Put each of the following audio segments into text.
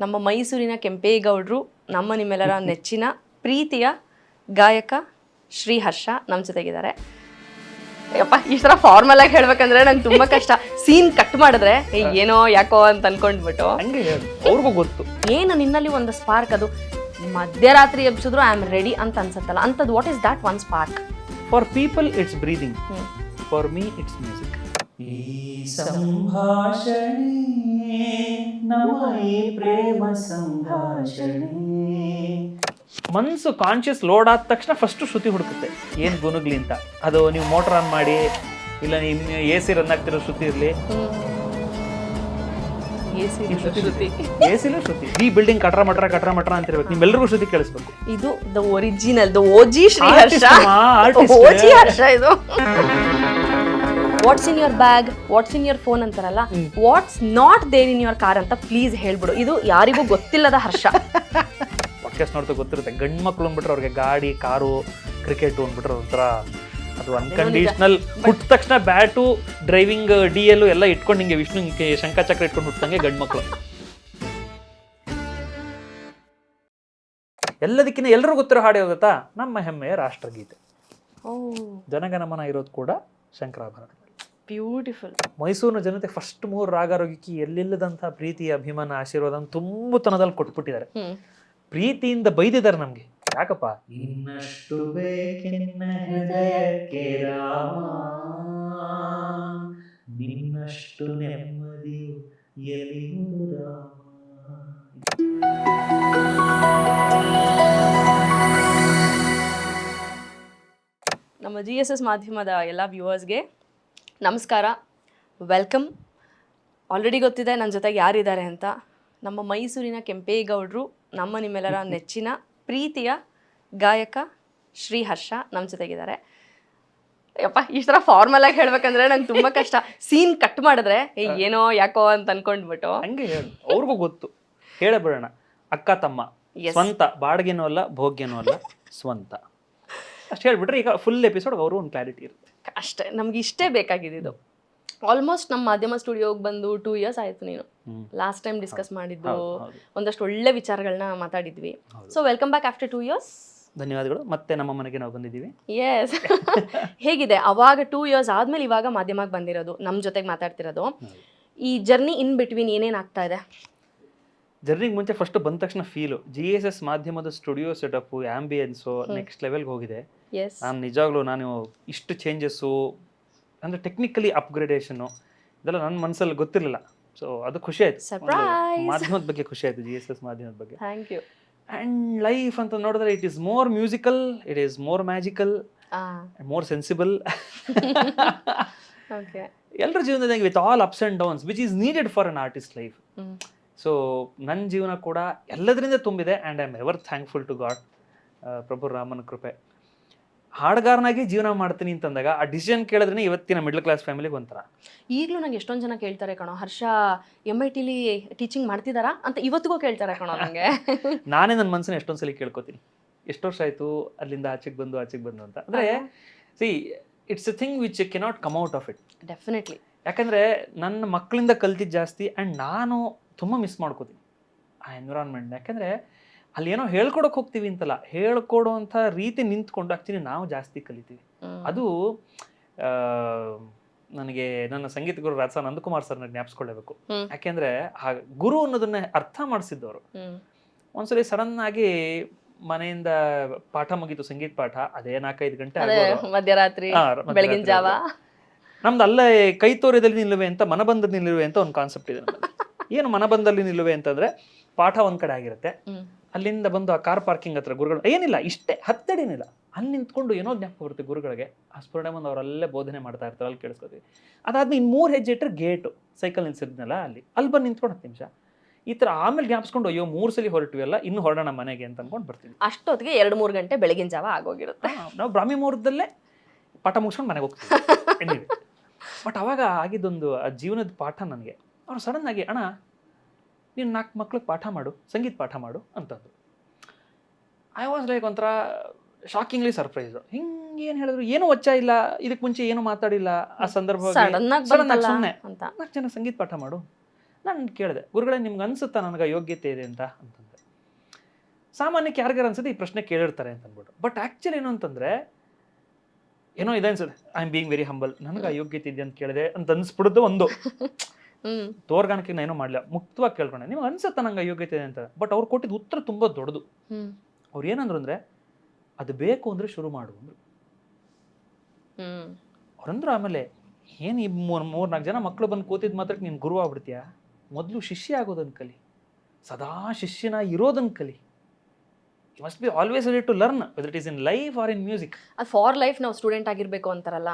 ನಮ್ಮ ಮೈಸೂರಿನ ಕೆಂಪೇಗೌಡರು, ನಮ್ಮ ನಿಮ್ಮೆಲ್ಲರ ನೆಚ್ಚಿನ ಪ್ರೀತಿಯ ಗಾಯಕ ಶ್ರೀ ಹರ್ಷ ನಮ್ಮ ಜೊತೆಗಿದ್ದಾರೆ. ಯಪ್ಪ ಈ ಥರ ಫಾರ್ಮಲ್ ಆಗಿ ಹೇಳ್ಬೇಕಂದ್ರೆ ನಂಗೆ ತುಂಬಾ ಕಷ್ಟ. ಸೀನ್ ಕಟ್ ಮಾಡಿದ್ರೆ ಏನೋ ಯಾಕೋ ಅಂತ ಅನ್ಕೊಂಡ್ಬಿಟ್ಟು ಹಂಗೆ ಅವ್ರಿಗೂ ಗೊತ್ತು ಏನು ನಿನ್ನಲ್ಲಿ ಒಂದು ಸ್ಪಾರ್ಕ್, ಅದು ಮಧ್ಯರಾತ್ರಿ ಎಬ್ಸಿದ್ರು ಐ ಆಮ್ ರೆಡಿ ಅಂತ ಅನ್ಸತ್ತಲ್ಲ ಅಂಥದ್ದು. What is that one spark? For people it's breathing, for me it's music. ಈ ಸಂಭಾಷಣೆ ನಮ್ಮ ಈ ಪ್ರೇಮ ಸಂಭಾಷಣೆ. ಮನಸ್ಸು ಕಾನ್ಶಿಯಸ್ ಲೋಡ್ ಆದ ತಕ್ಷಣ ಫಸ್ಟ್ ಶ್ರುತಿ ಹುಡುಕುತ್ತೆ, ಏನು ಗುನುಗ್ಲಿ ಅಂತ. ಅದು ನೀವು ಮೋಟರ್ ಆನ್ ಮಾಡಿ, ಇಲ್ಲ ನೀವು ಎ ಸಿ ರನ್ ಆಗ್ತಿರೋ ಶ್ರುತಿ ಇರಲಿ, ಎಸಿಲೂ ಶ್ರುತಿ. ಈ ಬಿಲ್ಡಿಂಗ್ ಕಟ್ರ ಮಟ್ರ ಅಂತಿರ್ಬೇಕು, ನಿಮ್ಮೆಲ್ಲರಿಗೂ ಶ್ರುತಿ ಕೇಳಿಸ್ಬೇಕು. ಇದು the original, the OG Shri Harsha, OG Harsha ಇದು. What's in your bag, what's in your phone ಅಂತಾರಲ್ಲ, what's not there in your car ಅಂತ ಪ್ಲೀಸ್ ಹೇಳ್ಬಿಡು. ಇದು ಯಾರಿಗೂ ಗೊತ್ತಿಲ್ಲದ ಹರ್ಷ. ಪಾಡ್ಕಾಸ್ಟ್ ನೋಡ್ತಾ ಗೊತ್ತಿರುತ್ತೆ, ಗಂಡು ಮಕ್ಳು ಅಂದ್ಬಿಟ್ರೆ ಅವ್ರಿಗೆ ಗಾಡಿ, ಕಾರು, ಕ್ರಿಕೆಟ್ ಅಂದ್ಬಿಟ್ರೆ ಒಂಥರ ಅದು ಅನ್ಕಂಡೀಷನಲ್. ಹುಟ್ಟ ತಕ್ಷಣ ಬ್ಯಾಟು, ಡ್ರೈವಿಂಗ್, DL ಎಲ್ಲ ಇಟ್ಕೊಂಡು ಹಿಂಗೆ ವಿಷ್ಣು ಶಂಖಚಕ್ರ ಇಟ್ಕೊಂಡು ಹುಟ್ಟಂಗೆ ಗಂಡು ಮಕ್ಕಳು. ಎಲ್ಲದಕ್ಕಿಂತ ಎಲ್ಲರೂ ಗೊತ್ತಿರೋ ಹಾಡು ಯಾವ್ದತ್ತಾ? ನಮ್ಮ ಹೆಮ್ಮೆಯ ರಾಷ್ಟ್ರಗೀತೆ ಜನಗಣಮನ ಇರೋದು ಕೂಡ ಶಂಕರಾಭರಣ. ಬ್ಯೂಟಿಫುಲ್. ಮೈಸೂರಿನ ಜನತೆ ಫಸ್ಟ್ 3 ರಾಗಾರೋಗ್ಯಕ್ಕೆ ಎಲ್ಲಿಲ್ಲದಂಥ ಪ್ರೀತಿ, ಅಭಿಮಾನ, ಆಶೀರ್ವಾದ ತುಂಬುತನದಲ್ಲಿ ಕೊಟ್ಬಿಟ್ಟಿದ್ದಾರೆ. ಪ್ರೀತಿಯಿಂದ ಬೈದಿದ್ದಾರೆ ನಮ್ಗೆ. ಯಾಕಪ್ಪ? ಇನ್ನಷ್ಟು ಬೇಕೆನ್ನ ಹೃದಯಕ್ಕೆ ರಾಮ, ನಿನ್ನಷ್ಟು ನೆಮ್ಮದಿಯು ಎಲ್ಲಿಯೂ ರಾಮ. ನಮ್ಮ GSS ಮಾಧ್ಯಮದ ಎಲ್ಲ ವ್ಯೂವರ್ಸ್ಗೆ ನಮಸ್ಕಾರ, ವೆಲ್ಕಮ್. ಆಲ್ರೆಡಿ ಗೊತ್ತಿದೆ ನನ್ನ ಜೊತೆಗೆ ಯಾರಿದ್ದಾರೆ ಅಂತ. ನಮ್ಮ ಮೈಸೂರಿನ ಕೆಂಪೇಗೌಡರು, ನಮ್ಮ ನಿಮ್ಮೆಲ್ಲರ ನೆಚ್ಚಿನ ಪ್ರೀತಿಯ ಗಾಯಕ ಶ್ರೀ ಹರ್ಷ ನಮ್ಮ ಜೊತೆಗಿದ್ದಾರೆ. ಯಪ್ಪ ಈ ಥರ ಫಾರ್ಮಲ್ ಆಗಿ ಹೇಳ್ಬೇಕಂದ್ರೆ ನಂಗೆ ತುಂಬ ಕಷ್ಟ. ಸೀನ್ ಕಟ್ ಮಾಡಿದ್ರೆ ಏನೋ ಯಾಕೋ ಅಂತ ಅನ್ಕೊಂಡ್ಬಿಟ್ಟು ಹಂಗೆ ಅವ್ರಿಗೂ ಗೊತ್ತು. ಹೇಳಬೇಡೋಣ, ಅಕ್ಕ ತಮ್ಮ, ಸ್ವಂತ, ಬಾಡಿಗೆನೂ ಅಲ್ಲ, ಭೋಗ್ಯನೂ ಅಲ್ಲ, ಸ್ವಂತ. ಅಷ್ಟು ಹೇಳ್ಬಿಟ್ರೆ ಈಗ ಫುಲ್ ಎಪಿಸೋಡ್ ಅವರು ಒಂದು ಕ್ಲಾರಿಟಿ ಇರುತ್ತೆ ಅಷ್ಟೇ. ನಮ್ಗೆ ಇಷ್ಟೇ ಬೇಕಾಗಿದ್ದು. ಆಲ್ಮೋಸ್ಟ್ ನಮ್ಮ ಮಾಧ್ಯಮ ಸ್ಟುಡಿಯೋಗೆ ಬಂದು 2 years ಆಯ್ತು. ನೀನು ಲಾಸ್ಟ್ ಟೈಮ್ ಡಿಸ್ಕಸ್ ಮಾಡಿದ್ದು, ಒಂದಷ್ಟು ಒಳ್ಳೆ ವಿಚಾರಗಳನ್ನ ಮಾತಾಡಿದ್ವಿ. So welcome back after 2 years. ಧನ್ಯವಾದಗಳು. ಮತ್ತೆ ನಮ್ಮ ಮನೆಗೆ ನಾವು ಬಂದಿದ್ದೀವಿ. ಎಸ್. ಹೇಗಿದೆ ಅವಾಗ 2 years ಆದ್ಮೇಲೆ ಇವಾಗ ಮಾಧ್ಯಮಕ್ಕೆ ಬಂದಿರೋದು, ನಮ್ಮ ಜೊತೆಗೆ ಮಾತಾಡ್ತಿರೋದು? ಈ ಜರ್ನಿ ಇನ್ ಬಿಟ್ವೀನ್ ಏನೇನು ಆಗ್ತಾ ಇದೆ? ಜರ್ನಿಗೆ ಮುಂಚೆ ಫಸ್ಟ್ ಬಂದ ತಕ್ಷಣ ಫೀಲು, GSS ಮಾಧ್ಯಮದ ಸ್ಟುಡಿಯೋ ಸೆಟಪ್, ಆಂಬಿಯನ್ಸು ನೆಕ್ಸ್ಟ್ ಲೆವೆಲ್ಗೆ ಹೋಗಿದೆ. ನಾನು ನಿಜವಾಗ್ಲೂ ಇಷ್ಟು ಚೇಂಜಸ್ಸು ಅಂದರೆ ಟೆಕ್ನಿಕಲಿ ಅಪ್ಗ್ರೇಡೇಷನ್ನು ಇದೆಲ್ಲ ನನ್ನ ಮನಸ್ಸಲ್ಲಿ ಗೊತ್ತಿರಲಿಲ್ಲ. ಸೊ ಅದು ಖುಷಿ ಆಯ್ತು. ಮಾಧ್ಯಮದ ಬಗ್ಗೆ ಖುಷಿ ಆಯ್ತು, GSS ಮಾಧ್ಯಮದ ಬಗ್ಗೆ. Thank you. ಆ್ಯಂಡ್ ಲೈಫ್ ಅಂತ ನೋಡಿದ್ರೆ it is more musical, it is more magical, more sensible. ಎಲ್ಲರ ಜೀವನದಾಗ with all ups and downs which is needed for an artist life. So ನನ್ನ ಜೀವನ ಕೂಡ ಎಲ್ಲದರಿಂದ ತುಂಬಿದೆ. And I am ever thankful to God, ಪ್ರಭು ರಾಮನ ಕೃಪೆ. ಹಾಡುಗಾರನಾಗಿ ಜೀವನ ಮಾಡ್ತೀನಿ ಅಂತಂದಾಗ ಆ ಡಿಸಿಷನ್ ಕೇಳಿದ್ರೆ ಇವತ್ತಿನ ಮಿಡ್ಲ್ ಕ್ಲಾಸ್ ಫ್ಯಾಮಿಲಿಗೆ ಒಂಥರ. ಈಗಲೂ ನಂಗೆ ಎಷ್ಟೊಂದು ಜನ ಕೇಳ್ತಾರೆ ಕಣೋ, ಹರ್ಷ MITಲಿ ಟೀಚಿಂಗ್ ಮಾಡ್ತಿದ್ದಾರಾ ಅಂತ ಇವತ್ತಿಗೂ ಕೇಳ್ತಾರೆ ಕಣೋ ನನಗೆ. ನಾನೇ ನನ್ನ ಮನಸ್ಸನ್ನ ಎಷ್ಟೊಂದು ಸಲ ಕೇಳ್ಕೊತೀನಿ, ಎಷ್ಟು ವರ್ಷ ಆಯಿತು ಅಲ್ಲಿಂದ ಆಚೆಗೆ ಬಂದು ಅಂತ. ಅಂದರೆ C it's A thing which cannot come out of it. Definitely. ಯಾಕಂದರೆ ನನ್ನ ಮಕ್ಕಳಿಂದ ಕಲ್ತಿದ್ದು ಜಾಸ್ತಿ. ಆ್ಯಂಡ್ ನಾನು ತುಂಬ ಮಿಸ್ ಮಾಡ್ಕೋತೀನಿ ಆ ಎನ್ವಿರಾನ್ಮೆಂಟ್. ಯಾಕಂದರೆ ಅಲ್ಲಿ ಏನೋ ಹೇಳ್ಕೊಡೋಕೆ ಹೋಗ್ತೀವಿ ಅಂತಲ್ಲ, ಹೇಳ್ಕೊಡೋವಂಥ ರೀತಿ ನಿಂತ್ಕೊಂಡು ಆ್ಯಕ್ಚುಲಿ ನಾವು ಜಾಸ್ತಿ ಕಲಿತೀವಿ. ಅದು ನನಗೆ ನನ್ನ ಸಂಗೀತ ಗುರು ರಾಜ ನಂದಕುಮಾರ್ ಸರ್ನ ಜ್ಞಾಪಿಸ್ಕೊಳ್ಳೇಬೇಕು. ಯಾಕೆಂದರೆ ಆ ಗುರು ಅನ್ನೋದನ್ನ ಅರ್ಥ ಮಾಡಿಸಿದ್ದವರು. ಒಂದ್ಸಲಿ ಸಡನ್ ಆಗಿ ಮನೆಯಿಂದ ಪಾಠ ಮುಗೀತು, ಸಂಗೀತ ಪಾಠ. ಅದೇ 4-5 ಗಂಟೆ ಮಧ್ಯರಾತ್ರಿ, ಬೆಳಗಿನ ಜಾವ. ನಮ್ದು ಅಲ್ಲೇ ಕೈ ತೋರಿದಲ್ಲಿ ನಿಲ್ಲುವೆ ಅಂತ, ಮನಬಂಧದಲ್ಲಿ ನಿಲ್ಲುವೆ ಅಂತ ಒಂದು ಕಾನ್ಸೆಪ್ಟ್ ಇದೆ ನಮ್ಮಲ್ಲಿ. ಏನು ಮನಬಂಧದಲ್ಲಿ ನಿಲ್ಲುವೆ ಅಂತಂದ್ರೆ ಪಾಠ ಒಂದ್ ಕಡೆ ಆಗಿರುತ್ತೆ, ಅಲ್ಲಿಂದ ಬಂದು ಆ ಕಾರ್ ಪಾರ್ಕಿಂಗ್ ಹತ್ರ ಗುರುಗಳು ಏನಿಲ್ಲ, ಇಷ್ಟೇ 10 ಅಡಿನಿಲ್ಲ, ಅಲ್ಲಿ ನಿಂತ್ಕೊಂಡು ಏನೋ ಜ್ಞಾಪಕ ಬರುತ್ತೆ ಗುರುಗಳಿಗೆ. ಆ ಸ್ಫುರಣೆ ಬಂದು ಅವರಲ್ಲೇ ಬೋಧನೆ ಮಾಡ್ತಾ ಇರ್ತಾರೆ, ಅಲ್ಲಿ ಕೇಳಿಸ್ಕೊತೀವಿ. ಅದಾದ್ಮೇಲೆ ಇನ್ನು 3 ಹೆಜ್ಜೆ ಇಟ್ಟರೆ ಗೇಟು, ಸೈಕಲ್ ನಿಲ್ಸಿದ್ನಲ್ಲ ಅಲ್ಲಿ ಬಂದು ನಿಂತ್ಕೊಂಡು 10 ನಿಮಿಷ ಈ ಥರ. ಆಮೇಲೆ ಜ್ಞಾಪಿಸ್ಕೊಂಡು ಅಯ್ಯೋ 3 ಸಲ ಹೊರಟಿವಿ ಅಲ್ಲ, ಇನ್ನು ಹೊರಡೋಣ ಮನೆಗೆ ಅಂತ ಅನ್ಕೊಂಡು ಬರ್ತೀವಿ. ಅಷ್ಟೊತ್ತಿಗೆ 2-3 ಗಂಟೆ ಬೆಳಗಿನ ಜಾವ ಆಗೋಗಿರುತ್ತೆ. ನಾವು ಬ್ರಾಹ್ಮಿ ಮುಹೂರ್ತದಲ್ಲೇ ಪಾಠ ಮುಗಿಸ್ಕೊಂಡು ಮನೆಗೆ ಹೋಗ್ತೀವಿ. ಬಟ್ ಅವಾಗ ಆಗಿದ್ದೊಂದು ಆ ಜೀವನದ ಪಾಠ ನನಗೆ. ಅವ್ರು ಸಡನ್ ಆಗಿ, ಅಣ್ಣ ನೀನು 4 ಮಕ್ಳಿಗೆ ಪಾಠ ಮಾಡು, ಸಂಗೀತ ಪಾಠ ಮಾಡು ಅಂತಂದ್ರು. ಐ ವಾಸ್ ಲೈಕ್ ಒಂಥರ ಶಾಕಿಂಗ್ಲಿ ಸರ್ಪ್ರೈಸು. ಹಿಂಗೇನು ಹೇಳಿದ್ರು, ಏನೂ ಒಚ್ಚ ಇಲ್ಲ, ಇದಕ್ಕೆ ಮುಂಚೆ ಏನು ಮಾತಾಡಿಲ್ಲ. ಆ ಸಂದರ್ಭ ಸುಮ್ಮನೆ 4 ಜನ ಸಂಗೀತ ಪಾಠ ಮಾಡು, ನಾನು ಕೇಳಿದೆ, ಗುರುಗಳೇ ನಿಮ್ಗೆ ಅನ್ಸುತ್ತಾ ನನಗೆ ಯೋಗ್ಯತೆ ಇದೆ ಅಂತ ಅಂತಂದೆ. ಸಾಮಾನ್ಯಕ್ಕೆ ಯಾರಿಗಾರ ಅನ್ಸುತ್ತೆ ಈ ಪ್ರಶ್ನೆ ಕೇಳಿರ್ತಾರೆ ಅಂತ ಅಂದ್ಬಿಟ್ಟು. ಬಟ್ ಆ್ಯಕ್ಚುಲಿ ಏನು ಅಂತಂದರೆ ಏನೋ ಇದೆ ಅನ್ಸುತ್ತೆ, I am being very humble, ನನಗೆ ಅಯೋಗ್ಯತೆ ಇದೆ ಅಂತ ಕೇಳಿದೆ ಅಂತ ಅನ್ಸ್ಬಿಡೋದು ಒಂದು ತೋರ್ಗಾಣಿಕೆ ನಾನು ಏನೂ ಮಾಡಲಿಲ್ಲ, ಮುಕ್ತವಾಗಿ ಕೇಳ್ಕೊಂಡೆ ನಿಮ್ಗೆ ಅನ್ಸುತ್ತಾ ನಂಗೆ ಅಯೋಗ್ಯತೆ ಇದೆ ಅಂತ. ಬಟ್ ಅವ್ರು ಕೊಟ್ಟಿದ್ದು ಉತ್ತರ ತುಂಬ ದೊಡ್ಡದು. ಅವ್ರು ಏನಂದ್ರು ಅಂದರೆ ಅದು ಬೇಕು ಅಂದರೆ ಶುರು ಮಾಡು ಅಂದರು. ಅವ್ರಂದ್ರು ಆಮೇಲೆ ಏನು ಈ 3-4 ಜನ ಮಕ್ಕಳು ಬಂದು ಕೂತಿದ್ದು ಮಾತ್ರಕ್ಕೆ ನೀನು ಗುರು ಆಗ್ಬಿಡ್ತೀಯಾ, ಮೊದಲು ಶಿಷ್ಯ ಆಗೋದನ್ನು ಕಲಿ, ಸದಾ ಶಿಷ್ಯನ ಇರೋದನ್ನು ಕಲಿ. You must be always ready to learn whether it is in life or in music. ಅದು ಫಾರ್ ಲೈಫ್ ನಾವು ಸ್ಟೂಡೆಂಟ್ ಆಗಿರಬೇಕು ಅಂತಾರಲ್ಲ,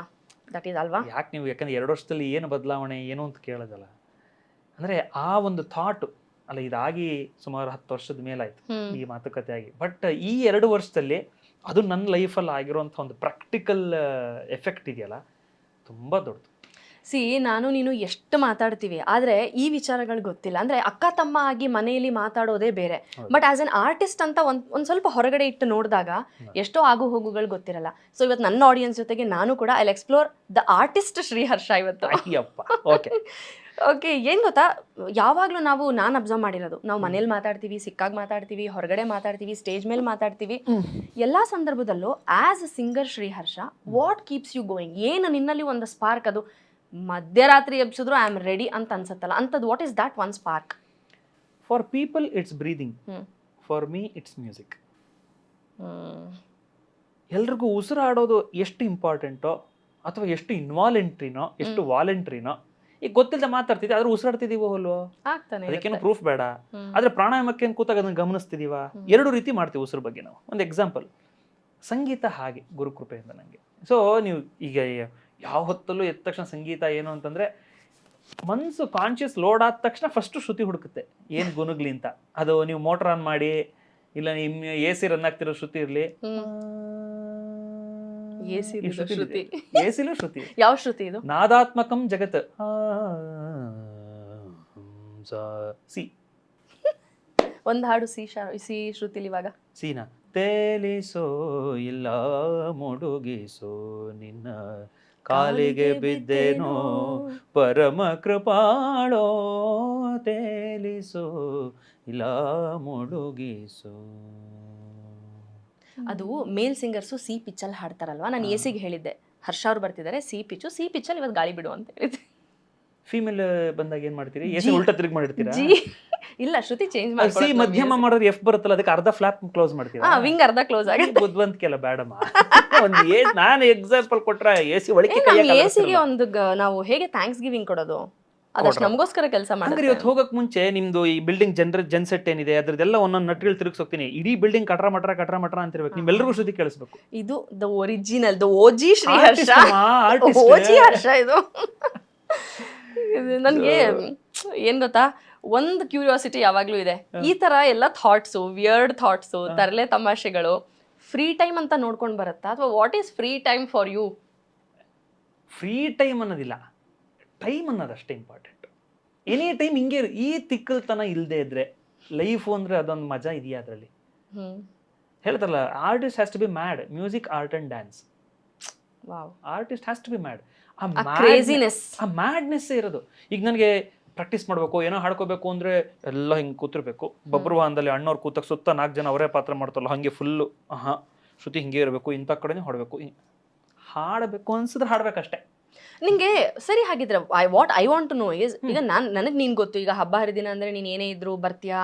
ದಟ್ ಈಸ್ ಅಲ್ವಾ? ಯಾಕೆ ನೀವು, ಯಾಕಂದ್ರೆ 2 ವರ್ಷದಲ್ಲಿ ಏನು ಬದಲಾವಣೆ ಏನು ಅಂತ ಕೇಳೋದಲ್ಲ. ಅಂದರೆ ಆ ಒಂದು ಥಾಟು ಅಲ್ಲ, ಇದಾಗಿ ಸುಮಾರು 10 ವರ್ಷದ ಮೇಲಾಯಿತು ಈ ಮಾತುಕತೆ ಆಗಿ. ಬಟ್ ಈ 2 ವರ್ಷದಲ್ಲಿ ಅದು ನನ್ನ ಲೈಫಲ್ಲಿ ಆಗಿರೋಂಥ ಒಂದು ಪ್ರಾಕ್ಟಿಕಲ್ ಎಫೆಕ್ಟ್ ಇದೆಯಲ್ಲ, ತುಂಬ ದೊಡ್ಡದು. ನಾನು ನೀನು ಎಷ್ಟು ಮಾತಾಡ್ತೀವಿ, ಆದರೆ ಈ ವಿಚಾರಗಳು ಗೊತ್ತಿಲ್ಲ. ಅಂದರೆ ಅಕ್ಕ ತಮ್ಮ ಆಗಿ ಮನೆಯಲ್ಲಿ ಮಾತಾಡೋದೇ ಬೇರೆ, ಬಟ್ ಆಸ್ ಅನ್ ಆರ್ಟಿಸ್ಟ್ ಅಂತ ಒಂದು ಸ್ವಲ್ಪ ಹೊರಗಡೆ ಇಟ್ಟು ನೋಡಿದಾಗ ಎಷ್ಟೋ ಆಗು ಹೋಗುಗಳು ಗೊತ್ತಿರಲ್ಲ. ಸೊ ಇವತ್ತು ನನ್ನ ಆಡಿಯನ್ಸ್ ಜೊತೆಗೆ ನಾನು ಕೂಡ I explore the artist Shriharsha ಇವತ್ತು. ಓಕೆ ಓಕೆ, ಏನು ಗೊತ್ತಾ, ಯಾವಾಗಲೂ ನಾನು ಅಬ್ಸರ್ವ್ ಮಾಡಿರೋದು, ನಾವು ಮನೇಲಿ ಮಾತಾಡ್ತೀವಿ, ಸಿಕ್ಕಾಗಿ ಮಾತಾಡ್ತೀವಿ, ಹೊರಗಡೆ ಮಾತಾಡ್ತೀವಿ, ಸ್ಟೇಜ್ ಮೇಲೆ ಮಾತಾಡ್ತೀವಿ, ಎಲ್ಲ ಸಂದರ್ಭದಲ್ಲೂ as a singer Shriharsha what keeps you going? ಏನು ನಿನ್ನಲ್ಲಿ ಒಂದು ಸ್ಪಾರ್ಕ್, ಅದು ಮಧ್ಯರಾತ್ರಿ ಎಬ್ಸಿದ್ರು ಐ ಆಮ್ ರೆಡಿ ಅಂತ ಅನ್ಸತ್ತಲ್ಲ, ಅಂಥದ್ದು what is that one spark? For people it's breathing, for me it's music. ಎಲ್ರಿಗೂ ಉಸಿರಾಡೋದು ಎಷ್ಟು ಇಂಪಾರ್ಟೆಂಟೋ ಅಥವಾ ಎಷ್ಟು ಇನ್ವಾಲೆಂಟ್ರಿನೋ ಎಷ್ಟು ವಾಲೆಂಟ್ರಿನೋ ಈಗ ಗೊತ್ತಿಲ್ಲದೆ ಮಾತಾಡ್ತಿದ್ವಿ, ಆದ್ರೆ ಉಸಿರಾಡ್ತಿದೀವೋ ಅಲ್ವೋ, ಅದಕ್ಕೇನು ಪ್ರೂಫ್ ಬೇಡ. ಆದ್ರೆ ಪ್ರಾಣಾಯಾಮಕ್ಕೆ ಏನು ಕೂತಾಗ ಅದನ್ನು ಗಮನಿಸ್ತಿದೀವ? 2 ರೀತಿ ಮಾಡ್ತೀವಿ ಉಸಿರು ಬಗ್ಗೆ ನಾವು. ಒಂದು ಎಕ್ಸಾಂಪಲ್, ಸಂಗೀತ ಹಾಗೆ ಗುರುಕೃಪೆಯಿಂದ ನನಗೆ. ಸೊ ನೀವು ಈಗ ಯಾವ ಹೊತ್ತಲ್ಲೂ ಎದ್ದ ತಕ್ಷಣ ಸಂಗೀತ ಏನು ಅಂತಂದ್ರೆ ಮನಸ್ಸು ಕಾನ್ಷಿಯಸ್ ಲೋಡ್ ಆದ ತಕ್ಷಣ ಫಸ್ಟ್ ಶ್ರುತಿ ಹುಡುಕುತ್ತೆ, ಏನು ಗುನುಗ್ಲಿ ಅಂತ. ಅದು ನೀವು ಮೋಟರ್ ಆನ್ ಮಾಡಿ, ಇಲ್ಲ ನಿಮ್ಮ AC ರನ್ ಆಗ್ತಿರೋ ಶ್ರುತಿ ಇರಲಿ, ಎಸಿಲೂ ಶ್ರುತಿ. ಯಾವ ಶ್ರುತಿ ಇದು? ನಾದಾತ್ಮಕಂ ಜಗತ್, ಸಿ. ಒಂದು ಹಾಡು ಸಿ ಶ್ರುತಿಲಿ ಇವಾಗ. ಸೀನಾ ತೇಲಿಸೋ ಇಲ್ಲ ಮುಡುಗಿಸೋ ನಿನ್ನ ಕಾಲಿಗೆ ಬಿದ್ದೇನೋ ಪರಮ ಕೃಪಾಳೋ, ತೇಲಿಸೋ ಇಲ್ಲ ಮುಡುಗಿಸೋ. ಅದು ಮೇಲ್ ಸಿಂಗರ್ಸು ಸಿ ಪಿಚ್ಚಲ್ಲಿ ಹಾಡ್ತಾರಲ್ವಾ. ನಾನು ಎಸಿಗೆ ಹೇಳಿದ್ದೆ, ಹರ್ಷ ಅವ್ರು ಬರ್ತಿದ್ದಾರೆ, ಸಿ ಪಿಚ್ಚಲ್ಲಿ ಇವತ್ತು ಗಾಳಿ ಬಿಡು ಅಂತ ಹೇಳಿದ್ದೆ. ಫೀಮೇಲ್ ಬಂದಾಗ ಏನ್ ಮಾಡ್ತೀರಿ? ಎಸಿ ಉಲ್ಟಾ ತಿರುಗಿ ಮಾಡಿರ್ತೀರಾ? ಇಲ್ಲ, ಶ್ರುತಿ ಚೇಂಜ್ ಮಾಡಿ. ಸಿ ಮಧ್ಯಮ ಮಾಡಿದ್ರೆ ಎಫ್ ಬರುತ್ತಲ್ಲ, ಅದಕ್ಕೆ ಅರ್ಧ ಫ್ಲಾಪ್ ಕ್ಲೋಸ್ ಮಾಡ್ತೀರಾ? ವಿಂಗ್ ಅರ್ಧ ಕ್ಲೋಸ್ ಆಗುತ್ತೆ. ಬುದ್ಧಿವಂತಿಕೆಲ್ಲ ಬೇಡಮ್ಮ. ಒಂದು ನಾನು ಎಕ್ಸಾಂಪಲ್ ಕೊಟ್ರೆ ಎಸಿ ಒಳಗೆ ಎಸಿಗೆ ಒಂದು ನಾವು ಹೇಗೆ ಥ್ಯಾಂಕ್ಸ್ ಗಿವಿಂಗ್ ಕೊಡೋದು, ಅದಷ್ಟು ನಮಗೋಸ್ಕರ ಕೆಲಸ ಮಾಡಿ. ಇವತ್ತು ಹೋಗಕ್ ಮುಂಚೆ ನಿಮ್ದು ಈ ಬಿಲ್ಡಿಂಗ್ ಜೆನ್ಸೆಟ್ ಏನಿದೆ ಅದ್ರದ್ದೆಲ್ಲ ಒಂದೊಂದು ನಟ್ಗಳು ತಿರುಗಿಸೋಗ್ತೀನಿ, ಇಡೀ ಬಿಲ್ಡಿಂಗ್ ಕಟ್ರ ಮಟ್ರ ಅಂತಿರ್ಬೇಕು. ನಿಮ್ಮೆಲ್ಲರಿಗೂ ಶ್ರುತಿ ಕೇಳಿಸ್ಬೇಕು. ಇದು the original, the ಓಜಿ Sriharsha, ಓಜಿ Harsha ಇದು. ನನ್ಗೆ ಏನ್ ಗೊತ್ತಾ, ಒಂದು ಕ್ಯೂರಿಯಾಸಿಟಿ ಯಾವಾಗ್ಲೂ ಇದೆ. ಈ ತರ ಎಲ್ಲ ಥಾಟ್ಸು, ವಿಯರ್ಡ್ ಥಾಟ್ಸು, ತರಲೆ ತಮಾಷೆಗಳು ಫ್ರೀ ಟೈಮ್ ಅಂತ ನೋಡ್ಕೊಂಡು ಬರುತ್ತಾ, ಅಥವಾ what is free time for you? Free time ಅನ್ನೋದಿಲ್ಲ, ಟೈಮ್ ಅನ್ನೋದು ಅಷ್ಟೇ ಇಂಪಾರ್ಟೆಂಟ್. ಎನಿ ಟೈಮ್ ಹಿಂಗೆ ಈ ತಿಕ್ಕಲ್ತನ ಇಲ್ಲದೆ ಇದ್ರೆ ಲೈಫು ಅಂದ್ರೆ ಅದೊಂದು ಮಜಾ ಇದೆಯಾ ಅದರಲ್ಲಿ? ಹೇಳ್ತಾರಲ್ಲ, artist has to be mad, music, art and dance. Artist has to be mad. ಆ ಮ್ಯಾಡ್ನೆಸ್ ಇರೋದು. ಈಗ ನನಗೆ ಪ್ರಾಕ್ಟೀಸ್ ಮಾಡಬೇಕು, ಏನೋ ಹಾಡ್ಕೋಬೇಕು ಅಂದ್ರೆ ಎಲ್ಲ ಹಿಂಗೆ ಕೂತಿರ್ಬೇಕು. ಬಬ್ರುವಾಹನದಲ್ಲಿ ಅಣ್ಣವ್ರು ಕೂತಕ್ಕೆ ಸುತ್ತ 4 ಜನ ಅವರೇ ಪಾತ್ರ ಮಾಡ್ತಾರಲ್ಲ, ಹಂಗೆ ಫುಲ್ಲು ಶ್ರುತಿ ಹಿಂಗೆ ಇರಬೇಕು, ಇಂಥ ಕಡೆನೇ ಹಾಡಬೇಕು. ಹಾಡಬೇಕು ಅನ್ಸಿದ್ರೆ ಹಾಡ್ಬೇಕಷ್ಟೇ. ನಿಂಗೆ ಸರಿ, ಹಾಗಿದ್ರೆ I want to know is, ಈಗ ನನಗೆ ನೀನು ಗೊತ್ತು, ಈಗ ಹಬ್ಬ ಹರಿದಿನ ಅಂದ್ರೆ ನೀನು ಏನೇ ಇದ್ರು ಬರ್ತೀಯಾ,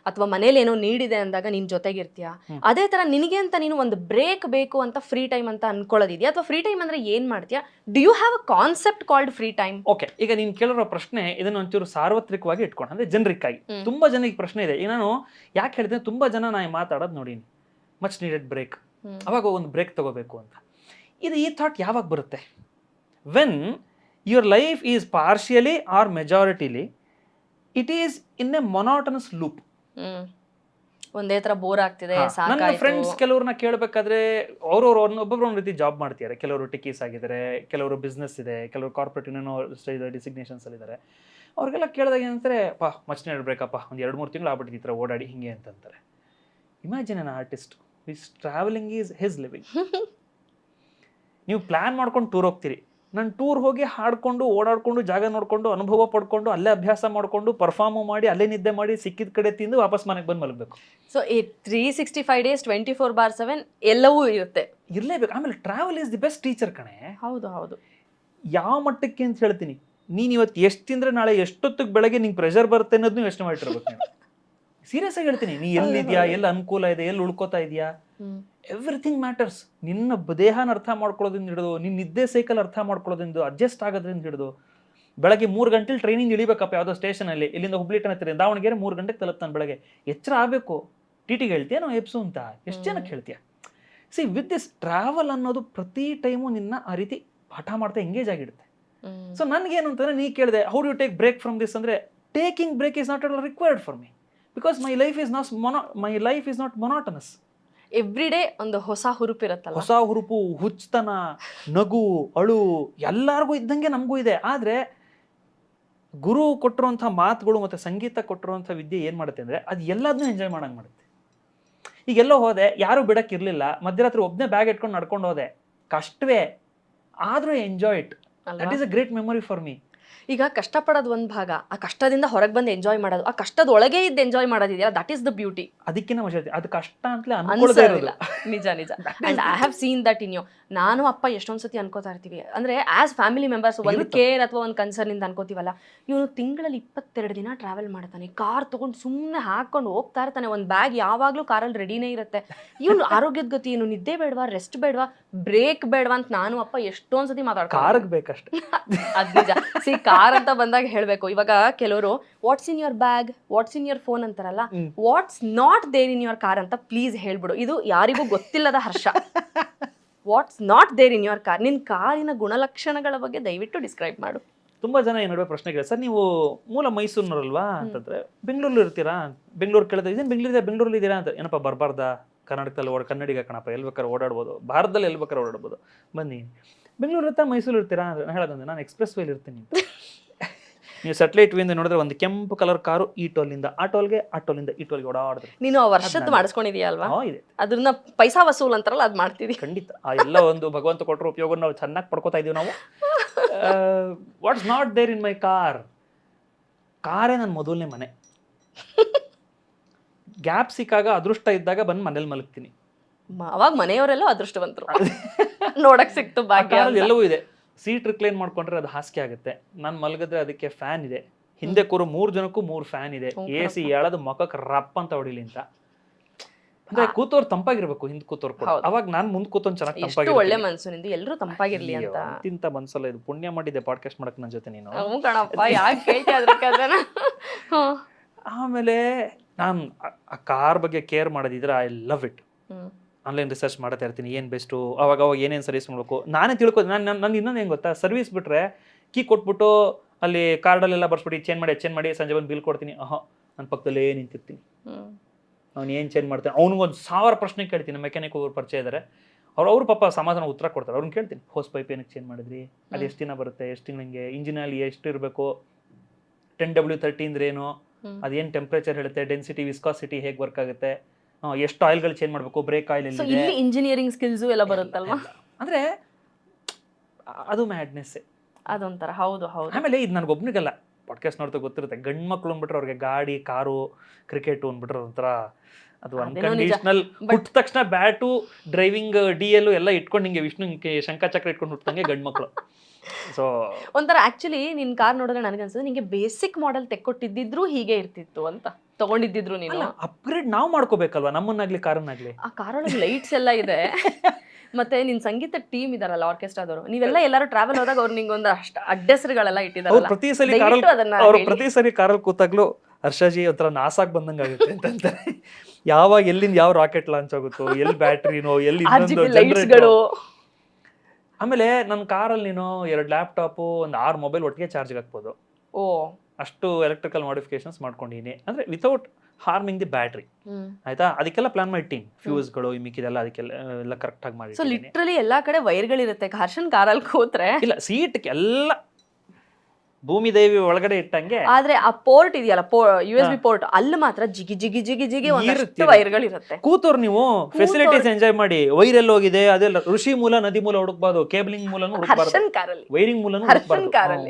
ಅಥವಾ ಮನೇಲಿ ಏನೋ ನೀಡಿದೆ ಅಂದಾಗ ನಿನ್ ಜೊತೆಗಿರ್ತೀಯಾ. ಅದೇ ತರ ನಿನಗೆ ಅಂತ ನೀನು ಒಂದು ಬ್ರೇಕ್ ಬೇಕು ಅಂತ ಫ್ರೀ ಟೈಮ್ ಅಂತ ಅನ್ಕೊಳ್ಳೋದಿದ್ಯಾ, ಅಥವಾ ಫ್ರೀ ಟೈಮ್ ಅಂದ್ರೆ ಏನ್ ಮಾಡ್ತೀಯಾ? Do you have a concept called free time? Okay, ಈಗ ನೀನು ಕೇಳಿರೋ ಪ್ರಶ್ನೆ ಇದನ್ನ ಒಂಚೂರು ಸಾರ್ವತ್ರಿಕವಾಗಿ ಇಟ್ಕೊಂಡು, ಅಂದ್ರೆ ಜನರಿಕ್ ಆಗಿ ತುಂಬಾ ಜನಕ್ಕೆ ಪ್ರಶ್ನೆ ಇದೆ. ಈಗ ನಾನು ಯಾಕೆ ಹೇಳಿದ್ರೆ, ತುಂಬಾ ಜನ ನಾನು ಮಾತಾಡೋದು ನೋಡೀನಿ, ಮಚ್ ನೀಡೆಡ್ ಬ್ರೇಕ್, ಅವಾಗ ಒಂದು ಬ್ರೇಕ್ ತಗೋಬೇಕು ಅಂತ. ಇದು ಈ ಥಾಟ್ ಯಾವಾಗ ಬರುತ್ತೆ? when your life is partially or majoritarily it is in a monotonous loop. ಒಂದೇ ತರ ಬೋರ್ ಆಗ್ತಿದೆ, ಸಾಕಾಯ್ತು. ನನ್ನ ಫ್ರೆಂಡ್ಸ್ ಕೆಲವ್ರನ್ನ ಕೇಳಬೇಕಾದ್ರೆ ಒಬ್ಬೊಬ್ರು ಒಂದ್ ರೀತಿ ಜಾಬ್ ಮಾಡ್ತಿದ್ದಾರೆ, ಕೆಲವರು ಟಿಕೀಸ್ ಆಗಿದ್ದಾರೆ, ಕೆಲವರು ಬಿಸ್ನೆಸ್ ಇದೆ, ಕೆಲವರು ಕಾರ್ಪೊರೇಟ್ ಇನ್ನೇನೋ ಡಿಸಿಗ್ನೇಷನ್ಸ್ ಅಲ್ಲಿ ಇದ್ದಾರೆ. ಅವ್ರಿಗೆಲ್ಲ ಕೇಳಿದಾಗ ಏನಂತಾರೆ, ಮಚ್ ನೀಡೆಡ್ ಬ್ರೇಕ್ ಅಪ್ಪ, ಒಂದು 2-3 ತಿಂಗಳು ಆಗ್ಬಿಟ್ಟಿದೆ ಈ ಥರ ಓಡಾಡಿ ಹಿಂಗೆ ಅಂತಂತಾರೆ. Imagine an artist whose travelling is his living. ನೀವು ಪ್ಲಾನ್ ಮಾಡ್ಕೊಂಡು ಟೂರ್ ಹೋಗ್ತೀರಿ, ನಾನು ಟೂರ್ ಹೋಗಿ ಹಾಡ್ಕೊಂಡು ಓಡಾಡ್ಕೊಂಡು ಜಾಗ ನೋಡ್ಕೊಂಡು ಅನುಭವ ಪಡ್ಕೊಂಡು ಅಲ್ಲೇ ಅಭ್ಯಾಸ ಮಾಡ್ಕೊಂಡು ಪರ್ಫಾರ್ಮು ಮಾಡಿ ಅಲ್ಲೇ ನಿದ್ದೆ ಮಾಡಿ ಸಿಕ್ಕಿದ ಕಡೆ ತಿಂದು ವಾಪಸ್ ಮನೆಗೆ ಬಂದು ಮಲಗಬೇಕು. ಸೊ ಈ 365 days 24/7 ಎಲ್ಲವೂ ಇರುತ್ತೆ. ಇರಲೇಬೇಕು. ಆಮೇಲೆ travel is the best teacher ಕಣೆ. ಹೌದು ಹೌದು. ಯಾವ ಮಟ್ಟಕ್ಕೆ ಅಂತ ಹೇಳ್ತೀನಿ, ನೀನು ಇವತ್ತು ಎಷ್ಟು ತಿಂದ್ರೆ ನಾಳೆ ಎಷ್ಟೊತ್ತಿಗೆ ಬೆಳಗ್ಗೆ ನಿಂಗೆ ಪ್ರೆಷರ್ ಬರುತ್ತೆ ಅನ್ನೋದನ್ನು ಯೋಚನೆ ಮಾಡಿರ್ಬೇಕು ನೀನು. ಸೀರಿಯಸ್ ಆಗಿ ಹೇಳ್ತೀನಿ, ನೀ ಎಲ್ಲಿದ್ಯಾ, ಎಲ್ಲಿ ಅನುಕೂಲ ಇದೆ, ಎಲ್ಲಿ ಉಳ್ಕೋತಾ ಇದೆಯಾ, ಎವ್ರಿಥಿಂಗ್ ಮ್ಯಾಟರ್ಸ್. ನಿನ್ನ ದೇಹನ ಅರ್ಥ ಮಾಡ್ಕೊಳ್ಳೋದ್ರಿಂದ ಹಿಡಿದು, ನಿನ್ನ ನಿದ್ದೆ ಸೈಕಲ್ ಅರ್ಥ ಮಾಡ್ಕೊಳ್ಳೋದ್ರಿಂದ, ಅಡ್ಜಸ್ಟ್ ಆಗೋದ್ರಿಂದ ಹಿಡಿದು, ಬೆಳಗ್ಗೆ 3 ಗಂಟೆಲಿ ಟ್ರೈನಿಂಗ್ ಇಳಿಬೇಕಪ್ಪ ಯಾವುದೋ ಸ್ಟೇಷನಲ್ಲಿ, ಇಲ್ಲಿಂದ ಹುಬ್ಳಿ ಟನ್ ದಾವಣಗೆರೆ 3 ಗಂಟೆಗೆ ತಲುಪ್ತಾನೆ ಬೆಳಗ್ಗೆ. ಎಚ್ಚರ ಆಗಬೇಕು. ಟಿಟಿಗೆ ಹೇಳ್ತೀಯ ನಾವು ಎಪ್ಸು ಅಂತ ಎಷ್ಟು ಜನಕ್ಕೆ ಹೇಳ್ತೀಯ? ಸಿ ವಿತ್ ದಿಸ್ ಟ್ರಾವೆಲ್ ಅನ್ನೋದು ಪ್ರತಿ ಟೈಮು ನಿನ್ನ ಆ ರೀತಿ ಪಾಠ ಮಾಡ್ತಾ ಎಂಗೇಜ್ ಆಗಿಡುತ್ತೆ. ಸೊ ನನಗೇನು ಅಂತಂದ್ರೆ, ನೀ ಕೇಳಿದೆ how do you take break from this ಅಂದ್ರೆ, taking break is not required for me because my life is not monotonous. Every day ಒಂದು ಹೊಸ ಹುರುಪು ಇರುತ್ತಲ್ಲ, ಹೊಸ ಹುರುಪು, ಹುಚ್ಚತನ, ನಗು, ಅಳು ಎಲ್ಲರಿಗೂ ಇದ್ದಂಗೆ ನಮಗೂ ಇದೆ. ಆದರೆ ಗುರು ಕೊಟ್ಟಿರುವಂಥ ಮಾತುಗಳು ಮತ್ತು ಸಂಗೀತ ಕೊಟ್ಟಿರುವಂಥ ವಿದ್ಯೆ ಏನು ಮಾಡುತ್ತೆ ಅಂದರೆ, ಅದು ಎಲ್ಲದನ್ನೂ ಎಂಜಾಯ್ ಮಾಡಂಗೆ ಮಾಡುತ್ತೆ. ಈಗೆಲ್ಲೋ ಹೋದೆ, ಯಾರೂ ಬಿಡೋಕ್ಕಿರಲಿಲ್ಲ, ಮಧ್ಯರಾತ್ರಿ ಒಬ್ಬನೇ ಬ್ಯಾಗ್ ಇಟ್ಕೊಂಡು ನಡ್ಕೊಂಡು ಹೋದೆ, ಕಷ್ಟವೇ, ಆದರೂ enjoy it. That is a great memory for me. ಈಗ ಕಷ್ಟಪಡೋದು ಒಂದು ಭಾಗ, ಆ ಕಷ್ಟದಿಂದ ಹೊರಗೆ ಬಂದು ಎಂಜಾಯ್ ಮಾಡೋದು, ಆ ಕಷ್ಟದ ಒಳಗೆ ಇದ್ದು ಎಂಜಾಯ್ ಮಾಡೋದಿದೆಯಲ್ಲ, ದಟ್ ಈಸ್ ದ ಬ್ಯೂಟಿ. ಅದಕ್ಕಿಂತ ಮಜಾ ಇರುತ್ತೆ. ಅದು ಕಷ್ಟ ಅಂತಲೇ ಅನ್ಕೊಳ್ಳೋದೇ ಇರೋದಿಲ್ಲ. ನಿಜ ನಿಜ. And I have seen that in you. ನಾನು ಅಪ್ಪ ಎಷ್ಟೊಂದು ಸತಿ ಅನ್ಕೋತಾ ಇರ್ತೀವಿ, ಅಂದ್ರೆ ಆಸ್ ಫ್ಯಾಮಿಲಿ ಮೆಂಬರ್ಸ್ ಒಂದು ಕೇರ್ ಅಥವಾ ಒಂದು ಕನ್ಸರ್ನ್ ಇಂದ ಅನ್ಕೋತೀವಲ್ಲ, ಇವನು ತಿಂಗಳಲ್ಲಿ 22 ದಿನ ಟ್ರಾವೆಲ್ ಮಾಡ್ತಾನೆ, ಕಾರ್ ತಗೊಂಡು ಸುಮ್ಮನೆ ಹಾಕೊಂಡು ಹೋಗ್ತಾ ಇರ್ತಾನೆ, ಒಂದು ಬ್ಯಾಗ್ ಯಾವಾಗಲೂ ಕಾರಲ್ಲಿ ರೆಡಿನೇ ಇರುತ್ತೆ. ಇವನು ಆರೋಗ್ಯದ ಗತಿ ಏನು, ನಿದ್ದೆ ಬೇಡವಾ, ರೆಸ್ಟ್ ಬೇಡವಾ, ಬ್ರೇಕ್ ಬೇಡವಾ ಅಂತ ನಾನು ಅಪ್ಪ ಎಷ್ಟೊಂದು ಸತಿ ಮಾತಾಡ್ಕೊಂಡು. ಕಾರ್ಗೆ ಬೇಕಷ್ಟೇ. ಅದ್ ನಿಜ. ಸಿ ಕಾರ್ ಅಂತ ಬಂದಾಗ ಹೇಳ್ಬೇಕು, ಇವಾಗ ಕೆಲವರು what's in your bag, what's in your phone ಅಂತಾರಲ್ಲ, what's not there in your car ಅಂತ ಪ್ಲೀಸ್ ಹೇಳ್ಬಿಡು. ಇದು ಯಾರಿಗೂ ಗೊತ್ತಿಲ್ಲದ Harsha. What's not there in your car, ನಿನ್ನ ಕಾರಿನ ಗುಣಲಕ್ಷಣಗಳ ಬಗ್ಗೆ ದಯವಿಟ್ಟು ಡಿಸ್ಕ್ರೈಬ್ ಮಾಡು. ತುಂಬ ಜನ ಈ ನಡುವೆ ಪ್ರಶ್ನೆ ಕೇಳಿ, ಸರ್ ನೀವು ಮೂಲ ಮೈಸೂರಿನವರಲ್ವಾ ಅಂತಂದ್ರೆ, ಬೆಂಗಳೂರಲ್ಲಿ ಇರ್ತೀರಾ, ಬೆಂಗಳೂರು ಕೇಳಿದ್ರೆ ಇದೇನು ಬೆಂಗಳೂರಲ್ಲಿ ಇದ್ದೀರಾ ಅಂತ, ಏನಪ್ಪ ಬರಬಾರ್ದಾ, ಕರ್ನಾಟಕದಲ್ಲಿ ಕನ್ನಡಿಗ ಕಣಪ್ಪ, ಎಲ್ಲಿ ಬೇಕಾದ್ರೆ ಓಡಾಡ್ಬೋದು, ಭಾರತದಲ್ಲಿ ಎಲ್ಲಿ ಬೇಕಾದ್ರೆ ಓಡಾಡ್ಬೋದು, ಬನ್ನಿ. ಬೆಂಗಳೂರು ಇರ್ತಾ ಮೈಸೂರು ಇರ್ತೀರಾ ಅಂತ ಹೇಳೋದಂದ್ರೆ, ನಾನು ಎಕ್ಸ್ಪ್ರೆಸ್ ವೇಲಿ ಇರ್ತೀನಿ. ನೀವು ಸೆಟಲೈಟ್ ವಿಂದ ನೋಡಿದ್ರೆ ಒಂದು ಕೆಂಪು ಕಲರ್ ಕಾರು ಈ ಟೋಲಿಂದ ಆ ಟೋಲ್ಗೆ, ಆ ಟೋಲಿಂದ ಈ ಟೋಲ್ಗೆ ಓಡಾಡಿದ್ರೆ. ನೀನು ಆ ವರ್ಷದ್ದು ಮಾಡಿಸ್ಕೊಂಡಿದೀಯ ಅಲ್ವಾ? ಇದೆ. ಅದನ್ನ ಪೈಸಾ ವಸೂಲ್ ಅಂತಾರಲ್ಲ, ಅದು ಮಾಡ್ತೀವಿ. ಖಂಡಿತ. ಆ ಎಲ್ಲ ಒಂದು ಭಗವಂತ ಕೊಟ್ಟರು ಉಪಯೋಗ ನಾವು ಚೆನ್ನಾಗಿ ಪಡ್ಕೋತಾ ಇದೀವಿ ನಾವು. What's not there in my car, ಕಾರೇ ನನ್ನ ಮೊದಲನೇ ಮನೆ. ಗ್ಯಾಪ್ ಸಿಕ್ಕಾಗ, ಅದೃಷ್ಟ ಇದ್ದಾಗ ಬಂದು ಮನೇಲಿ ಮಲಗ್ತೀನಿ. ಅವಾಗ ಮನೆಯವರೆಲ್ಲ ಅದೃಷ್ಟವಂತರು, ನೋಡಕ್ ಸಿಕ್ತು ಭಾಗ್ಯ. ಎಲ್ಲವೂ ಇದೆ. ಸೀಟ್ ರಿಕ್ಲೈನ್ ಮಾಡ್ಕೊಂಡ್ರೆ ಅದು ಹಾಸಿಗೆ ಆಗುತ್ತೆ. ನಾನು ಮಲಗಿದ್ರೆ ಅದಕ್ಕೆ ಫ್ಯಾನ್ ಇದೆ. ಹಿಂದೆ ಕೂರು 3 ಜನಕ್ಕೂ 3 ಫ್ಯಾನ್ ಇದೆ. AC ಎಳದು ಮುಖಕ್ಕೆ ರಪ್ಪ ಅಂತ ಹೊಡಿಲಿ ಅಂತ. ಅಂದ್ರೆ ಕೂತವ್ರು ತಂಪಾಗಿರ್ಬೇಕು, ಹಿಂದ್ ಕೂತವ್ರು ಕೂಡ. ಅವಾಗ ನಾನು ಮುಂದ್ ಕೂತವ್ರು ಚೆನ್ನಾಗಿ ತಂಪಾಗಿ, ಒಳ್ಳೆ ಮನ್ಸು ನಿಂದು, ಎಲ್ಲರೂ ತಂಪಾಗಿರ್ಲಿ ಅಂತ. ಇಂತ ಮನ್ಸಲ್ಲ ಇದು. ಪುಣ್ಯ ಮಾಡಿದೆ ಪಾಡ್ಕಾಸ್ಟ್ ಮಾಡಕ್ ನನ್ನ ಜೊತೆ ನೀನು. ಆಮೇಲೆ ನಾನು ಆ ಕಾರ್ ಬಗ್ಗೆ ಕೇರ್ ಮಾಡೋದಿದ್ರೆ I love it. Online research ಮಾಡ್ತಾ ಇರ್ತೀನಿ, ಏನು ಬೆಸ್ಟು, ಅವಾಗ ಏನೇನು ಸರ್ವಿಸ್ ಮಾಡಬೇಕು ನಾನೇ ತಿಳ್ಕೊತೀನಿ. ನಾನು ಇನ್ನೊಂದು ಹೆಂಗೆ ಗೊತ್ತಾ, ಸರ್ವಿಸ್ ಬಿಟ್ಟರೆ ಕೀ ಕೊಟ್ಬಿಟ್ಟು ಅಲ್ಲಿ ಕಾರ್ಡಲ್ಲೆಲ್ಲ ಬರ್ಸ್ಬಿಟ್ಟು ಚೇಂಜ್ ಮಾಡಿ ಸಂಜೆ ಬಂದು ಬಿಲ್ ಕೊಡ್ತೀನಿ. ನನ್ನ ಪಕ್ಕದಲ್ಲೇ ನಿಂತಿರ್ತೀನಿ. ಅವ್ನು ಏನು ಚೇಂಜ್ ಮಾಡ್ತಾನೆ, ಅವ್ನಿಗೊಂದು 1000 ಪ್ರಶ್ನೆ ಕೇಳ್ತೀನಿ. ಮೆಕ್ಯಾನಿಕ್ ಅವ್ರು ಪರಿಚಯ ಇದ್ದಾರೆ, ಅವ್ರು ಪಾಪ ಸಮಾಧಾನ ಉತ್ತರ ಕೊಡ್ತಾರೆ. ಅವ್ರನ್ನ ಕೇಳ್ತೀನಿ, ಹೋಸ್ ಪೈಪ್ ಏನಕ್ಕೆ ಚೇಂಜ್ ಮಾಡಿದ್ರಿ, ಅದು ಎಷ್ಟು ದಿನ ಬರುತ್ತೆ, ಎಷ್ಟು ತಿಂಗಳಿಗೆ, ಇಂಜಿನಲ್ಲಿ ಎಷ್ಟು ಇರಬೇಕು, 10W30 ಅಂದ್ರೆ ಏನು, ಅದೇನು ಟೆಂಪ್ರೇಚರ್ ಹೇಳುತ್ತೆ, ಡೆನ್ಸಿಟಿ, ವಿಸ್ಕಾಸಿಟಿ ಹೇಗೆ ವರ್ಕ್ ಆಗುತ್ತೆ, ಎಷ್ಟು ಆಯಿಲ್ಗಳು ಚೇಂಜ್ ಮಾಡಬೇಕು, ಬ್ರೇಕ್ ಆಯಿಲ್ ಇಲ್ಲಿ ಇಂಜಿನಿಯರಿಂಗ್ ಸ್ಕಿಲ್ಸು ಎಲ್ಲ ಬರುತ್ತಲ್ವಾ. ಅಂದರೆ ಅದು ಮ್ಯಾಡ್ನೆಸ್ಸೇ ಅದೊಂಥರ. ಹೌದು ಹೌದು. ಆಮೇಲೆ ಇದು ನನಗೊಬ್ಬನಿಗಲ್ಲ, ಪಾಡ್ಕಾಸ್ಟ್ ನೋಡ್ತಾ ಗೊತ್ತಿರುತ್ತೆ, ಗಂಡು ಮಕ್ಳು ಅಂದ್ಬಿಟ್ರೆ ಅವ್ರಿಗೆ ಗಾಡಿ, ಕಾರು, ಕ್ರಿಕೆಟು ಅಂದ್ಬಿಟ್ರೆ ಒಂಥರ ಅದು ಅನ್ಕಂಡೀಷನಲ್. ಹುಟ್ಟ ತಕ್ಷಣ ಬ್ಯಾಟು, ಡ್ರೈವಿಂಗ್, DL ಎಲ್ಲ ಇಟ್ಕೊಂಡು ಹಿಂಗೆ ವಿಷ್ಣು ಶಂಖಚಕ್ರ ಇಟ್ಕೊಂಡು ಹುಟ್ಟಂಗೆ ಗಂಡು ಮಕ್ಕಳು. ಸೊ ಒಂಥರ ಆಕ್ಚುಲಿ ನಿನ್ ಕಾರ್ ನೋಡಿದ್ರೆ ನನಗನ್ಸುತ್ತೆ ನಿಂಗೆ ಬೇಸಿಕ್ ಮಾಡೆಲ್ ತೆಕ್ಕೊಟ್ಟಿದ್ದಿದ್ರು ಹೀಗೆ ಇರ್ತಿತ್ತು ಅಂತ ತಗೊಂಡಿದ್ದಿದ್ರು. ನೀನು ಅಪ್ಗ್ರೇಡ್ ನಾವು ಮಾಡ್ಕೋಬೇಕಲ್ವಾ, ನಮ್ಮನ್ನಾಗ್ಲಿ ಕಾರನ್ನಾಗ್ಲಿ. ಆ ಕಾರೊಳಗೆ ಲೈಟ್ಸ್ ಎಲ್ಲ ಇದೆ, ಮತ್ತೆ ನಿನ್ ಸಂಗೀತ ಟೀಮ್ ಇದಾರಲ್ಲ, ಆರ್ಕೆಸ್ಟ್ರಾದವರು, ನೀವೆಲ್ಲ ಎಲ್ಲರೂ ಟ್ರಾವೆಲ್ ಹೋದಾಗ ಅವ್ರು ನಿಂಗೊಂದು ಅಷ್ಟು ಅಡ್ಡೆಸರುಗಳೆಲ್ಲ ಇಟ್ಟಿದ್ದಾರೆ. ಪ್ರತಿ ಸರಿ ಕಾರಲ್ಲಿ ಕೂತಾಗ್ಲೂ ಹರ್ಷಾಜಿ ಒಂಥರ ನಾಸಾಗ್ ಬಂದಂಗೆ ಆಗುತ್ತೆ ಅಂತಂತಾರೆ. ಯಾವಾಗ ಎಲ್ಲಿಂದ ಯಾವ ರಾಕೆಟ್ ಲಾಂಚ್ ಆಗುತ್ತೋ, ಎಲ್ಲಿ ಬ್ಯಾಟ್ರಿನೋ, ಎಲ್ಲಿ ಜನರೇಟರ್. ಆಮೇಲೆ ನನ್ನ ಕಾರಲ್ಲಿ ನೀನು 2 ಲ್ಯಾಪ್ಟಾಪು, ಒಂದು 6 ಮೊಬೈಲ್ ಒಟ್ಟಿಗೆ ಚಾರ್ಜ್ಗೆ ಹಾಕ್ಬೋದು. ಅಷ್ಟು ಎಲೆಕ್ಟ್ರಿಕಲ್ ಮಾಡಿಫಿಕೇಶನ್ಸ್ ಮಾಡ್ಕೊಂಡಿನಿ, ಅಂದ್ರೆ ವಿತೌಟ್ ಹಾರ್ಮಿಂಗ್ ದಿ ಬ್ಯಾಟ್ರಿ. ಆಯ್ತಾ, ಅದಕ್ಕೆಲ್ಲ ಪ್ಲಾನ್ ಮಾಡಿಟ್ಟಿನಿ, ಫ್ಯೂಸ್ಗಳು ಮಿಕ್ಕಿದೆಲ್ಲ ಅದಕ್ಕೆಲ್ಲ ಕರೆಕ್ಟ್ ಆಗಿ ಮಾಡಿ. ಸೊ ಲಿಟ್ರಲಿ ಎಲ್ಲಾ ಕಡೆ ವೈರ್ಗಳಿರುತ್ತೆ. ಹರ್ಷನ್ ಕಾರಲ್ಲಿ ಕೂತ್ರೆ ಇಲ್ಲ, ಸೀಟ್ ಎಲ್ಲ ಭೂಮಿ ದೇವಿ ಒಳಗಡೆ ಇಟ್ಟಂಗೆ ಆದ್ರೆ ಆ ಪೋರ್ಟ್ ಇದೆಯಲ್ಲ USB ಪೋರ್ಟ್ ಅಲ್ಲಿ ಮಾತ್ರ ಜಿಗಿ ಜಿಗಿ ಜಿಗಿ ಜಿಗಿ ಒಂದಷ್ಟು ವೈರ್ಗಳಿರುತ್ತೆ. ಕೂತವ್ರು ನೀವು ಫೆಸಿಲಿಟೀಸ್ ಎಂಜಾಯ್ ಮಾಡಿ. ವೈರ್ ಎಲ್ಲ ಹೋಗಿದೆ ಅದೆಲ್ಲ, ಋಷಿ ಮೂಲ ನದಿ ಮೂಲ ಹುಡುಕ್ಬಾರ್ದು, ಕೇಬಲಿಂಗ್ ಮೂಲನು ಹುಡುಕ್ಬಾರ್ದು, ಹರ್ಷನ್ ಕಾರಲ್ಲಿ ವೈರಿಂಗ್ ಮೂಲನು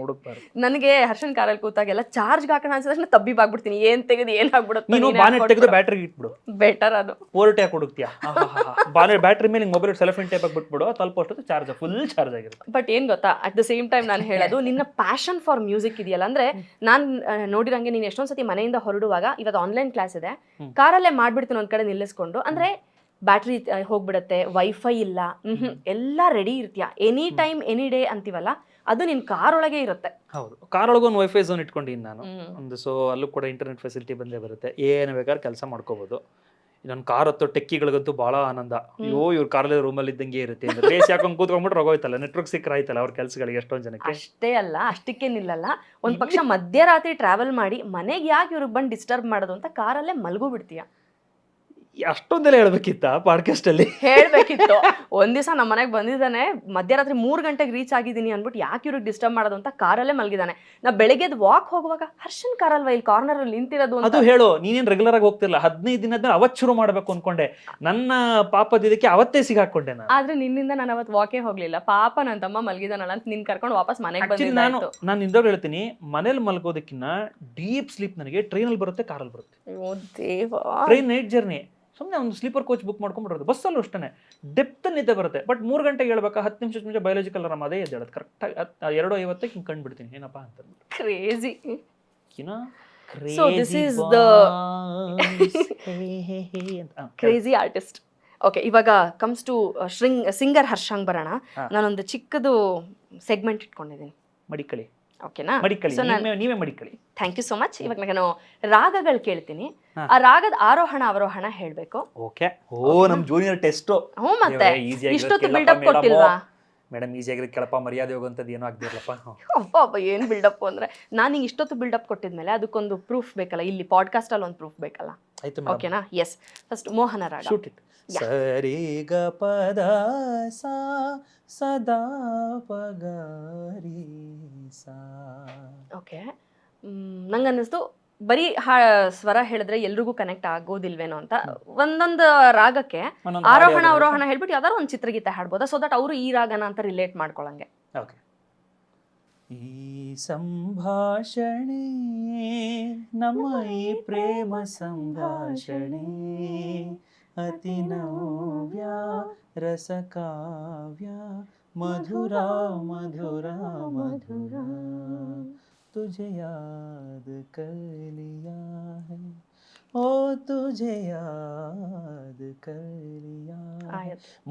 ಹುಡುಕ್ಬಾರ್ದು. ನನಗೆ ಹರ್ಷನ್ ಕಾರಲ್ಲಿ ಕೂತಾಗೆಲ್ಲ ಚಾರ್ಜ್ ಹಾಕೋಣ ಅನ್ಸಿದ್ರೆ ತಬ್ಬಿ ಬಾಗ್ಬಿಡ್ತೀನಿ, ಏನ್ ತೆಗೆದು ಏನ್ ಆಗ್ಬಿಡುತ್ತೆ. ನೀನು ಬಾನೆಟ್ ತೆಗೆದು ಬ್ಯಾಟ್ರಿ ಇಟ್ಬಿಡು, ಬೆಟರ್ ಅದು. ಪೋರ್ಟ್ ಯಾಕೆ ಹುಡುಕ್ತಿಯಾ? ಬ್ಯಾಟ್ರಿ ಮೇಲೆ ಮೊಬೈಲ್ ಸೆಲ್ಫಿನ್ ಟೈಪ್ ಆಗಿ ಬಿಟ್ಬಿಡು, ತಲುಪೋಷ್ಟು ಚಾರ್ಜ್ ಫುಲ್ ಚಾರ್ಜ್ ಆಗಿರುತ್ತೆ. ಬಟ್ ಏನ್ ಗೊತ್ತಾ, ಅಟ್ ದ ಸೇಮ್ ಟೈಮ್ ನಾನು ಹೇಳೋದು, ನಿನ್ನ ಪ್ಯಾಷನ್ ಫಾರ್ ಮ್ಯೂಸಿಕ್ ಇದೆಯಲ್ಲ, ಅಂದ್ರೆ ನಾನ್ ನೋಡಿರಂಗೆ ನೀನ್ ಎಷ್ಟೊಂದ್ಸತಿ ಮನೆಯಿಂದ ಹೊರಡುವಾಗ ಇವತ್ತು ಆನ್ಲೈನ್ ಕ್ಲಾಸ್ ಇದೆ, ಕಾರಲ್ಲೇ ಮಾಡ್ಬಿಡ್ತೀನಿ ಒಂದ್ ಕಡೆ ನಿಲ್ಲಿಸ್ಕೊಂಡು, ಅಂದ್ರೆ ಬ್ಯಾಟ್ರಿ ಹೋಗ್ಬಿಡತ್ತೆ, ವೈಫೈ ಇಲ್ಲ, ಎಲ್ಲ ರೆಡಿ ಇರ್ತೀಯ, ಎನಿ ಟೈಮ್ ಎನಿ ಡೇ ಅಂತೀವಲ್ಲ, ಅದು ನಿನ್ ಕಾರ್ ಒಳಗೆ ಇರುತ್ತೆ. ಹೌದು, ಕಾರ್ ಒಳಗೆ ಒಂದು ವೈಫೈ ಝೋನ್ ಇಟ್ಕೊಂಡಿನಿ ನಾನು ಒಂದು. ಸೊ ಅಲ್ಲೂ ಕೂಡ ಇಂಟರ್ನೆಟ್ ಫೆಸಿಲಿಟಿ ಬಂದೇ ಬರುತ್ತೆ, ಏನು ಬೇಕಾದ್ರೆ ಕೆಲಸ ಮಾಡ್ಕೋಬಹುದು. ಇದೊಂದು ಕಾರ್ ಹತ್ತೋ ಟೆಕ್ಕಿಗಳಿಗಂತೂ ಬಹಳ ಆನಂದ. ಅಯ್ಯೋ ಇವ್ರ ಕಾರಲ್ಲಿ ರೂಮಲ್ಲಿ ಇದ್ದಂಗೆ ಇರುತ್ತೆ, ರೇಸ್ ಯಾಕೊಂಡ್ ಕೂತ್ಕೊಂಡ್ಬಿಟ್ರೆ ಹೋಗೋಯ್ತಲ್ಲ, ನೆಟ್ವರ್ಕ್ ಸಿಕ್ಕರ ಆಯ್ತಲ್ಲ ಅವ್ರ ಕೆಲಸಗಳಿಗೆ ಎಷ್ಟೊಂದು ಜನಕ್ಕೆ. ಅಷ್ಟೇ ಅಲ್ಲ, ಅಷ್ಟಕ್ಕೆ ನಿಲ್ಲಲ್ಲ, ಒಂದ್ ಪಕ್ಷ ಮಧ್ಯರಾತ್ರಿ ಟ್ರಾವೆಲ್ ಮಾಡಿ ಮನೆಗೆ ಯಾಕೆ ಇವ್ರಿಗೆ ಬಂದು ಡಿಸ್ಟರ್ಬ್ ಮಾಡೋದು ಅಂತ ಕಾರಲ್ಲೇ ಮಲ್ಗೂ ಬಿಡ್ತೀಯ. ಅಷ್ಟೊಂದೆಲ್ಲ ಹೇಳ್ಬೇಕಿತ್ತ ಪಾಡ್ಕಾಸ್ಟ್ ಅಲ್ಲಿ? ಹೇಳ್ಬೇಕಿತ್ತು. ಒಂದ್ ದಿವಸ ನಮ್ಮ ಮನೆಗೆ ಬಂದಿದ್ದಾನೆ, ಮಧ್ಯರಾತ್ರಿ 3 ಗಂಟೆಗೆ ರೀಚ್ ಆಗಿದ್ದೀನಿ ಅನ್ಬಿಟ್ಟು ಯಾಕೆ ಇವ್ರಿಗೆ ಡಿಸ್ಟರ್ಬ್ ಮಾಡೋದು ಅಂತ ಕಾರಲ್ಲೇ ಮಲಗಿದಾನೆ. ನಾ ಬೆಳಗ್ಗೆ ವಾಕ್ ಹೋಗುವಾಗ ಹರ್ಷನ್ ಕಾರಲ್ವಾ ಇಲ್ಲಿ ಕಾರ್ನರ್ ಅಲ್ಲಿ ನಿಂತಿರೋದು ಅಂತ. ಅದು ಹೇಳು, ನೀನೇನ್ ರೆಗ್ಯುಲರ್ ಆಗಿ ಹೋಗ್ತಿರಲ್ಲ, 15 ದಿನದ ಅವತ್ತು ಶುರು ಮಾಡ್ಬೇಕು ಅನ್ಕೊಂಡೆ. ನನ್ನ ಪಾಪದ ಇದಕ್ಕೆ ಅವತ್ತೇ ಸಿಗಾಕೊಂಡೆ ನಾನು. ಆದ್ರೆ ನಿನ್ನಿಂದ ನಾನು ಅವತ್ತು ವಾಕೇ ಹೋಗ್ಲಿಲ್ಲ. ಪಾಪ ನನ್ನ ತಮ್ಮ ಮಲಗಿದಾನಲ್ಲ ಅಂತ ನಿನ್ ಕರ್ಕೊಂಡು ವಾಪಸ್ ಮನೆಗೆ ಬಂದಿದ್ದೆ. ನಾನು ನಿಂದೋಗಿ ಹೇಳ್ತೀನಿ, ಮನೇಲಿ ಮಲ್ಗೋದಕ್ಕಿಂತ ಡೀಪ್ ಸ್ಲೀಪ್ ನನಗೆ ಟ್ರೈನಲ್ಲಿ ಬರುತ್ತೆ, ಕಾರಲ್ಲಿ ಬರುತ್ತೆ. ಟ್ರೈನ್ ನೈಟ್ ಜರ್ನಿ, ಸುಮ್ಮನೆ ಒಂದು ಸ್ಲೀಪರ್ ಕೋಚ್ ಬುಕ್ ಮಾಡ್ಕೊಂಡ್ಬಿಡೋದು. ಬಸ್ಸಲ್ಲೂ ಅಷ್ಟೇ ಡೆಪ್ತ್ ನಿದ್ದೆ ಬರುತ್ತೆ. ಬಟ್ 3 ಗಂಟೆಗೆ ಹೇಳ್ಬೇಕಾ, 10 ನಿಮಿಷ ಬಯೋಲಜಿಕಲ್ ಅಲಾರ್ಮ್ ಅದೇ ಎದ್ದೇಳೋದು ಕರೆಕ್ಟಾಗಿ 2:50 ಹಿಂಗೆ ಕಂಡುಬಿಡ್ತೀನಿ, ಏನಪ್ಪಾ ಅಂತ. Crazy. So this is the crazy artist. Okay, ಇವಾಗ ಕಮ್ಸ್ ಟು ಸಿಂಗರ್ ಹರ್ಷಂಗ್ ಬರೋಣ. ನಾನೊಂದು ಚಿಕ್ಕದು ಸೆಗ್ಮೆಂಟ್ ಇಟ್ಕೊಂಡಿದ್ದೀನಿ, ಮಡಿಕಳಿ. ಓಕೆನಾ? ನೀವೇ ಮಡಿಕಳಿ. Thank you so much. ಇವಾಗ ನಾನು ರಾಗಗಳು ಕೇಳ್ತೀನಿ, ಆ ರಾಗದ ಆರೋಹಣ ಅವರೋಹಣ ಹೇಳ್ಬೇಕು. ಓಕೆ. ನಮ್ ಜೂನಿಯರ್ ಟೆಸ್ಟ್. ಮತ್ತೆ ಇಷ್ಟೊತ್ತು ಬಿಲ್ಡಪ್ ಕೊಟ್ಟಿಲ್ವಾ ಮೇಡಮ್? ಈಸಿಯಾಗಿ ಕೇಳಪ್ಪ, ಮರ್ಯಾದೆ ಹೋಗುವಂಥದ್ದು ಏನೂ ಆಗ್ದಿರಲ್ಲಪ್ಪ. ಅಪ್ಪ ಏನ್ ಬಿಲ್ಡಪ್ ಅಂದ್ರೆ, ನಾನು ಹಿಂಗೆ ಇಷ್ಟೊತ್ತು ಬಿಲ್ಡಪ್ ಕೊಟ್ಟಿದ್ಮೇಲೆ ಅದಕ್ಕೊಂದು ಪ್ರೂಫ್ ಬೇಕಲ್ಲ, ಇಲ್ಲಿ ಪಾಡ್ಕಾಸ್ಟ್ ಅಲ್ಲಿ ಒಂದು ಪ್ರೂಫ್ ಬೇಕಲ್ಲ. ಆಯ್ತು, ಓಕೆನಾ? ಎಸ್, ಫಸ್ಟ್ ಮೋಹನ ರಾಗ. Shoot it. ಸರಿ ಗ ಪದ ಸಾ ಸದಾ ಪಗರಿ ಸಾ. ಓಕೆ, ನಂಗೆ ಅನ್ನಿಸ್ತು ಬರೀ ಸ್ವರ ಹೇಳಿದ್ರೆ ಎಲ್ರಿಗೂ ಕನೆಕ್ಟ್ ಆಗೋದಿಲ್ವೇನೋ ಅಂತ. ಒಂದೊಂದು ರಾಗಕ್ಕೆ ಆರೋಹಣ ಅವರೋಹಣ ಹೇಳ್ಬಿಟ್ಟು ಯಾವ್ದಾರು ಒಂದು ಚಿತ್ರಗೀತೆ ಹಾಡ್ಬೋದಾ, ಸೊ ದಟ್ ಅವರು ಈ ರಾಗನ ಅಂತ ರಿಲೇಟ್ ಮಾಡ್ಕೊಳಂಗೆ. ಓಕೆ. ಈ ಸಂಭಾಷಣೆ ನಮ್ಮ ಈ ಪ್ರೇಮ ಸಂಭಾಷಣೆ ಅತಿ ನವ್ಯ ರಸಕಾವ್ಯ ಮಧುರ ಮಧುರ ಮಧುರ ತುझे याद कर लिया है ओ तुझे याद कर लिया.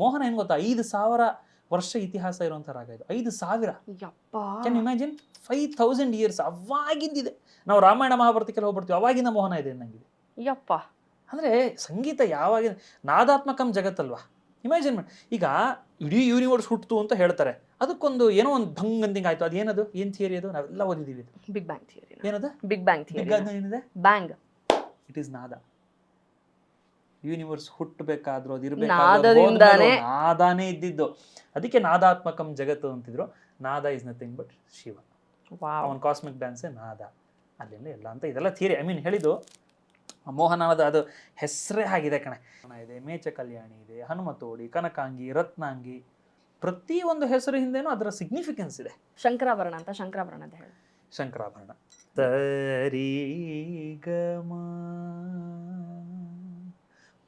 ಮೋಹನ ಏನ್ ಗೊತ್ತಾ, 5,000 ವರ್ಷ ಇತಿಹಾಸ ಇರುವಂತ ರಾಗ ಇದು. 5,000. Can imagine? 5,000 years ಅವಾಗಿದ್ದಿದೆ. ನಾವು ರಾಮಾಯಣ ಮಹಾಭಾರತಕ್ಕೆಲ್ಲ ಹೋಗ್ಬಿಡ್ತೀವಿ, ಅವಾಗಿಂದ ಮೋಹನ ಇದೆ ನಂಗಿದೆ. ಯಪ್ಪ, ಅಂದ್ರೆ ಸಂಗೀತ ಯಾವಾಗ ನಾದಾತ್ಮಕಂ ಜಗತ್ತಲ್ವಾ? ಇಮ್ಯಾಜಿನ್ ಮಾಡಿ, ಈಗ ಇಡೀ ಯೂನಿವರ್ಸ್ ಹುಟ್ಟಿತು ಅಂತ ಹೇಳ್ತಾರೆ, ಅದಕ್ಕೊಂದು ಏನೋ ಒಂದು ಭಂಗ್ ಅಂದಿಂಗ್ ಆಯ್ತು. ಅದೇನದು, ಏನ್ ಥಿಯರಿ ಅದು? ನಾವೆಲ್ಲ ಓದಿದೀವಿ. Big bang theory. ಏನದು? Big bang theory. ಏನಿದೆ? ಬ್ಯಾಂಗ್. ಇಟ್ ಈಸ್ ನಾದ. ಯೂನಿವರ್ಸ್ ಹುಟ್ಟಬೇಕಾದ್ರೂ ಅದಿರ್ಬೇಕಾದ್ರೂ ನಾದಾನೇ ಇದ್ದಿದ್ದು. ಅದಕ್ಕೆ ನಾದಾತ್ಮಕಂ ಜಗತ್ತು ಅಂತಿದ್ರು. ನಾದ ಇಸ್ ನಥಿಂಗ್ ಬಟ್ ಶಿವ. ಅವನ್ ಕಾಸ್ಮಿಕ್ ಡ್ಯಾನ್ಸೇ ನಾದ. ಅಲ್ಲಿಂದ ಎಲ್ಲ ಅಂತ ಇದೆಲ್ಲ ಥಿಯರಿ. ಐ ಮೀನ್ ಹೇಳಿದ್ದು ಮೋಹನದ ಅದು ಹೆಸರೇ ಆಗಿದೆ ಕಣೆ. ಇದೆ ಮೇಚ ಕಲ್ಯಾಣಿ ಇದೆ, ಹನುಮತೋಡಿ, ಕನಕಾಂಗಿ, ರತ್ನಾಂಗಿ, ಪ್ರತಿ ಒಂದು ಹೆಸರು ಹಿಂದೆನೂ ಅದರ ಸಿಗ್ನಿಫಿಕೆನ್ಸ್ ಇದೆ. ಶಂಕರಾಭರಣ ಅಂತ, ಶಂಕರಾಭರಣ ಅಂತ ಹೇಳಿ. ಶಂಕರಾಭರಣ. ತರಿ ಗಮ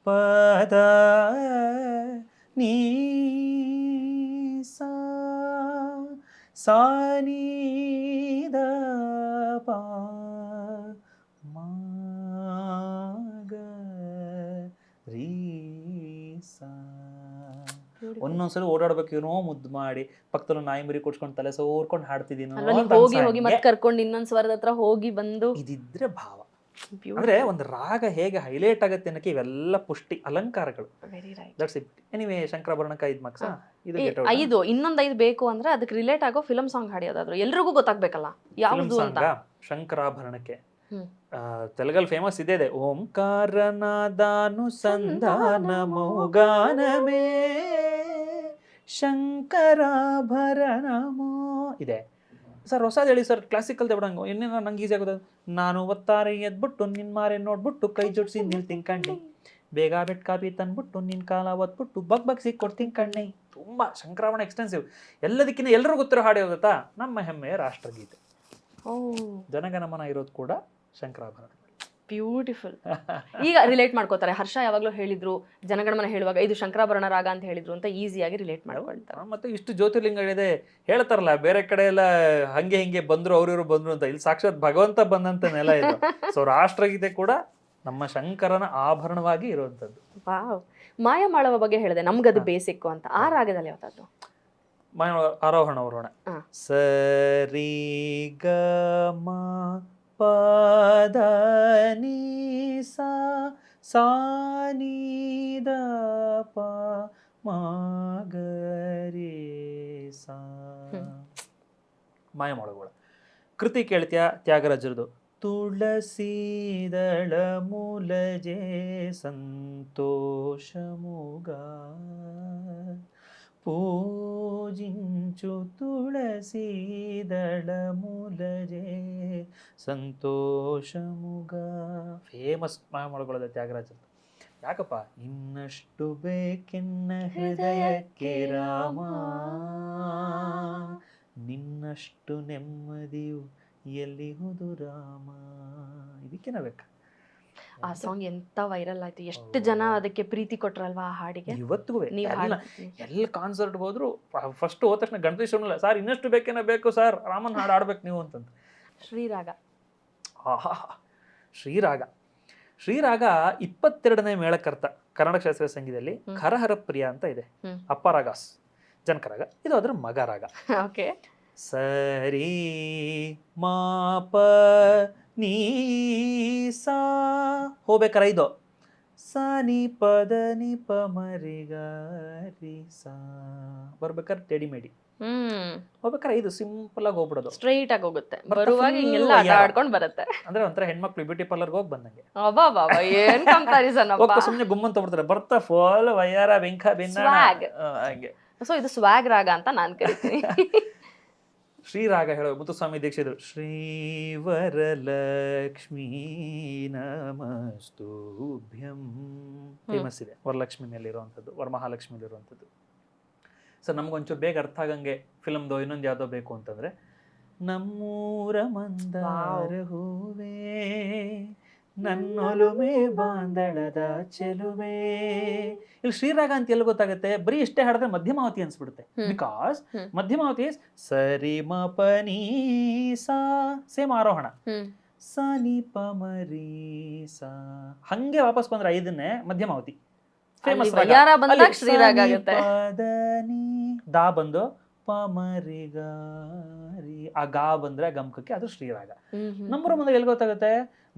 ಪದ ನೀ ಸಾ ಸಾ ನೀ ದ ಪಾ ಮಾ ಗ ರೀ ಸಾ. ಒಂದೊಂದ್ಸಲ ಓಡಾಡ್ಬೇಕು, ಏನೋ ಮುದ್ದು ಮಾಡಿ ಪಕ್ಕದಲ್ಲಿ ನಾಯಿ ಮರಿ ಕೊಡ್ಸ್ಕೊಂಡು ತಲೆ ಸೋರ್ಕೊಂಡು ಹಾಡ್ತಿದೀನೋ, ಹೋಗಿ ಹೋಗಿ ಮತ್ತೆ ಕರ್ಕೊಂಡು ಇನ್ನೊಂದ್ ಸ್ವರದ ಹತ್ರ ಹೋಗಿ ಬಂದು. ಇದಿದ್ರೆ ಭಾವ. ಅಂದ್ರೆ ಒಂದು ರಾಗ ಹೇಗೆ ಹೈಲೈಟ್ ಆಗುತ್ತೆ ಅನ್ನಕ್ಕೆ ಇವೆಲ್ಲ ಪುಷ್ಟಿ ಅಲಂಕಾರಗಳು. That's it. ಎನಿವೇ, ಶಂಕರಾಭರಣಕ್ಕೆ 5 ಮಾರ್ಕ್ಸ್. ಇದು ಇನ್ನೊಂದು 5 ಬೇಕು ಅಂದ್ರೆ ಅದಕ್ಕೆ ರಿಲೇಟ್ ಆಗೋ ಫಿಲಂ ಸಾಂಗ್ ಹಾಡಿಯೋದಾದ್ರು ಎಲ್ರಿಗೂ ಗೊತ್ತಾಗ್ಬೇಕಲ್ಲ ಯಾವುದು ಅಂತ. ಶಂಕರಾಭರಣಕ್ಕೆ ತೆಲುಗಲ್ಲಿ ಫೇಮಸ್ ಇದೆ. ಓಂಕಾರನಾದಾನು ಸಂಧಾನ ಮೌಗಾನಮೇ ಶಂಕರಾಭರಣಮೋ ಇದೆ. ಸರ್ ಹೊಸದು ಹೇಳಿ ಸರ್, ಕ್ಲಾಸಿಕಲ್ ತಗೊಳಂಗ ಇನ್ನೇನೋ ನಂಗೆ ಈಸಿ ಆಗೋದು. ನಾನು ಒತ್ತಾರೆ ಎದ್ಬಿಟ್ಟು ನಿನ್ ಮಾರೆ ನೋಡ್ಬಿಟ್ಟು ಕೈ ಜೋಡಿಸಿ ನಿಲ್ತೀನಿ ಕಣ್ಣೆ, ಬೇಗ ಬೆಟ್ ಕಾಪಿ ತಂದ್ಬಿಟ್ಟು ನಿನ್ ಕಾಲ ಒತ್ಬಿಟ್ಟು ಬಗ್ಸಿ ಕೊಡ್ತೀನಿ ಕಣ್ಣೆ. ತುಂಬಾ ಶಂಕರಾಭರಣ ಎಕ್ಸ್ಟೆನ್ಸಿವ್. ಎಲ್ಲದಕ್ಕಿಂತ ಎಲ್ಲರೂ ಗೊತ್ತಿರೋ ಹಾಡು ಯಾವ್ದತ್ತಾ? ನಮ್ಮ ಹೆಮ್ಮೆಯ ರಾಷ್ಟ್ರಗೀತೆ ಜನಗಣಮನ ಇರೋದು ಕೂಡ ಶಂಕರಾಭರಣ. ಬ್ಯೂಟಿಫುಲ್. ಈಗ ರಿಲೇಟ್ ಮಾಡ್ಕೋತಾರೆ. ಹರ್ಷ ಯಾವಾಗಲೂ ಹೇಳಿದ್ರು ಜನಗಣಮನ ಹೇಳುವಾಗ ಇದು ಶಂಕರಾಭರಣ ರಾಗ ಅಂತ ಹೇಳಿದ್ರು ಅಂತ ಈಸಿಯಾಗಿ ರಿಲೇಟ್ ಮಾಡ್ಕೊಳ್ತಾರೆ. ಮತ್ತೆ ಇಷ್ಟು ಜ್ಯೋತಿರ್ಲಿಂಗಗಳಿದೆ ಹೇಳ್ತಾರಲ್ಲ, ಬೇರೆ ಕಡೆ ಎಲ್ಲ ಹಂಗೆ ಹಿಂಗೆ ಬಂದ್ರು ಅವ್ರಿವ್ರು ಬಂದ್ರು ಅಂತ, ಇಲ್ಲಿ ಸಾಕ್ಷಾತ್ ಭಗವಂತ ಬಂದಂತ ನೆಲ ಇದು. ಸೊ ರಾಷ್ಟ್ರಗೀತೆ ಕೂಡ ನಮ್ಮ ಶಂಕರನ ಆಭರಣವಾಗಿ ಇರುವಂತದ್ದು. ವಾವ್. ಮಾಯಮಾಳವ ಬಗ್ಗೆ ಹೇಳಿದೆ, ನಮ್ಗದು ಬೇಸಿಕ್ ಅಂತ. ಆ ರಾಗದಲ್ಲಿ ಯಾವ್ದಾದ್ರು? ಆರೋಹಣ ಅವರೋಹಣ. ಸರಿ ಗ ಮ ಪದ ನೀ ಸಾ ಸಾ ನೀ ದ ಪ ಮ ಗ ರೇ ಸಾ. ಮಾಯಮಾಳವಗಳ ಕೃತಿ ಕೇಳ್ತೀಯಾ? ತ್ಯಾಗರಾಜರದು. ತುಳಸೀದಳ ಮೂಲಜೆ ಸಂತೋಷಮುಗ ಪೂಜಿಂಚು ತುಳಸೀದಳ ಮೂಲಜೆ ಸಂತೋಷಮುಗ. ಫೇಮಸ್ ಮಾಯಮಾಳಗಳದ ತ್ಯಾಗರಾಜರದು. ಯಾಕಪ್ಪ? ಇನ್ನಷ್ಟು ಬೇಕೆನ್ನ ಹೃದಯಕ್ಕೆ ರಾಮ, ನಿನ್ನಷ್ಟು ನೆಮ್ಮದಿಯು ಎಲ್ಲಿಹುದು ರಾಮ. ಇದಕ್ಕೇನ ಬೇಕಾ? ಆ ಸಾಂಗ್ ಎಂತ ವೈರಲ್ ಆಯ್ತು, ಎಷ್ಟು ಜನ ಅದಕ್ಕೆ ಪ್ರೀತಿ ಕೊಟ್ರಲ್ವಾ ಆ ಹಾಡಿಗೆ. ಇವತ್ತಿಗೂ ಎಲ್ಲ ಕಾನ್ಸರ್ಟ್ ಹೋದ್ರು ಫಸ್ಟ್ ಹೋದ ತಕ್ಷಣ ಗಣೇಶ್ ಸರ್ ಇನ್ನಷ್ಟು ಬೇಕೇನ ಬೇಕು ಸರ್, ರಾಮನ್ ಹಾಡು ಆಡ್ಬೇಕು ನೀವು ಅಂತಂತ. ಶ್ರೀರಾಗ. ಶ್ರೀರಾಗ. ಶ್ರೀರಾಗ 22ನೇ ಮೇಳಕರ್ತ ಕನ್ನಡ ಶಾಸ್ತ್ರೀಯ ಸಂಗೀತದಲ್ಲಿ ಖರಹರ ಪ್ರಿಯ ಅಂತ ಇದೆ. ಅಪ್ಪರಾಗಾಸ್ ಜನಕರಾಗ, ಇದು ಅದ್ರ ಮಗ ರಾಗ. ಓಕೆ. ಸರಿ ಮಾಪ ನೀ ಸಾ ಹೋಗ್ಬೇಕಾರ ಇದು ಸಾ ನಿ ಪದ ನಿ ಪ ಮರಿಗಾರಿ ಸಾ ಬರ್ಬೇಕಾರೆ ಟೆಡಿ ಮೇಡಿ. ಹೋಗ್ಬೇಕಾರೆ ಇದು ಸಿಂಪಲ್ ಆಗಿ ಹೋಗ್ಬಿಡೋದು, ಸ್ಟ್ರೈಟ್ ಆಗಿ ಹೋಗುತ್ತೆ. ಬರುವಾಗ ಹಿಂಗೆಲ್ಲ ಆಡ್ಕೊಂಡು ಬರುತ್ತೆ. ಅಂದ್ರೆ ಒಂಥರ ಹೆಣ್ಮಕ್ಳು ಬ್ಯೂಟಿ ಪಾರ್ಲರ್ಗೆ ಹೋಗಿ ಬಂದಂಗೆ. ಏನ್ ಕಂಪ್ಯಾರಿಸನ್ ಅಪ್ಪ. ಸುಮ್ನೆ ಗುಮ್ಮಂತ ಬಿಡ್ತಾರೆ, ಬರ್ತಾ ಫುಲ್ ವಯ್ಯಾರ ಬೆಂಕ ಬೆನ್ನ ಹಂಗೆ. ಸೊ ಇದು ಸ್ವಾಗ್ ರಾಗ ಅಂತ ನಾನ್ ಕರಿತೀನಿ. ಶ್ರೀರಾಗ ಹೇಳೋ ಮುತ್ತುಸ್ವಾಮಿ ದೀಕ್ಷಿತರು. ಶ್ರೀವರಲಕ್ಷ್ಮೀ ನಮಸ್ತುಭ್ಯಂ ಫೇಮಸ್ ಇದೆ, ವರಲಕ್ಷ್ಮಿ ಮೇಲೆ ಇರುವಂಥದ್ದು, ವರಮಹಾಲಕ್ಷ್ಮಿಲಿ ಇರುವಂಥದ್ದು. ಸರ್ ನಮ್ಗೊಂಚೂರು ಬೇಗ ಅರ್ಥ ಆಗಂಗೆ ಫಿಲಮ್ದು ಇನ್ನೊಂದು ಯಾವುದೋ ಬೇಕು ಅಂತಂದ್ರೆ, ನಮ್ಮೂರ ಮಂದಾರ ಹೂವೇ ನನ್ನೊಲುಮೆ ಬಾಂದಳದ ಚೆಲುವೆ. ಇಲ್ಲಿ ಶ್ರೀರಾಗ ಅಂತ ಎಲ್ಲಿ ಗೊತ್ತಾಗುತ್ತೆ? ಬರೀ ಇಷ್ಟೇ ಹಾಡಿದ್ರೆ ಮಧ್ಯಮಾವತಿ ಅನ್ಸ್ಬಿಡುತ್ತೆ. ಬಿಕಾಸ್ ಮಧ್ಯಮಾವತಿ ಸರಿ ಮ ಪ ನೀ ಸಾ, ಸೇಮ್ ಆರೋಹಣ ಸ ನಿ ಪ ಮರಿ ಸಾ, ಹಂಗೆ ವಾಪಸ್ ಬಂದ್ರೆ 5ನೇ ಮಧ್ಯಮಾವತಿ. ಫೇಮಸ್ ಶ್ರೀರಾಗ ಆಗುತ್ತೆ. ದಾ ಬಂದು ಪ ಮರಿ ಗಾರಿ, ಆ ಗಾ ಬಂದ್ರೆ ಗಮಕಕ್ಕೆ, ಅದು ಶ್ರೀರಾಗ. ನಮ್ಮೂರ ಮುಂದೆ ಎಲ್ಲಿ ಗೊತ್ತಾಗುತ್ತೆ?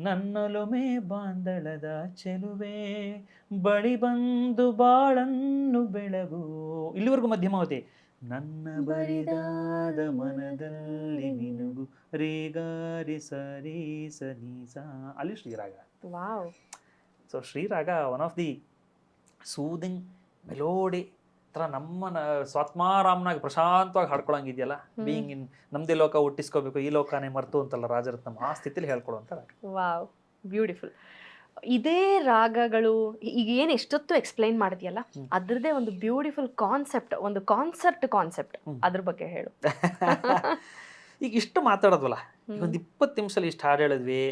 ನನ್ನೊಲುಮೆ ಬಾಂದಳದ ಚೆಲುವೆ ಬಳಿ ಬಂದು ಬಾಳನ್ನು ಬೆಳಗು, ಇಲ್ಲಿವರೆಗೂ ಮಧ್ಯಮಾವತಿ. ನನ್ನ ಬರಿದಾದ ಮನದಲ್ಲಿ ನಿನುಗು ರೇಗಾರಿ ಸರಿ ಸನಿ ಸಾ, ಅಲ್ಲಿ Sriraga. So Sriraga one of the soothing melody ಥರ ನಮ್ಮ ಸ್ವಾತ್ಮಾರಾಮನಾಗಿ ಪ್ರಶಾಂತವಾಗಿ ಹಾಡ್ಕೊಳಂಗಿದೆಯಲ್ಲ. ಬೀಯಿಂಗ್ ಇನ್ ನಮ್ದೇ ಲೋಕ ಹುಟ್ಟಿಸ್ಕೋಬೇಕು, ಈ ಲೋಕನೇ ಮರ್ತು ಅಂತಲ್ಲ ರಾಜರತ್ನಂ, ಆ ಸ್ಥಿತಿಲಿ ಹೇಳ್ಕೊಡುವಂತ ರಾಗ. Wow, beautiful. ಇದೇ ರಾಗಗಳು ಈಗ ಏನು ಎಷ್ಟೊತ್ತು ಎಕ್ಸ್ಪ್ಲೈನ್ ಮಾಡಿದ್ಯಲ್ಲ, ಅದ್ರದ್ದೇ ಒಂದು ಬ್ಯೂಟಿಫುಲ್ ಕಾನ್ಸೆಪ್ಟ್, ಒಂದು ಕಾನ್ಸೆಪ್ಟ್ ಅದ್ರ ಬಗ್ಗೆ ಹೇಳು. ಈಗ ಇಷ್ಟು ಮಾತಾಡೋದ್ವಲ್ಲ, ಈಗ ಒಂದು 20 ನಿಮಿಷದಲ್ಲಿ ಇಷ್ಟು ಹಾಡು ಹೇಳಿದ್ವಿ.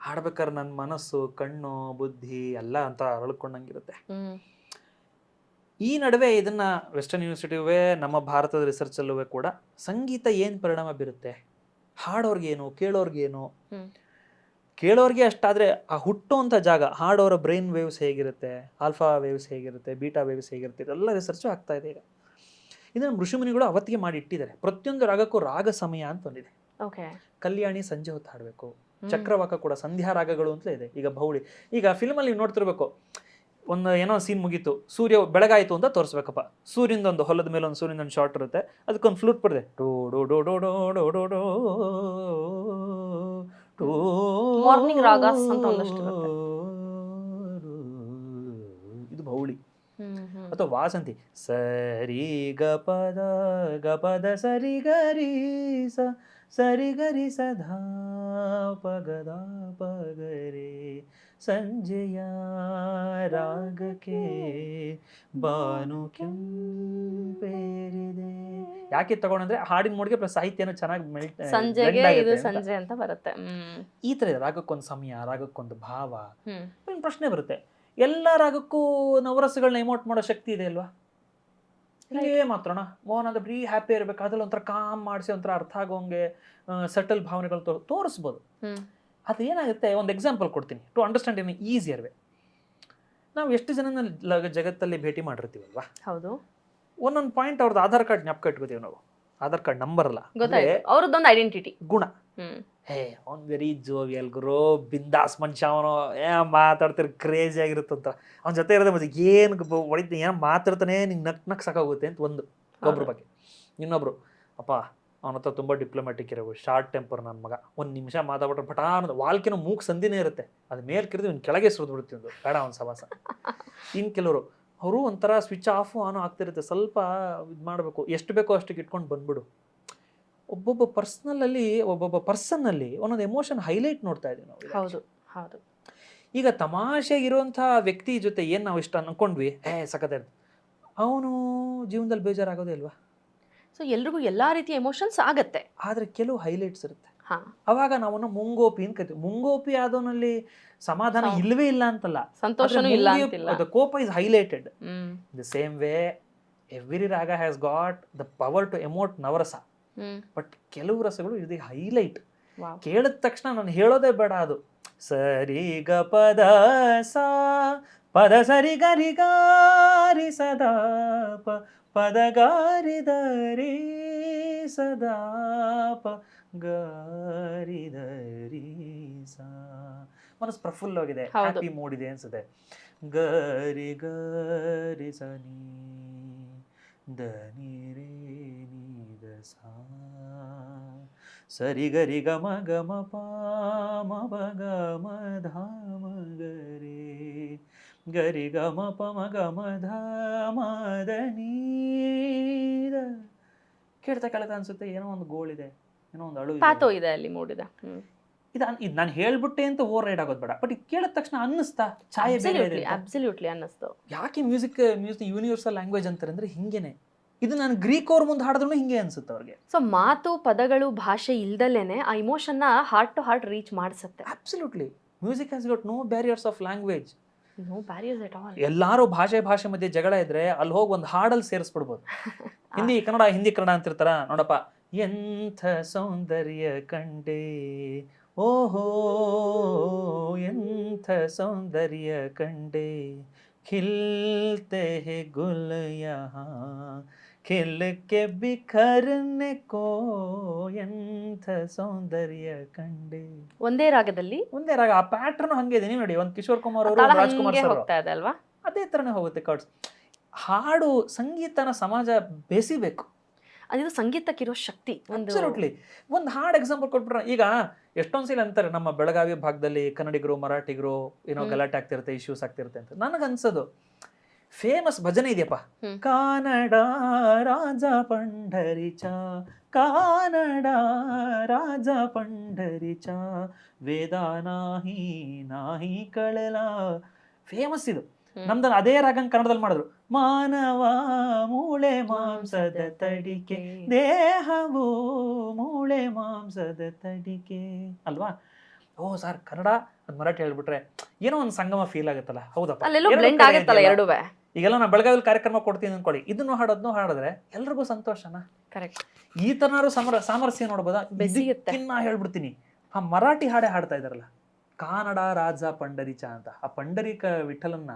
ಹಾಡ್ಬೇಕಾದ್ರೆ ನನ್ನ ಮನಸ್ಸು, ಕಣ್ಣು, ಬುದ್ಧಿ ಎಲ್ಲ ಅಂತ ಅರಳ್ಕೊಂಡಂಗಿರುತ್ತೆ. ಈ ನಡುವೆ ಇದನ್ನ ವೆಸ್ಟರ್ನ್ ಯೂನಿವರ್ಸಿಟಿವೇ ನಮ್ಮ ಭಾರತದ ರಿಸರ್ಚಲ್ಲೂ ಕೂಡ ಸಂಗೀತ ಏನು ಪರಿಣಾಮ ಬೀರುತ್ತೆ, ಹಾಡೋರ್ಗೇನು ಕೇಳೋರ್ಗೇನು, ಕೇಳೋರ್ಗೆ ಅಷ್ಟಾದರೆ ಆ ಹುಟ್ಟುವಂಥ ಜಾಗ, ಹಾಡೋರ ಬ್ರೈನ್ ವೇವ್ಸ್ ಹೇಗಿರುತ್ತೆ, ಆಲ್ಫಾ ವೇವ್ಸ್ ಹೇಗಿರುತ್ತೆ, ಬೀಟಾ ವೇವ್ಸ್ ಹೇಗಿರುತ್ತೆ, ಇದೆಲ್ಲ ರಿಸರ್ಚು ಆಗ್ತಾ ಇದೆ. ಈಗ ಇದನ್ನು ಋಷಿಮುನಿಗಳು ಅವತ್ತಿಗೆ ಮಾಡಿ ಇಟ್ಟಿದ್ದಾರೆ. ಪ್ರತಿಯೊಂದು ರಾಗಕ್ಕೂ ರಾಗ ಸಮಯ ಅಂತ ಒಂದಿದೆ. ಕಲ್ಯಾಣಿ ಸಂಜೆ ಹೊತ್ತು ಹಾಡಬೇಕು, ಚಕ್ರವಾಕ ಕೂಡ ಸಂಧ್ಯಾ ರಾಗಗಳು ಅಂತಲೇ ಇದೆ. ಈಗ ಭೌಳಿ, ಈಗ ಫಿಲ್ಮಲ್ಲಿ ನೀವು ನೋಡ್ತಿರ್ಬೇಕು, ಒಂದು ಏನೋ ಸೀನ್ ಮುಗೀತು, ಸೂರ್ಯ ಬೆಳಗಾಯಿತು ಅಂತ ತೋರಿಸ್ಬೇಕಪ್ಪ. ಸೂರ್ಯನೊಂದು ಹೊಲದ ಮೇಲೆ ಒಂದು ಸೂರ್ಯನೊಂದು ಶಾರ್ಟ್ ಇರುತ್ತೆ, ಅದಕ್ಕೊಂದು ಫ್ಲೂಟ್ ಬರ್ತದೆ, ಡೋ ಡೋ ಡೋ ಡೋ ಡೋ ಡೋ ಡೋ ಡೋ ಡೋ, ಮಾರ್ನಿಂಗ್ ರಾಗಸ್ ಅಂತ ಒಂದಷ್ಟು ಇರುತ್ತೆ. ಇದು ಭೌಳಿ. ಅಥವಾ ವಾಸಂತಿ ಸರಿ ಗ ಪದ ಸರಿ ಗರಿ ಸರಿ ಗರಿ ಸಧಾ ಪಗದ ಪಗರೆ ಸಂಜೆಯ ರಾಗಕ್ಕೆ ಬಾನು ಕೆಂಪೇರಿದೆ. ಯಾಕೆ ತಗೊಂಡ್ರೆ ಹಾಡಿನ ಮೂಡಿಗೆ ಪ್ಲಸ್ ಸಾಹಿತ್ಯನ ಚೆನ್ನಾಗಿ ಸಂಜೆಗೆ ಇದು ಸಂಜೆ ಅಂತ ಬರುತ್ತೆ. ಈ ತರ ಇದೆ. ರಾಗಕ್ಕೊಂದು ಸಮಯ, ರಾಗಕ್ಕೊಂದು ಭಾವ. ಪ್ರಶ್ನೆ ಬರುತ್ತೆ, ಎಲ್ಲ ರಾಗಕ್ಕೂ ನವರಸಗಳನ್ನ ಎಮೋಟ್ ಮಾಡೋ ಶಕ್ತಿ ಇದೆ ಅಲ್ವಾ? ಇಲ್ಲೇ ಮಾತ್ರಣ ಮೋಹನ್ ಅಂದ್ರೆ ಬರೀ ಹ್ಯಾಪಿ ಇರ್ಬೇಕು, ಅದ್ರಲ್ಲಿ ಒಂಥರ ಕಾಮ್ ಮಾಡಿಸಿ ಒಂಥರ ಅರ್ಥ ಆಗೋಂಗೆ ಸಟಲ್ ಭಾವನೆಗಳು ತೋರಿಸ್ಬೋದು. ಅದು ಏನಾಗುತ್ತೆ, ಒಂದು ಎಕ್ಸಾಂಪಲ್ ಕೊಡ್ತೀನಿ to understand in easier way. ನಾವು ಎಷ್ಟು ಜನ ಜಗತ್ತಲ್ಲಿ ಭೇಟಿ ಮಾಡಿರ್ತೀವಲ್ವಾ? ಹೌದು. ಒಂದೊಂದು ಪಾಯಿಂಟ್ ಅವ್ರದ್ದು ಆಧಾರ್ ಕಾರ್ಡ್ ಜ್ಞಾಪಕ ಇಟ್ಕೋತೀವಿ ನಾವು. ಆಧಾರ್ ಕಾರ್ಡ್ ನಂಬರ್ ಅಲ್ಲ, ಅವ್ರದ್ದೊಂದು ಐಡೆಂಟಿಟಿ, ಗುಣ. ಹೇ ಅವ್ನು ವೆರಿ ಜೋವಿಯಲ್ ಗುರು, ಬಿಂದಾಸ್ ಮನುಷ್ಯ, ಅವನು ಮಾತಾಡ್ತಿರ್ ಕ್ರೇಜಿ ಆಗಿರುತ್ತಂತ, ಅವ್ನ ಜೊತೆ ಇರೋದೇ ಮತ್ತೆ ಏನು ಹೊಡಿತ ಏನು ಮಾತಾಡ್ತಾನೆ ನಿಂಗೆ ನಕ್ ಸಾಕಾಗುತ್ತೆ ಅಂತ ಒಂದು ಒಬ್ರ ಬಗ್ಗೆ. ಇನ್ನೊಬ್ರು ಅಪ್ಪ ಅವನ ಹತ್ರ ತುಂಬ ಡಿಪ್ಲೊಮ್ಯಾಟಿಕ್ ಇರೋ ಶಾರ್ಟ್ ಟೆಂಪರ್ ನನ್ನ ಮಗ, ಒಂದು ನಿಮಿಷ ಮಾತಾಡ್ಬಿಟ್ರೆ ಪಟಾ ಅನ್ನೋದು ವಾಲ್ಕಿನೋ ಮೂಗು ಸಂದಿನೇ ಇರುತ್ತೆ, ಅದು ಮೇಲೆ ಕಿರಿದು ಇವ್ನು ಕೆಳಗೆ ಸುರಿದು ಬಿಡ್ತಿದ್ದು, ಬೇಡ ಅವ್ನ ಸವಾಸ. ಇನ್ನು ಕೆಲವರು ಅವರು ಒಂಥರ ಸ್ವಿಚ್ ಆಫು ಆನು ಆಗ್ತಿರುತ್ತೆ, ಸ್ವಲ್ಪ ಇದು ಮಾಡಬೇಕು, ಎಷ್ಟು ಬೇಕೋ ಅಷ್ಟಕ್ಕೆ ಇಟ್ಕೊಂಡು ಬಂದ್ಬಿಡು. ಒಬ್ಬೊಬ್ಬ ಪರ್ಸನ್ನಲ್ಲಿ ಒಂದೊಂದು ಎಮೋಷನ್ ಹೈಲೈಟ್ ನೋಡ್ತಾ ಇದ್ದೀವಿ ನಾವು. ಹೌದು ಹೌದು. ಈಗ ತಮಾಷೆಗಿರುವಂಥ ವ್ಯಕ್ತಿ ಜೊತೆ ಏನು ನಾವು ಇಷ್ಟ ಅನ್ಕೊಂಡ್ವಿ, ಸಖತ್ ಅವನು ಜೀವನದಲ್ಲಿ ಬೇಜಾರಾಗೋದೇ ಇಲ್ವಾ? ಸೊ ಎಲ್ರಿಗೂ ಎಲ್ಲಾ ರೀತಿಯ ಎಮೋಷನ್ಸ್ ಆಗತ್ತೆ, ಆದ್ರೆ ಕೆಲವು ಹೈಲೈಟ್ಸ್ ಇರುತ್ತೆ. ಅವಾಗ ನಾವನ್ನ ಮುಂಗೋಪಿ ಅಂತ ಕರಿತೀವಿ. ಮುಂಗೋಪಿ ಆದವನಲ್ಲಿ ಸಮಾಧಾನ ಇಲ್ಲವೇ ಇಲ್ಲ ಅಂತಲ್ಲ, ಸಂತೋಷನೂ ಇಲ್ಲ ಅಂತಿಲ್ಲ, ಕೋಪ is highlighted. The same way every raga has got the power to emote navarasa. But ಕೆಲವು ರಸಗಳು ಇದು ಹೈಲೈಟ್. ಕೇಳಿದ ತಕ್ಷಣ ನಾನು ಹೇಳೋದೇ ಬೇಡ, ಅದು ಸರಿ ಗ ಪದ ಸಾ ಪದ ಸರಿ ಗರಿ ಗಾರಿ ಸದಾ ಪದ ಗಾರಿ ದರಿ ಸದಾ ಪ ಗಾರಿ ದರಿ ಸಾ. ಮನಸ್ಸು ಪ್ರಫುಲ್ಲವಾಗಿದೆ, ಹ್ಯಾಪಿ ಮೂಡ್ ಇದೆ ಅನ್ಸುತ್ತೆ. ಗರಿ ಗರಿ ಸನಿ ದನಿ ರೇ ಸಾ ಸರಿ ಗರಿ ಗಮ ಗಮ ಪಾಮ ಬಗ ಧಾಮ ಗರಿ ಗರಿ ಗಮ ಪಮ ಗಮ ಧಾಮ ದನೀದ. ಕೇಳ್ತಾ ಕೇಳ್ತಾ ಅನ್ಸುತ್ತೆ ಏನೋ ಒಂದು ಗೋಳಿದೆ, ಏನೋ ಒಂದು ಅಳು ಇದೆ ಅಲ್ಲಿ ಮೂಡಿದ. ಇದು ನಾನು ಹೇಳ್ಬಿಟ್ಟೆ ಅಂತ ಓವರ್ ರೈಡ್ ಆಗೋದು ಬೇಡ, ಬಟ್ ಕೇಳಿದ ತಕ್ಷಣ ಅನ್ನಿಸ್ತಾ ಛಾಯೆ ಅಬ್ಸಲ್ಯೂಟ್ಲಿ ಅನ್ನಿಸ್ತು. ಯಾಕೆ ಮ್ಯೂಸಿಕ್ ಯೂನಿವರ್ಸಲ್ ಲ್ಯಾಂಗ್ವೇಜ್ ಅಂತಾರೆ ಅಂದ್ರೆ ಹಿಂಗೇನೆ. ಇದು ನಾನು ಗ್ರೀಕ್ ಅವ್ರ ಮುಂದೆ ಹಾಡಿದ್ರು ಹಿಂಗೆ ಅನ್ಸುತ್ತೆ ಅವ್ರಿಗೆ. ಸೊ ಮಾತು ಪದಗಳು ಭಾಷೆ ಇಲ್ದಲೇನೆ ಆ ಇಮೋಷನ್ನ ಹಾರ್ಟ್ ಟು ಹಾರ್ಟ್ ರೀಚ್ ಮಾಡಿಸುತ್ತೆ. Absolutely. Music has got no barriers of language. No barriers at all. ಎಲ್ಲಾರು ಭಾಷೆ ಮಧ್ಯೆ ಜಗಳ ಇದ್ರೆ ಅಲ್ಲಿ ಹೋಗಿ ಒಂದು ಹಾಡಲ್ಲಿ ಸೇರಿಸ್ಬಿಡ್ಬೋದು. ಹಿಂದಿ ಕನ್ನಡ ಅಂತಿರ್ತಾರ, ನೋಡಪ್ಪ ಎಂಥ ಸೌಂದರ್ಯ ಕಂಡೆ, ಓಹೋ ಎಂಥ ಸೌಂದರ್ಯ ಕಂಡೆ, ಖಿಲ್ತೆ ಹೇ ಗುಲ್ ಯಹಾ ಖಿಲ್ ಕೆ ಬಿಖರ್ನೆ ಕೋ, ಎಂಥ ಸೌಂದರ್ಯ ಕಂಡೆ. ಒಂದೇ ರಾಗದಲ್ಲಿ ಒಂದೇ ರಾಗ, ಆ ಪ್ಯಾಟರ್ನ್ ಹಂಗೆ ಇದೆ. ನೀವು ನೋಡಿ, ಒಂದು ಕಿಶೋರ್ ಕುಮಾರ್ ಅವರು, ರಾಜ್ಕುಮಾರ್ ಸರ್ ಅಲ್ವಾ, ಅದೇ ತರನೇ ಹೋಗುತ್ತೆ ಕಾರ್ಡ್ಸ್. ಹಾಡು ಸಂಗೀತನ ಸಮಾಜ ಬೆಸಿಬೇಕು, ಅದು ಸಂಗೀತಕ್ಕಿರೋ ಶಕ್ತಿ. ಅಬ್ಸಲ್ಯೂಟ್ಲಿ. ಒಂದು ಹಾಡು ಎಕ್ಸಾಂಪಲ್ ಕೊಟ್ಬಿಟ್ರೆ, ಈಗ ಎಷ್ಟೊಂದ್ಸಲ ಅಂತಾರೆ ನಮ್ಮ ಬೆಳಗಾವಿ ಭಾಗದಲ್ಲಿ ಕನ್ನಡಿಗರು ಮರಾಠಿಗರು ಏನೋ ಗಲಾಟೆ ಆಗ್ತಿರುತ್ತೆ, ಇಶ್ಯೂಸ್ ಆಗ್ತಿರುತ್ತೆ ಅಂತ. ನನಗನ್ಸೋದು ಫೇಮಸ್ ಭಜನೆ ಇದೆಯಪ್ಪ, ಕಾನಡ ರಾಜ ಪಂಢರಿಚ ಕಾನಡ ರಾಜ ಪಂಢರಿಚ ವೇದ ನಾಹಿ ನಾಹಿ ಕಳಲ. ಫೇಮಸ್ ಇದು. ನಮ್ದನ್ನ ಅದೇ ರಾಗ ಕನ್ನಡದಲ್ಲಿ ಮಾಡಿದ್ರು. ಮಾನವ ಮೂಳೆ ಮಾಂಸದ ತಡಿಕೆ, ದೇಹವು ಮೂಳೆ ಮಾಂಸದ ತಡಿಕೆ ಅಲ್ವಾ? ಓ ಸರ್ ಕನ್ನಡ ಅದ್ ಮರಾಠಿ ಹೇಳ್ಬಿಟ್ರೆ ಏನೋ ಒಂದು ಸಂಗಮ ಫೀಲ್ ಆಗುತ್ತಲ್ಲ. ಹೌದಪ್ಪ, ಈಗೆಲ್ಲ ನಾ ಬೆಳಗಾವಿಯಲ್ಲಿ ಕಾರ್ಯಕ್ರಮ ಕೊಡ್ತೀನಿ ಅನ್ಕೊಳ್ಳಿ, ಇದನ್ನು ಹಾಡೋದ್ನು ಹಾಡಿದ್ರೆ ಎಲ್ರಿಗೂ ಸಂತೋಷನಾ? ಕರೆಕ್ಟ್. ಈ ತರನಾರು ಸಾಮರಸ್ಯ ನೋಡ್ಬೋದಾ? ನಾ ಹೇಳ್ಬಿಡ್ತೀನಿ, ಆ ಮರಾಠಿ ಹಾಡೇ ಹಾಡ್ತಾ ಇದಾರಲ್ಲ, ಕಾನಡ ರಾಜ ಪಂಡರಿಚ ಅಂತ. ಆ ಪಂಡರಿಕ ವಿಠಲನ್ನ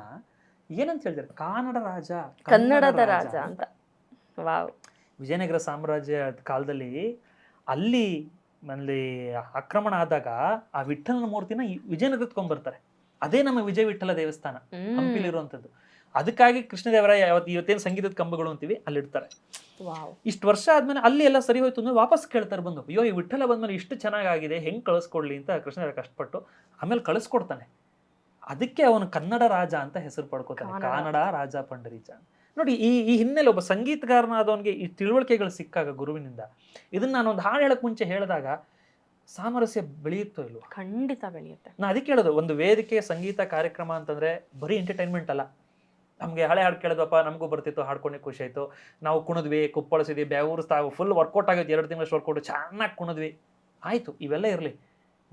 ಏನಂತ ಹೇಳ್ತಾರೆ? ಕಾನಡ ರಾಜ, ಕನ್ನಡದ ರಾಜ ಅಂತ. ವಾವ್. ವಿಜಯನಗರ ಸಾಮ್ರಾಜ್ಯ ಕಾಲದಲ್ಲಿ ಅಲ್ಲಿ ಆಕ್ರಮಣ ಆದಾಗ ಆ ವಿಠಲನ ಮೂರ್ತಿನ ವಿಜಯನಗರಕ್ಕೆ ಕೊಂಡ್ಬರ್ತಾರೆ. ಅದೇ ನಮ್ಮ ವಿಜಯ ವಿಠಲ ದೇವಸ್ಥಾನ ಹಂಪಿಲಿರುವಂಥದ್ದು. ಅದಕ್ಕಾಗಿ ಕೃಷ್ಣದೇವರಾಯ ಇವತ್ತೇನು ಸಂಗೀತದ ಕಂಬಗಳು ಅಂತೀವಿ ಅಲ್ಲಿ ಇಡ್ತಾರೆ. ಇಷ್ಟು ವರ್ಷ ಆದ್ಮೇಲೆ ಅಲ್ಲಿ ಎಲ್ಲ ಸರಿ ಹೋಯ್ತು ಅಂದ್ರೆ ವಾಪಸ್ ಕೇಳ್ತಾರೆ ಬಂದು, ಅಯ್ಯೋ ಈ ವಿಠಲ ಬಂದ್ಮೇಲೆ ಇಷ್ಟು ಚೆನ್ನಾಗಿದೆ, ಹೆಂಗ್ ಕಳಿಸ್ಕೊಡ್ಲಿ ಅಂತ ಕೃಷ್ಣದೇವರಾಯ ಕಷ್ಟಪಟ್ಟು ಆಮೇಲೆ ಕಳಿಸ್ಕೊಡ್ತಾನೆ. ಅದಕ್ಕೆ ಅವನು ಕನ್ನಡ ರಾಜ ಅಂತ ಹೆಸರು ಪಡ್ಕೋತಾನೆ, ಕಾನಡ ರಾಜ ಪಂಡರೀಚ. ನೋಡಿ ಈ ಹಿನ್ನೆಲೆ ಒಬ್ಬ ಸಂಗೀತಗಾರನಾದವನಿಗೆ ಈ ತಿಳುವಳಿಕೆಗಳು ಸಿಕ್ಕಾಗ ಗುರುವಿನಿಂದ, ಇದನ್ನ ನಾನು ಒಂದು ಹಾಡು ಹೇಳಕ್ ಮುಂಚೆ ಹೇಳಿದಾಗ ಸಾಮರಸ್ಯ ಬೆಳೆಯುತ್ತೋ ಇಲ್ವೋ? ಖಂಡಿತ ಬೆಳೆಯುತ್ತೆ. ನಾ ಅದಕ್ಕೆ ಹೇಳೋದು, ಒಂದು ವೇದಿಕೆ ಸಂಗೀತ ಕಾರ್ಯಕ್ರಮ ಅಂತಂದ್ರೆ ಬರೀ ಎಂಟರ್ಟೈನ್ಮೆಂಟ್ ಅಲ್ಲ. ನಮ್ಗೆ ಹಳೆ ಹಾಡು ಕೇಳಿದ್ವಪ್ಪ, ನಮಗೂ ಬರ್ತಿತ್ತು, ಹಾಡ್ಕೊಂಡೆ ಖುಷಿ ಆಯ್ತು, ನಾವು ಕುಣಿದ್ವಿ, ಕುಪ್ಪಳಿಸಿದ್ವಿ, ಬೆವರು ಫುಲ್ ವರ್ಕೌಟ್ ಆಗೈತೆ, 2 ತಿಂಗಳಷ್ಟು ವರ್ಕೌಟ್, ಚೆನ್ನಾಗಿ ಕುಣಿದ್ವಿ, ಆಯ್ತು. ಇವೆಲ್ಲ ಇರಲಿ,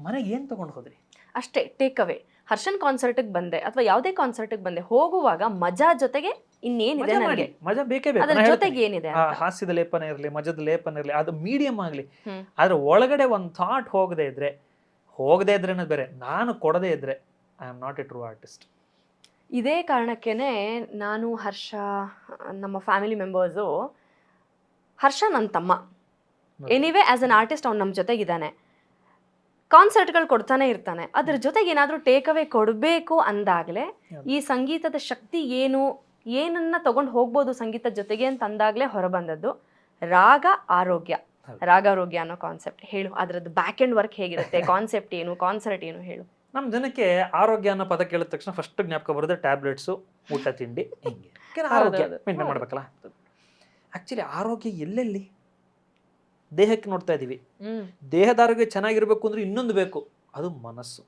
ಮನೆಗೆ ಏನು ತಗೊಂಡು ಹೋದ್ರಿ? ಅಷ್ಟೇ ಟೇಕ್ ಅವೇ. ಹರ್ಷನ್ ಕಾನ್ಸರ್ಟಿಗೆ ಬಂದೆ ಅಥವಾ ಯಾವುದೇ ಕಾನ್ಸರ್ಟಿಗೆ ಬಂದೆ, ಹೋಗುವಾಗ ಮಜಾ ಜೊತೆಗೆ ಇನ್ನೇನಿದೆ ನನಗೆ, ಮಜಾ ಬೇಕೇ ಬೇಕು. ಅದ್ರ ಜೊತೆಗೆ ಏನಿದೆ ಆ ಹಾಸ್ಯದ ಲೇಪನ ಇರಲಿ, ಮಜದ ಲೇಪನ ಇರಲಿ, ಅದು ಮೀಡಿಯಂ ಆಗಲಿ. ಆದ್ರೆ ಒಳಗಡೆ ಒಂದು ಥಾಟ್ ಹೋಗದೆ ಇದ್ರೆ ಅನ್ನೋದು ಬೇರೆ. ನಾನು ಕೊಡದೇ ಇದ್ರೆ I am not A true artist. ಇದೇ ಕಾರಣಕ್ಕೇನೆ ನಾನು ಹರ್ಷ, ನಮ್ಮ ಫ್ಯಾಮಿಲಿ ಮೆಂಬರ್ಸು, ಹರ್ಷ ನನ್ನ ತಮ್ಮ, ಎನಿವೇ ಆಸ್ ಅನ್ ಆರ್ಟಿಸ್ಟ್ ಅವ್ನು ನಮ್ಮ ಜೊತೆಗಿದ್ದಾನೆ, ಕಾನ್ಸರ್ಟ್ಗಳು ಕೊಡ್ತಾನೆ ಇರ್ತಾನೆ. ಅದ್ರ ಜೊತೆಗೆ ಏನಾದರೂ ಟೇಕ್ ಅವೇ ಕೊಡಬೇಕು ಅಂದಾಗಲೇ ಈ ಸಂಗೀತದ ಶಕ್ತಿ ಏನನ್ನ ತಗೊಂಡು ಹೋಗ್ಬೋದು ಸಂಗೀತದ ಜೊತೆಗೆ ಅಂತ ಅಂದಾಗಲೇ ಹೊರಬಂದದ್ದು ರಾಗ ಆರೋಗ್ಯ. ರಾಗಾರೋಗ್ಯ ಅನ್ನೋ ಕಾನ್ಸೆಪ್ಟ್ ಹೇಳು, ಅದರದ್ದು ಬ್ಯಾಕ್ ಎಂಡ್ ವರ್ಕ್ ಹೇಗಿರುತ್ತೆ, ಕಾನ್ಸೆಪ್ಟ್ ಏನು, ಕಾನ್ಸರ್ಟ್ ಏನು ಹೇಳು. ನಮ್ಮ ಜನಕ್ಕೆ ಆರೋಗ್ಯ ಅನ್ನೋ ಪದ ಕೇಳಿದ ತಕ್ಷಣ ಫಸ್ಟ್ ಜ್ಞಾಪಕ ಬರೋದು ಟ್ಯಾಬ್ಲೆಟ್ಸು, ಊಟ ತಿಂಡಿ, ಹಿಂಗೆ ಆರೋಗ್ಯ ಮೇಂಟೈನ್ ಮಾಡ್ಬೇಕಲ್ಲ. ಆಕ್ಚುಲಿ ಆರೋಗ್ಯ ಎಲ್ಲೆಲ್ಲಿ? ದೇಹಕ್ಕೆ ನೋಡ್ತಾ ಇದೀವಿ. ದೇಹದ ಆರೋಗ್ಯ ಚೆನ್ನಾಗಿರ್ಬೇಕು ಅಂದ್ರೆ ಇನ್ನೊಂದು ಬೇಕು, ಅದು ಮನಸ್ಸು.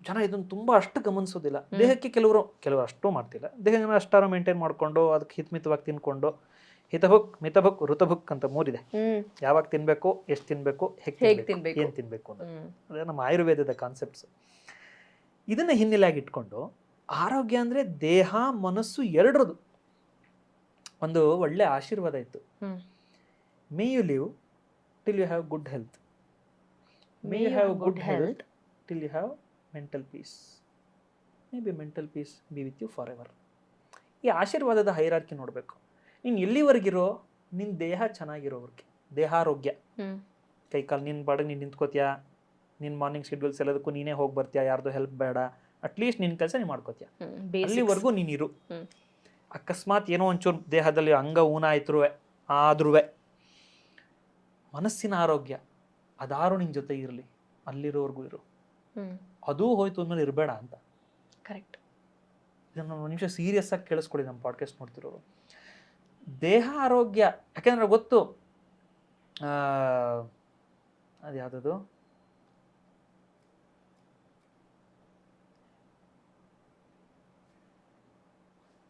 ಜನ ಇದನ್ನ ತುಂಬಾ ಅಷ್ಟು ಗಮನಿಸೋದಿಲ್ಲ. ದೇಹಕ್ಕೆ ಕೆಲವರು ಅಷ್ಟು ಮಾಡ್ತಿಲ್ಲ. ದೇಹನ ಅಷ್ಟಾರು ಮೇಂಟೈನ್ ಮಾಡ್ಕೊಂಡು ಅದಕ್ಕೆ ಹಿತಮಿತವಾಗಿ ತಿನ್ಕೊಂಡು, ಹಿತಭುಕ್, ಮಿತಭುಕ್, ಋತಭುಕ್ ಅಂತ 3 ಇದೆ. ಯಾವಾಗ ತಿನ್ಬೇಕು, ಎಷ್ಟು ತಿನ್ಬೇಕು, ಹೇಗೆ ತಿನ್ಬೇಕು, ಏನ್ ತಿನ್ಬೇಕು ಅಂತ. ಅದೇ ನಮ್ಮ ಆಯುರ್ವೇದದ ಕಾನ್ಸೆಪ್ಟ್ಸ್. ಇದನ್ನ ಹಿನ್ನೆಲೆಯಾಗಿ ಇಟ್ಕೊಂಡು ಆರೋಗ್ಯ ಅಂದ್ರೆ ದೇಹ ಮನಸ್ಸು ಎರಡರದು ಒಂದು ಒಳ್ಳೆ ಆಶೀರ್ವಾದ ಇತ್ತು. May you live till you have good health. May you have good health till you have mental peace. Maybe mental peace be with you forever. ಈ ಆಶೀರ್ವಾದದ ಹೈರಾರ್ಕಿ ನೋಡಬೇಕು. ನೀನು ಎಲ್ಲಿವರೆಗಿರೋ ನಿನ್ನ ದೇಹ ಚೆನ್ನಾಗಿರೋವರೆಗೆ, ದೇಹಾರೋಗ್ಯ, ಕೈಕಾಲು ನಿನ್ನ ಬಾಡಿಗೆ ನೀನು ನಿಂತ್ಕೋತೀಯಾ, ನಿನ್ನ ಮಾರ್ನಿಂಗ್ ಶೆಡ್ಯೂಲ್ಸ್ ಎಲ್ಲದಕ್ಕೂ ನೀನೇ ಹೋಗಿ ಬರ್ತೀಯಾ, ಯಾರ್ದು ಹೆಲ್ಪ್ ಬೇಡ, ಅಟ್ಲೀಸ್ಟ್ ನಿನ್ನ ಕೆಲಸ ನೀನು ಮಾಡ್ಕೋತೀಯ, ಅಲ್ಲಿವರೆಗೂ ನೀನಿರು. ಅಕಸ್ಮಾತ್ ಏನೋ ಒಂಚೂರು ದೇಹದಲ್ಲಿ ಅಂಗ ಊನ ಆದ್ರೂ ಮನಸ್ಸಿನ ಆರೋಗ್ಯ ಅದಾರು ನಿನ್ನ ಜೊತೆ ಇರಲಿ, ಅಲ್ಲಿರೋವರೆಗೂ ಇರು. ಅದೂ ಹೋಯ್ತು ಅಂದ್ಮೇಲೆ ಇರಬೇಡ ಅಂತ. ಕರೆಕ್ಟ್. ಇದನ್ನು ಒಂದು ನಿಮಿಷ ಸೀರಿಯಸ್ ಆಗಿ ಕೇಳಿಸ್ಕೊಡಿ ನಮ್ಮ ಪಾಡ್ಕಾಸ್ಟ್ ನೋಡ್ತಿರೋರು. ದೇಹ ಆರೋಗ್ಯ, ಯಾಕೆಂದ್ರೆ ಗೊತ್ತು, ಅದು ಯಾವುದದು,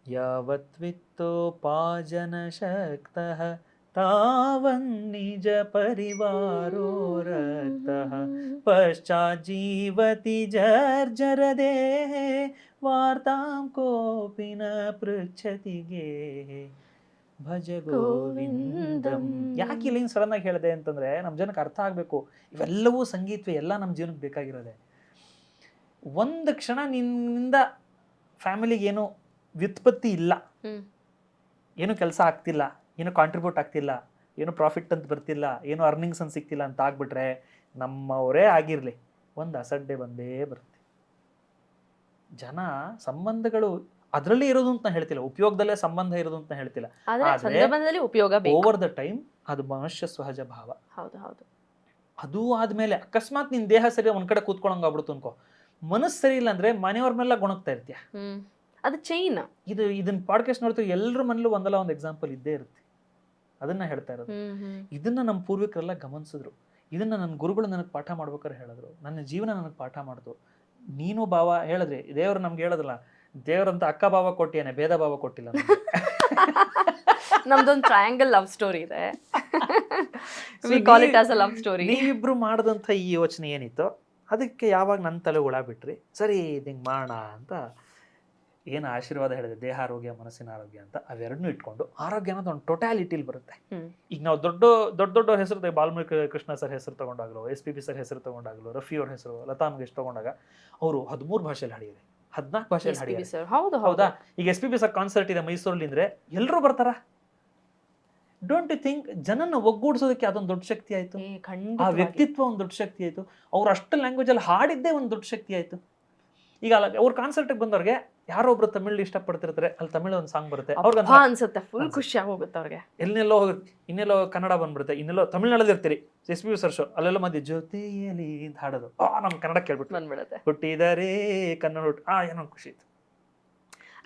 ಯಾವತ್ವಿತ್ತೋಪಾಜನ ಶಕ್ತಃ ತಾವನ್ನಿಜ ಪರಿವಾರೋ ರಕ್ತಃ ಪಶ್ಚಾಜ್ಜೀವತಿ ಜರ್ಜರ ದೇಹೇ ವಾರ್ತಾಂ ಕೋಪಿ ನ ಪೃಚ್ಛತಿ ಗೇಹೇ ಭಜ ಗೋವಿಂದಂ. ಯಾಕೆ ಇಲ್ಲಿ ಸಡನ್ ಆಗಿ ಹೇಳಿದೆ ಅಂತಂದ್ರೆ ನಮ್ಮ ಜನಕ್ಕೆ ಅರ್ಥ ಆಗ್ಬೇಕು, ಇವೆಲ್ಲವೂ ಸಂಗೀತವೇ, ಎಲ್ಲ ನಮ್ಮ ಜೀವನಕ್ಕೆ ಬೇಕಾಗಿರೋದೆ. ಒಂದು ಕ್ಷಣ ನಿನ್ನಿಂದ ಫ್ಯಾಮಿಲಿಗೆ ಏನು ವ್ಯುತ್ಪತ್ತಿ ಇಲ್ಲ, ಏನು ಕೆಲಸ ಆಗ್ತಿಲ್ಲ, ಏನು ಕಾಂಟ್ರಿಬ್ಯೂಟ್ ಆಗ್ತಿಲ್ಲ, ಏನು ಪ್ರಾಫಿಟ್ ಅಂತ ಬರ್ತಿಲ್ಲ, ಏನು ಅರ್ನಿಂಗ್ಸ್ ಅಂತ ಸಿಗ್ತಿಲ್ಲ ಅಂತ ಆಗ್ಬಿಟ್ರೆ, ನಮ್ಮವರೇ ಆಗಿರ್ಲಿ ಒಂದು ಅಸಡ್ಡೆ ಬಂದೇ ಬರುತ್ತೆ. ಜನ ಸಂಬಂಧಗಳು ಅದರಲ್ಲಿ ಇರೋದು ಅಂತ ಹೇಳ್ತಿಲ್ಲ, ಉಪಯೋಗದಲ್ಲೇ ಸಂಬಂಧ ಇರೋದು ಅಂತ ಹೇಳ್ತಿಲ್ಲ, ಓವರ್ ದ ಟೈಮ್ ಅದು ಮನುಷ್ಯ ಸಹಜ ಭಾವ. ಅದು ಆದ್ಮೇಲೆ ಅಕಸ್ಮಾತ್ ನಿನ್ ದೇಹ ಸರಿ ಒಂದ್ ಕಡೆ ಕೂತ್ಕೊಳ್ಳಂಗ ಆಗ್ಬಿಡ್ತು ಅನ್ಕೋ, ಮನಸ್ಸು ಸರಿ ಇಲ್ಲ ಅಂದ್ರೆ ಮನೆಯವ್ರ ಮೇಲೆ ಗುಣಗ್ತಾ ಇರ್ತೀಯ. ಅದು ಚೈನ್. ಇದನ್ನ ಪಾಡ್ಕಾಸ್ಟ್ ನೋಡ್ತೀವಿ, ಎಲ್ಲರ ಮನೇಲೂ ಒಂದಲ್ಲ ಒಂದು ಎಕ್ಸಾಂಪಲ್ ಇದ್ದೇ ಇರುತ್ತೆ. ಅದನ್ನ ಹೇಳ್ತಾ ಇರೋದು. ಇದನ್ನ ನಮ್ಮ ಪೂರ್ವಿಕರೆಲ್ಲ ಗಮನಿಸಿದ್ರು. ಇದನ್ನ ನನ್ನ ಗುರುಗಳು ನನಗೆ ಪಾಠ ಮಾಡ್ಬೇಕಾದ್ರೆ ಹೇಳಿದ್ರು, ನನ್ನ ಜೀವನ ನನಗೆ ಪಾಠ ಮಾಡ್ತು. ನೀನು ಭಾವ ಹೇಳಿದ್ರಿ, ದೇವ್ರು ನಮ್ಗೆ ಹೇಳೋದಿಲ್ಲ, ದೇವ್ರಂತ ಅಕ್ಕ ಭಾವ ಕೊಟ್ಟಿಯಾನೆ, ಭೇದ ಭಾವ ಕೊಟ್ಟಿಲ್ಲ. ನಮ್ದೊಂದು ಟ್ರಯಾಂಗಲ್ ಲವ್ ಸ್ಟೋರಿ ಇದೆ. We call it as a love story. ನೀವಿಬ್ರು ಮಾಡಿದಂಥ ಈ ಯೋಚನೆ ಏನಿತ್ತು, ಅದಕ್ಕೆ ಯಾವಾಗ ನನ್ನ ತಲೆ ಹುಳ ಬಿಟ್ರಿ, ಸರಿ ಹಿಂಗೆ ಮಾಡೋಣ ಅಂತ ಏನು ಆಶೀರ್ವಾದ ಹೇಳಿದೆ, ದೇಹ ಆರೋಗ್ಯ ಮನಸ್ಸಿನ ಆರೋಗ್ಯ ಅಂತ, ಅವೆರಡನ್ನೂ ಇಟ್ಕೊಂಡು ಆರೋಗ್ಯ ಅನ್ನೋದು ಒಂದು ಟೋಟ್ಯಾಲಿಟಿಲಿ ಬರುತ್ತೆ. ಈಗ ನಾವು ದೊಡ್ಡ ಹೆಸರು, ಬಾಲ್ಮೀಕಿ ಕೃಷ್ಣ ಸರ್ ಹೆಸರು ತಗೊಂಡಾಗಲೋ, SPB ಸರ್ ಹೆಸರು ತಗೊಂಡಾಗಲೋ, ರಫಿ ಅವ್ರ ಹೆಸರು, ಲತಾ ಮಂಗೇಶ್ ತಗೊಂಡಾಗ ಅವರು 13 ಭಾಷೆಯಲ್ಲಿ ಹಾಡಿದ್ದಾರೆ, 14 ಭಾಷೆಯಲ್ಲಿ ಹಾಡಿದ್ದಾರೆ. ಹೌದಾ? ಈಗ SPB ಸರ್ ಕಾನ್ಸರ್ಟ್ ಇದೆ ಮೈಸೂರಲ್ಲಿ ಅಂದ್ರೆ ಎಲ್ಲರೂ ಬರ್ತಾರ. ಡೋಂಟ್ ಯು ಥಿಂಕ್ ಜನನ ಒಗ್ಗೂಡಿಸೋದಕ್ಕೆ ಅದೊಂದು ದೊಡ್ಡ ಶಕ್ತಿ ಆಯ್ತು, ಆ ವ್ಯಕ್ತಿತ್ವ ಒಂದು ದೊಡ್ಡ ಶಕ್ತಿ ಆಯ್ತು, ಅವ್ರು ಅಷ್ಟು ಲ್ಯಾಂಗ್ವೇಜ್ ಅಲ್ಲಿ ಹಾಡಿದ್ದೇ ಒಂದು ದೊಡ್ಡ ಶಕ್ತಿ ಆಯ್ತು. ಈಗ ಅವ್ರ ಕಾನ್ಸರ್ಟ್ಗೆ ಬಂದವ್ರಿಗೆ ಯಾರೋ ಒಬ್ರು ತಮಿಳ್ ಇಷ್ಟಪಡ್ತಿರ್ತಾರೆ, ಅಲ್ಲಿ ತಮಿಳ್ ಒಂದು ಸಾಂಗ್ ಬರುತ್ತೆ, ಅವ್ರಿಗೆ ಅನ್ಸುತ್ತೆ ಫುಲ್ ಖುಷಿ ಆಗೋಗುತ್ತೆ ಅವ್ರಿಗೆ. ಎಲ್ಲೆಲ್ಲೋ ಹೋಗುತ್ತೆ, ಇನ್ನೆಲ್ಲೋ ಕನ್ನಡ ಬಂದ್ಬಿಡುತ್ತೆ, ಇನ್ನೆಲ್ಲೋ ತಮಿಳ್ನಾಡಲ್ಲಿ ಇರ್ತೀರಿ, SPB ಸರ್ ಶೋ, ಅಲ್ಲೆಲ್ಲ ಮಧ್ಯೆ ಜೊತೆಯಲ್ಲಿ ಅಂತ ಹಾಡೋದು, ನಮ್ ಕನ್ನಡ ಕೇಳ್ಬಿಟ್ಟು ಬಂದ್ಬಿಡುತ್ತೆ. ಹುಟ್ಟಿದರೆ ಕನ್ನಡ ಏನೋ ಖುಷಿ ಇತ್ತು.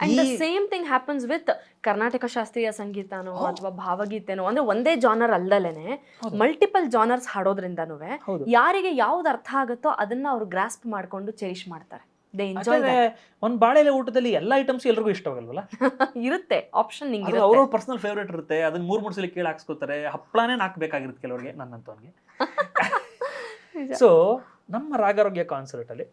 And the same thing happens with Karnataka ಶಾಸ್ತ್ರೀಯ ಸಂಗೀತನೋ ಅಥವಾ ಭಾವಗೀತೆನೋ ಅಂದ್ರೆ ಒಂದೇ ಜಾನರ್ ಅಲ್ದಲೇನೆ ಮಲ್ಟಿಪಲ್ ಜಾನರ್ಸ್ ಹಾಡೋದ್ರಿಂದನೂ ಯಾರಿಗೆ ಯಾವ್ದು ಅರ್ಥ ಆಗುತ್ತೋ ಅದನ್ನ ಅವ್ರು ಗ್ರಾಸ್ಪ್ ಮಾಡ್ಕೊಂಡು ಚೆರಿಶ್ ಮಾಡ್ತಾರೆ. ದೇ ಎಂಜಾಯ್ ಒಂದ್ ಬಾಳೆಲೆ ಊಟದಲ್ಲಿ ಎಲ್ಲಾ ಐಟಮ್ಸ್ ಎಲ್ರಿಗೂ ಇಷ್ಟ ಆಗಲ್ವಲ್ಲ. ಇರುತ್ತೆ ಆಪ್ಷನ್ ನಿಂಗೆ ಅವ್ರ ಪರ್ಸನಲ್ ಫೇವ್ರೇಟ್ ಇರುತ್ತೆ, ಅದನ್ನ ಮೂರ್ ಸಲ ಕೇಳಿ ಹಾಕ್ಸ್ಕೊತಾರೆ. ಹಪ್ಪಳಾನೇ ನಾಕ್ಬೇಕಾಗಿರುತ್ತೆ ಕೆಲವರಿಗೆ, ನನ್ನಂತವನ್ಗೆ. ಸೊ ನಮ್ಮ ರಾಗಾರೋಗ್ಯ ಕಾನ್ಸರ್ಟ್ ಅಲ್ಲಿ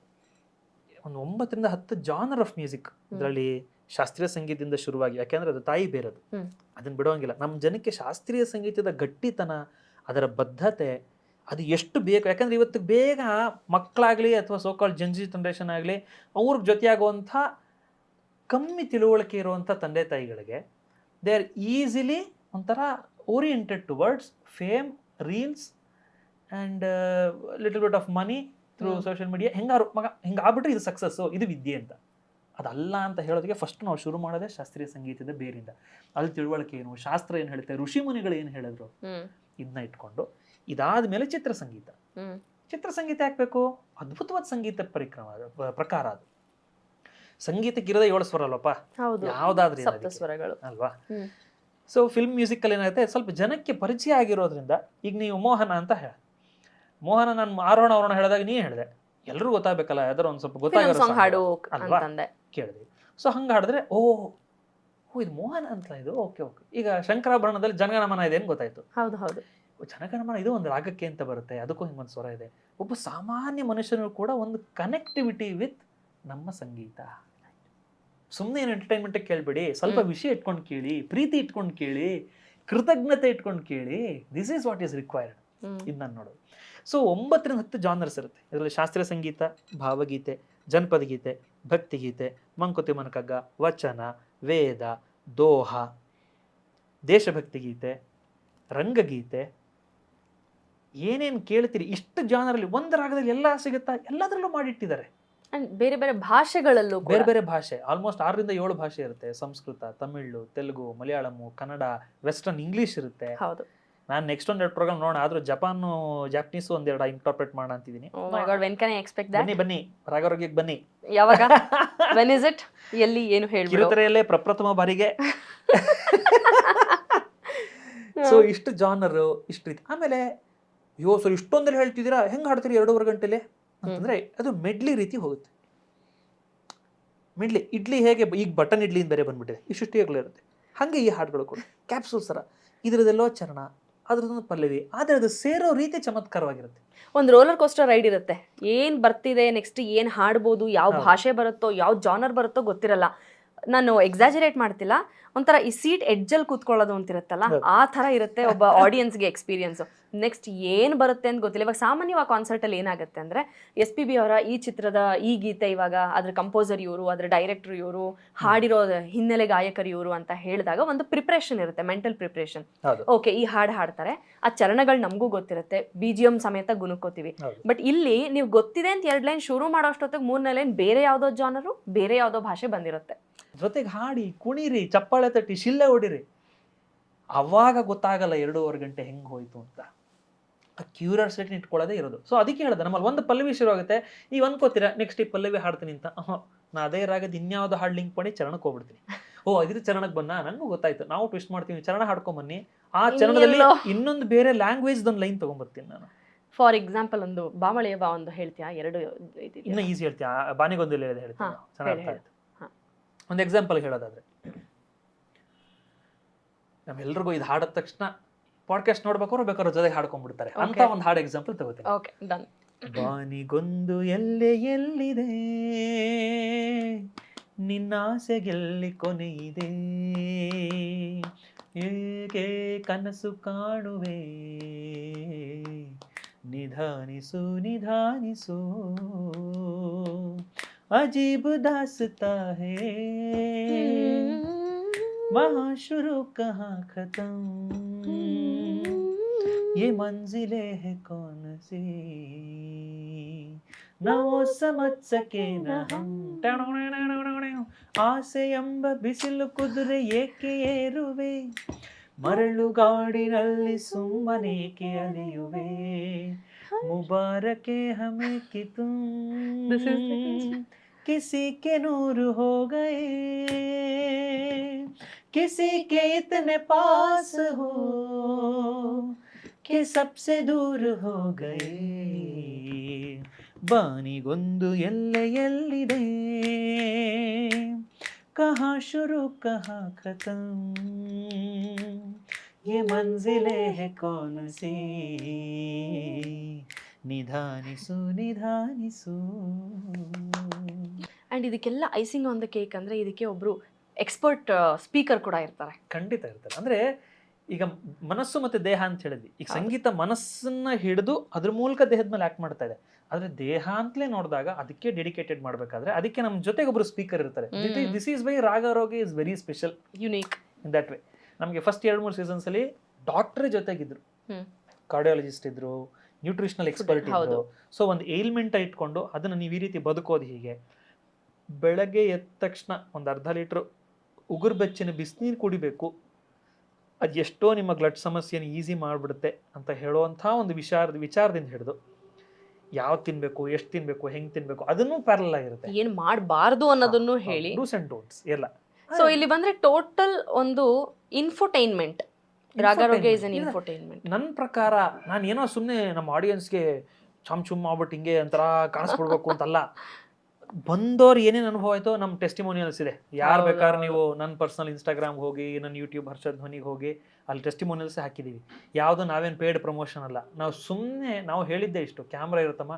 ಒಂದು 9 ರಿಂದ 10 ಜಾನರ್ ಆಫ್ ಮ್ಯೂಸಿಕ್, ಇದರಲ್ಲಿ ಶಾಸ್ತ್ರೀಯ ಸಂಗೀತದಿಂದ ಶುರುವಾಗಿ, ಯಾಕೆಂದ್ರೆ ಅದು ತಾಯಿ ಬೇರದು, ಅದನ್ನ ಬಿಡೋಂಗಿಲ್ಲ. ನಮ್ಮ ಜನಕ್ಕೆ ಶಾಸ್ತ್ರೀಯ ಸಂಗೀತದ ಗಟ್ಟಿತನ, ಅದರ ಬದ್ಧತೆ ಅದು ಎಷ್ಟು ಬೇಕು. ಯಾಕಂದ್ರೆ ಇವತ್ತು ಬೇಗ ಮಕ್ಕಳಾಗ್ಲಿ ಅಥವಾ ಸೋಕಾಲ್ ಜನ್ಜಿ ಜನರೇಷನ್ ಆಗಲಿ, ಅವ್ರಿಗೆ ಜೊತೆಯಾಗುವಂಥ ಕಮ್ಮಿ ತಿಳುವಳಿಕೆ ಇರುವಂಥ ತಂದೆ ತಾಯಿಗಳಿಗೆ ದೇ ಆರ್ ಈಸಿಲಿ ಒಂಥರ oriented towards fame, reels and little bit of money through social media. ಹಿಂಗಾಗ್ಬಿಟ್ರೆ ಇದು ಸಕ್ಸಸ್ಸು, ಇದು ವಿದ್ಯೆ ಅಂತ. ಅದಲ್ಲ ಅಂತ ಹೇಳೋದಕ್ಕೆ ಫಸ್ಟ್ ನಾವು ಶುರು ಮಾಡೋದೇ ಶಾಸ್ತ್ರೀಯ ಸಂಗೀತದ ಬೇರಿಂದ. ಅಲ್ಲಿ ತಿಳುವಳಿಕೆ ಏನು, ಶಾಸ್ತ್ರ ಏನು ಹೇಳುತ್ತೆ, ಋಷಿ ಮುನಿಗಳು ಏನು ಹೇಳಿದ್ರು, ಇದನ್ನ ಇಟ್ಕೊಂಡು ಇದಾದ ಮೇಲೆ ಚಿತ್ರಸಂಗೀತ. ಚಿತ್ರಸಂಗೀತ ಯಾಕಬೇಕು? ಅದ್ಭುತವಾದ ಸಂಗೀತ ಪ್ರಕಾರ ಅದು. ಸಂಗೀತಕ್ಕೆ ಇರೋದೇ 7 ಸ್ವರ ಅಲ್ವಪ್ಪ, ಯಾವ್ದಾದ್ರೂ ಅಲ್ವಾ? ಸೊ ಫಿಲ್ಮ್ ಮ್ಯೂಸಿಕ್ ಅಲ್ಲಿ ಏನಾಗುತ್ತೆ, ಸ್ವಲ್ಪ ಜನಕ್ಕೆ ಪರಿಚಯ ಆಗಿರೋದ್ರಿಂದ, ಈಗ ನೀವು ಮೋಹನ ಅಂತ ಹೇಳ, ಮೋಹನ ನಾನು ಆರೋಹಣ ಅವರೋಣ ಹೇಳಿದಾಗ ನೀ ಹೇಳಿದೆ, ಎಲ್ರಿಗೂ ಗೊತ್ತಾಗಬೇಕಲ್ಲ, ಯಾವ್ದಾರು ಒಂದು ಸ್ವಲ್ಪ ಗೊತ್ತಾಗಿರೋ ಅಲ್ವಾ ಕೇಳಿದ್ವಿ. ಸೊ ಹಂಗ ಹಾಡಿದ್ರೆ ಓ ಇದು ಮೋಹನ ಅಂತ, ಇದು ಓಕೆ ಓಕೆ. ಈಗ ಶಂಕರಾಭರಣದಲ್ಲಿ ಜನಗಣಮನ ಇದೆ ಏನು ಗೊತ್ತಾಯ್ತು, ಜನಗಣಮನ ಇದು ಒಂದು ರಾಗಕ್ಕೆ ಅಂತ ಬರುತ್ತೆ, ಅದಕ್ಕೂ ಹಿಂಗೊಂದು ಸ್ವರ ಇದೆ. ಒಬ್ಬ ಸಾಮಾನ್ಯ ಮನುಷ್ಯನು ಕೂಡ ಒಂದು ಕನೆಕ್ಟಿವಿಟಿ ವಿತ್ ನಮ್ಮ ಸಂಗೀತ. ಸುಮ್ಮನೆ ಏನು ಎಂಟರ್ಟೈನ್ಮೆಂಟ್ ಕೇಳ್ಬೇಡಿ, ಸ್ವಲ್ಪ ವಿಷಯ ಇಟ್ಕೊಂಡು ಕೇಳಿ, ಪ್ರೀತಿ ಇಟ್ಕೊಂಡು ಕೇಳಿ, ಕೃತಜ್ಞತೆ ಇಟ್ಕೊಂಡು ಕೇಳಿ. This is what is required. ಇದು ನಾನು ನೋಡೋದು. ಸೊ 9 ರಿಂದ 10 ಜಾನರ್ಸ್ ಇರುತ್ತೆ ಇದರಲ್ಲಿ. ಶಾಸ್ತ್ರೀಯ ಸಂಗೀತ, ಭಾವಗೀತೆ, ಜನಪದ ಗೀತೆ, ಭಕ್ತಿಗೀತೆ, ಮಂಕುತಿ ಮನಕಗ್ಗ, ವಚನ, ವೇದ, ದೋಹ, ದೇಶಭಕ್ತಿ ಗೀತೆ, ರಂಗಗೀತೆ, ಏನೇನು ಕೇಳ್ತೀರಿ ಇಷ್ಟು ಜಾನರಲ್ಲಿ ಒಂದು ರಾಗದಲ್ಲಿ ಎಲ್ಲ ಸಿಗುತ್ತಾ, ಎಲ್ಲದರಲ್ಲೂ ಮಾಡಿಟ್ಟಿದ್ದಾರೆ. ಅಂಡ್ ಬೇರೆ ಬೇರೆ ಭಾಷೆಗಳಲ್ಲೂ ಬೇರೆ ಬೇರೆ ಭಾಷೆ, ಆಲ್ಮೋಸ್ಟ್ 6 ರಿಂದ 7 ಭಾಷೆ ಇರುತ್ತೆ. ಸಂಸ್ಕೃತ, ತಮಿಳು, ತೆಲುಗು, ಮಲಯಾಳಮು, ಕನ್ನಡ, ವೆಸ್ಟರ್ನ್, ಇಂಗ್ಲಿಷ್ ಇರುತ್ತೆ. ಹೌದು. ನಾನು ನೆಕ್ಸ್ಟ್ 2 ಪ್ರೋಗ್ರಾಮ್ ನೋಡೋಣ, ಆದ್ರೂ ಜಪಾನು, ಜಾಪನೀಸು 1-2 ಇಂಟರ್ಪ್ರೆಟ್ ಮಾಡೋಣ ಅಂತಿದ್ದೀನಿ. ಬನ್ನಿ ರಾಗಾರೋಗ್ಯಕ್ಕೆ ಬನ್ನಿ. ಯಾವಾಗ, when is it, ಎಲ್ಲಿ, ಏನು ಹೇಳಿ, ಕಿರುತೆರೆಯಲ್ಲೇ ಪ್ರಪ್ರಥಮ ಬಾರಿಗೆ. ಸೊ ಇಷ್ಟು ಜಾನರ್, ಇಷ್ಟು ರೀತಿ. ಆಮೇಲೆ ಸರ್ ಇಷ್ಟೊಂದಲ್ಲಿ ಹೇಳ್ತಿದ್ದೀರಾ, ಹೆಂಗೆ ಹಾಡ್ತೀರಿ 2.5 ಗಂಟೆಲೆ ಅಂತಂದ್ರೆ ಅದು ಮೆಡ್ಲಿ ರೀತಿ ಹೋಗುತ್ತೆ. ಮೆಡ್ಲಿ ಇಡ್ಲಿ ಹೇಗೆ ಈಗ ಬಟನ್ ಇಡ್ಲಿಯಿಂದ ಬೇರೆ ಬಂದ್ಬಿಟ್ಟಿದೆ, ಇಷ್ಟಿಷ್ಟೇ ಇರುತ್ತೆ. ಹಾಗೆ ಈ ಹಾಡುಗಳು ಕೂಡ ಕ್ಯಾಪ್ಸೂಲ್ ಸರ, ಇದರದೆಲ್ಲೋ ಚರಣ, ಅದ್ರದೊಂದು ಪಲ್ಲವಿ, ಆದರೆ ಅದು ಸೇರೋ ರೀತಿ ಚಮತ್ಕಾರವಾಗಿರುತ್ತೆ. ಒಂದು ರೋಲರ್ ಕೋಸ್ಟರ್ ರೈಡ್ ಇರುತ್ತೆ. ಏನ್ ಬರ್ತಿದೆ ನೆಕ್ಸ್ಟ್, ಏನ್ ಹಾಡ್ಬೋದು, ಯಾವ ಭಾಷೆ ಬರುತ್ತೋ, ಯಾವ ಜಾನರ್ ಬರುತ್ತೋ ಗೊತ್ತಿರಲ್ಲ. ನಾನು ಎಕ್ಸಾಜರೇಟ್ ಮಾಡ್ತಿಲ್ಲ, ಒಂಥರ ಈ ಸೀಟ್ ಎಡ್ಜಲ್ಲಿ ಕೂತ್ಕೊಳ್ಳೋದು ಅಂತಿರುತ್ತಲ್ಲ, ಆ ಥರ ಇರುತ್ತೆ ಒಬ್ಬ ಆಡಿಯನ್ಸ್ಗೆ ಎಕ್ಸ್ಪೀರಿಯನ್ಸು. ನೆಕ್ಸ್ಟ್ ಏನು ಬರುತ್ತೆ ಅಂತ ಗೊತ್ತಿಲ್ಲ. ಇವಾಗ ಸಾಮಾನ್ಯವಾಗಿ ಕಾನ್ಸರ್ಟಲ್ಲಿ ಏನಾಗುತ್ತೆ ಅಂದರೆ, SPB ಅವರ ಈ ಚಿತ್ರದ ಈ ಗೀತೆ, ಇವಾಗ ಅದ್ರ ಕಂಪೋಸರ್ ಇವರು, ಅದ್ರ ಡೈರೆಕ್ಟರ್ ಇವರು, ಹಾಡಿರೋ ಹಿನ್ನೆಲೆ ಗಾಯಕರು ಇವರು ಅಂತ ಹೇಳಿದಾಗ ಒಂದು ಪ್ರಿಪ್ರೇಷನ್ ಇರುತ್ತೆ, ಮೆಂಟಲ್ ಪ್ರಿಪ್ರೇಷನ್. ಓಕೆ, ಈ ಹಾಡು ಹಾಡ್ತಾರೆ, ಆ ಚರಣಗಳು ನಮಗೂ ಗೊತ್ತಿರುತ್ತೆ, BGM ಸಮೇತ ಗುಣಕೋತೀವಿ. ಬಟ್ ಇಲ್ಲಿ ನೀವು ಗೊತ್ತಿದೆ ಅಂತ 2 ಲೈನ್ ಶುರು ಮಾಡೋ ಅಷ್ಟೊತ್ತಿಗೆ 3ನೇ ಲೈನ್ ಬೇರೆ ಯಾವುದೋ ಜಾನರು, ಬೇರೆ ಯಾವುದೋ ಭಾಷೆ ಬಂದಿರುತ್ತೆ. ಜೊತೆಗೆ ಹಾಡಿ, ಕುಣಿರಿ, ಚಪ್ಪಾಳೆ ತಟ್ಟಿ, ಶಿಲ್ಲೆ ಹೊಡಿರಿ, ಅವಾಗ ಗೊತ್ತಾಗಲ್ಲ 2.5 ಗಂಟೆ ಹೆಂಗೆ ಹೋಯ್ತು ಅಂತ. ಆ ಕ್ಯೂರಿಯಾಸಿಟಿ ಇಟ್ಕೊಳ್ಳೋದೇ ಇರೋದು. ಸೊ ಅದಕ್ಕೆ ಹೇಳಿದೆ, ನಮ್ಮಲ್ಲಿ ಒಂದು ಪಲ್ಲವಿ ಶುರು ಆಗುತ್ತೆ, ಈಗ ಅನ್ಕೋತೀರಾ ನೆಕ್ಸ್ಟ್ ಈ ಪಲ್ಲವಿ ಹಾಡ್ತೀನಿ ಅಂತ. ನಾ ಅದೇ ರಾಗದ ಇನ್ಯಾವುದೋ ಹಾಡು ಲಿಂಕ್ ಮಾಡಿ ಚರಣಕ್ಕೆ ಹೋಗ್ಬಿಡ್ತೀನಿ. ಇದ್ರ ಚರಣಕ್ಕೆ ಬಂದ, ನನಗೂ ಗೊತ್ತಾಯ್ತು, ನಾವು ಟ್ವಿಸ್ಟ್ ಮಾಡ್ತೀವಿ, ಚರಣ ಹಾಡ್ಕೊಂಬನ್ನಿ, ಆ ಚರಣದಲ್ಲಿ ಇನ್ನೊಂದು ಬೇರೆ ಲ್ಯಾಂಗ್ವೇಜ್ ಒಂದು ಲೈನ್ ತಗೊಂಡ್ಬರ್ತೀನಿ ನಾನು. ಫಾರ್ ಎಕ್ಸಾಂಪಲ್ ಒಂದು ಬಾಮಳೆಯ ಬಾ ಒಂದು ಹೇಳ್ತೀಯಾ? 2 ಇನ್ನೂ ಈಸಿ ಹೇಳ್ತೀಯಾ? ಬಾನಿಗೊಂದು ಹೇಳ್ತೀನಿ, ಚೆನ್ನಾಗಿ. ಒಂದು ಎಕ್ಸಾಂಪಲ್ ಹೇಳೋದಾದ್ರೆ, ನಮ್ಮೆಲ್ರಿಗೂ ಇದು ಹಾಡಿದ ತಕ್ಷಣ ಪಾಡ್ಕಾಸ್ಟ್ ನೋಡ್ಬೇಕಾದ್ರು ಬೇಕಾದ್ರೂ ಜೊತೆಗೆ ಹಾಡ್ಕೊಂಡ್ಬಿಡ್ತಾರೆ ಅಂತ ಒಂದು ಹಾಡು ಎಕ್ಸಾಂಪಲ್ ತಗೋತೀನಿ. ಬಾನಿಗೊಂದು ಎಲ್ಲೆ ಎಲ್ಲಿದೆ, ನಿನ್ನಾಸೆಗೆಲ್ಲಿ ಕೊನೆಯಿದೆ, ಏಕೆ ಕನಸು ಕಾಣುವೆ, ನಿಧಾನಿಸು ನಿಧಾನಿಸು, अजीब दास्ता है, वहाँ शुरू कहाँ खत्म, ये मंजिलें है कौन सी, न वो समझ सके न हम, ಆಸೆ ಎಂಬ ಬಿಸಿಲು ಕುದುರೆ ಏಕೆ ಏರುವೆ, ಮರಳುಗಾಡಿನಲ್ಲಿ ಸುಮ್ಮನೇಕೆ ಅಲಿಯುವೆ, ಮುಬಾರಕೆ ಹಮೇ ಕಿ ತುಮ್ किसी के नूर हो गए किसी के इतने पास हो कि सबसे दूर हो गए ಬಾನಿಗೊಂದು ಎಲ್ಲೆಯಲ್ಲಿದೆ ಕಹಾ ಶುರು ಕಹಾ ಖತಮ್ ये मंजिलें है कौन सी ನಿಧಾನಿಸು ನಿಧಾನಿಸು. ಆ್ಯಂಡ್ ಇದಕ್ಕೆಲ್ಲ ಐಸಿಂಗ್ ಆನ್ ದ ಕೇಕ್ ಅಂದರೆ ಇದಕ್ಕೆ ಒಬ್ಬರು ಎಕ್ಸ್ಪರ್ಟ್ ಸ್ಪೀಕರ್ ಕೂಡ ಇರ್ತಾರೆ. ಖಂಡಿತ ಇರ್ತಾರೆ. ಅಂದರೆ ಈಗ ಮನಸ್ಸು ಮತ್ತು ದೇಹ ಅಂತ ಹೇಳಿದ್ವಿ. ಈಗ ಸಂಗೀತ ಮನಸ್ಸನ್ನ ಹಿಡಿದು ಅದ್ರ ಮೂಲಕ ದೇಹದ ಮೇಲೆ ಆಕ್ಟ್ ಮಾಡ್ತಾ ಇದೆ. ಆದರೆ ದೇಹ ಅಂತಲೇ ನೋಡಿದಾಗ ಅದಕ್ಕೆ ಡೆಡಿಕೇಟೆಡ್ ಮಾಡಬೇಕಾದ್ರೆ ಅದಕ್ಕೆ ನಮ್ಮ ಜೊತೆಗೆ ಒಬ್ಬರು ಸ್ಪೀಕರ್ ಇರ್ತಾರೆ. This is why Ragarogya is very special, unique in that way. ನಮಗೆ ಫಸ್ಟ್ 2-3 ಸೀಸನ್ಸಲ್ಲಿ ಡಾಕ್ಟ್ರೇ ಜೊತೆಗಿದ್ರು, ಕಾರ್ಡಿಯಾಲಜಿಸ್ಟ್ ಇದ್ರು, ನ್ಯೂಟ್ರಿಷನಲ್ ಎಕ್ಸ್ಪರ್ಟ್ ಇದ್ರು. ಸೊ ಒಂದು ಏಲ್ಮೆಂಟ್ ಇಟ್ಕೊಂಡು ಅದನ್ನ ನೀವು ಈ ರೀತಿ ಬದುಕೋದು ಹೀಗೆ, ಬೆಳಗ್ಗೆ ಎದ್ದ ತಕ್ಷಣ ಒಂದು ಅರ್ಧ ಲೀಟ್ರ್ ಉಗುರು ಬೆಚ್ಚಿನ ಬಿಸಿನೀರು ಕುಡಿಬೇಕು, ಅದು ಎಷ್ಟೋ ನಿಮ್ಮ ಬ್ಲಡ್ ಸಮಸ್ಯೆನ ಈಸಿ ಮಾಡಿಬಿಡುತ್ತೆ ಅಂತ ಹೇಳುವಂಥ ಒಂದು ವಿಚಾರದಿಂದ ಹಿಡಿದು ಯಾವ್ದು ತಿನ್ಬೇಕು, ಎಷ್ಟು ತಿನ್ಬೇಕು, ಹೆಂಗೆ ತಿನ್ಬೇಕು ಅದನ್ನು ಪ್ಯಾರಲ್ ಆಗಿರುತ್ತೆ. ಏನು ಮಾಡಬಾರ್ದು ಅನ್ನೋದನ್ನು ಹೇಳಿ, ಡೂಸ್ ಅಂಡ್ ಡೋಂಟ್ಸ್ ಎಲ್ಲ. ಸೊ ಇಲ್ಲಿ ಬಂದ್ರೆ ಟೋಟಲ್ ಒಂದು infotainment. Ragarogya is an infotainment. ನನ್ನ ಪ್ರಕಾರ ನಾನು ಏನೋ ಸುಮ್ಮನೆ ನಮ್ಮ ಆಡಿಯನ್ಸ್ಗೆ ಚುಮ್ ಮಾಡ್ಬಿಟ್ಟು ಹಿಂಗೆ ಒಂಥರ ಕಾಣಿಸ್ಬಿಡ್ಬೇಕು ಅಂತಲ್ಲ. ಬಂದವ್ರು ಏನೇನು ಅನುಭವ ಆಯ್ತೋ ನಮ್ಮ ಟೆಸ್ಟಿಮೋನಿಯಲ್ಸ್ ಇದೆ. ಯಾರು ಬೇಕಾದ್ರೆ ನೀವು ನನ್ನ ಪರ್ಸನಲ್ ಇನ್ಸ್ಟಾಗ್ರಾಮ್ ಹೋಗಿ, ನನ್ನ ಯೂಟ್ಯೂಬ್ ಹರ್ಷದ್ ಧ್ವನಿಗೆ ಹೋಗಿ, ಅಲ್ಲಿ ಟೆಸ್ಟಿಮೋನಿಯಲ್ಸ್ ಹಾಕಿದ್ದೀವಿ. ಯಾವುದು ನಾವೇನು ಪೇಯ್ಡ್ ಪ್ರಮೋಷನ್ ಅಲ್ಲ. ನಾವು ಸುಮ್ಮನೆ ನಾವು ಹೇಳಿದ್ದೆ ಇಷ್ಟು, ಕ್ಯಾಮ್ರಾ ಇರುತ್ತಮ್ಮ,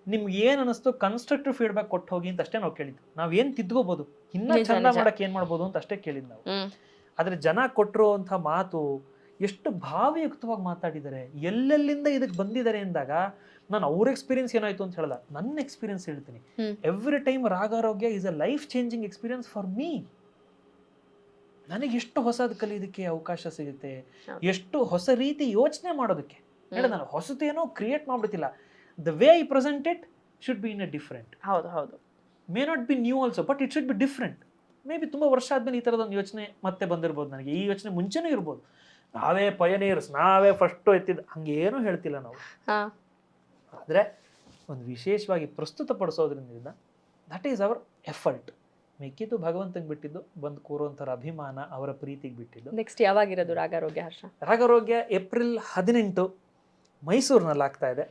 ನಿಮ್ಗೆ ಏನು ಅನ್ನಿಸ್ತು ಕನ್ಸ್ಟ್ರಕ್ಟಿವ್ ಫೀಡ್ಬ್ಯಾಕ್ ಕೊಟ್ಟು ಹೋಗಿ ಅಂತ ಅಷ್ಟೇ ನಾವು ಕೇಳಿದ್ದು. ನಾವೇನು ತಿದ್ಕೋಬೋದು, ಇನ್ನೂ ಚಂದ ಮಾಡಕ್ಕೆ ಏನು ಮಾಡ್ಬೋದು ಅಂತ ಅಷ್ಟೇ ಕೇಳಿದ್ದು ನಾವು. ಆದರೆ ಜನ ಕೊಟ್ಟಿರುವಂಥ ಮಾತು ಎಷ್ಟು ಭಾವಯುಕ್ತವಾಗಿ ಮಾತಾಡಿದ್ದಾರೆ, ಎಲ್ಲೆಲ್ಲಿಂದ ಇದಕ್ಕೆ ಬಂದಿದ್ದಾರೆ ಅಂದಾಗ ನಾನು ಅವ್ರ ಎಕ್ಸ್ಪೀರಿಯನ್ಸ್ ಏನಾಯ್ತು ಅಂತ ಹೇಳಲ್ಲ, ನನ್ನ ಎಕ್ಸ್ಪೀರಿಯನ್ಸ್ ಹೇಳ್ತೀನಿ. Every time Ragarogya is a life changing experience for me. ನನಗೆ ಎಷ್ಟು ಹೊಸದು ಕಲಿಯೋದಕ್ಕೆ ಅವಕಾಶ ಸಿಗುತ್ತೆ, ಎಷ್ಟು ಹೊಸ ರೀತಿ ಯೋಚನೆ ಮಾಡೋದಕ್ಕೆ. ನಾನು ಹೊಸತೇನೋ ಕ್ರಿಯೇಟ್ ಮಾಡ್ಬಿಡ್ತಿಲ್ಲ. The way I present it should be in a different. ಹೌದು. May not be new also, but it should be different. Maybe ತುಂಬ ವರ್ಷ ಆದ್ಮೇಲೆ ಈ ಥರದೊಂದು ಯೋಚನೆ ಮತ್ತೆ ಬಂದಿರ್ಬೋದು ನನಗೆ. ಈ ಯೋಚನೆ ಮುಂಚೆನೂ ಇರ್ಬೋದು. ನಾವೇ ಪಯನೀರ್ಸ್, ನಾವೇ ಫಸ್ಟು ಎತ್ತಿದ್ದು, ಹಂಗೇನೂ ಹೇಳ್ತಿಲ್ಲ ನಾವು. ಆದರೆ ಒಂದು ವಿಶೇಷವಾಗಿ ಪ್ರಸ್ತುತಪಡಿಸೋದ್ರಿಂದ ದಟ್ ಈಸ್ ಅವರ್ ಎಫರ್ಟ್. ಮಿಕ್ಕಿದ್ದು ಭಗವಂತಂಗೆ ಬಿಟ್ಟಿದ್ದು, ಬಂದು ಕೂರುವಂಥರ ಅಭಿಮಾನ, ಅವರ ಪ್ರೀತಿಗೆ ಬಿಟ್ಟಿದ್ದು. ನೆಕ್ಸ್ಟ್ ಯಾವಾಗಿರೋದು ರಾಗಾರೋಗ್ಯ ಹರ್ಷ? ರಾಗಾರೋಗ್ಯ ಏಪ್ರಿಲ್ 18 ಮೈಸೂರಿನಲ್ಲಿ ಆಗ್ತಾ ಇದೆ.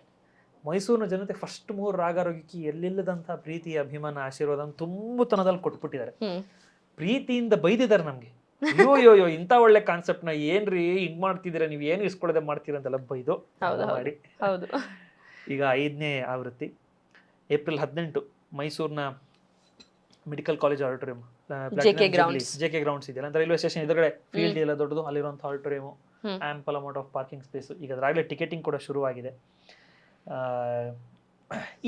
ಮೈಸೂರಿನ ಜನತೆ ಫಸ್ಟ್ 3 ರಾಗಾರೋಗ್ಯಕ್ಕೆ ಎಲ್ಲಿಲ್ಲದಂಥ ಪ್ರೀತಿ, ಅಭಿಮಾನ, ಆಶೀರ್ವಾದ ತುಂಬುತನದಲ್ಲಿ ಕೊಟ್ಬಿಟ್ಟಿದ್ದಾರೆ. ಪ್ರೀತಿಯಿಂದ ಬೈದಿದ್ದಾರೆ ನಮಗೆ. ಅಯ್ಯೋ ಇಂಥ ಒಳ್ಳೆ ಕಾನ್ಸೆಪ್ಟ್ನ ಏನ್ರಿ ಹಿಂಗ್ ಮಾಡ್ತಿದ್ದೀರಾ, ನೀವು ಏನು ಇಸ್ಕೊಳ್ಳದೆ ಮಾಡ್ತೀರಾ ಅಂತೆಲ್ಲ ಬೈದು ಮಾಡಿ. ಈಗ 5ನೇ ಆವೃತ್ತಿ ಏಪ್ರಿಲ್ 18 ಮೈಸೂರಿನ medical college auditorium, J K grounds ಇದೆಯಲ್ಲ, ಅಂದ್ರೆ ರೈಲ್ವೆ ಸ್ಟೇಷನ್ ಎದುರುಗಡೆ ಫೀಲ್ಡ್ ಎಲ್ಲ ದೊಡ್ಡದು, ಅಲ್ಲಿರುವಂಥ auditorium, ample amount of parking space. ಈಗ ಅದ್ರಾಗಲೇ ಟಿಕೆಟಿಂಗ್ ಕೂಡ ಶುರುವಾಗಿದೆ.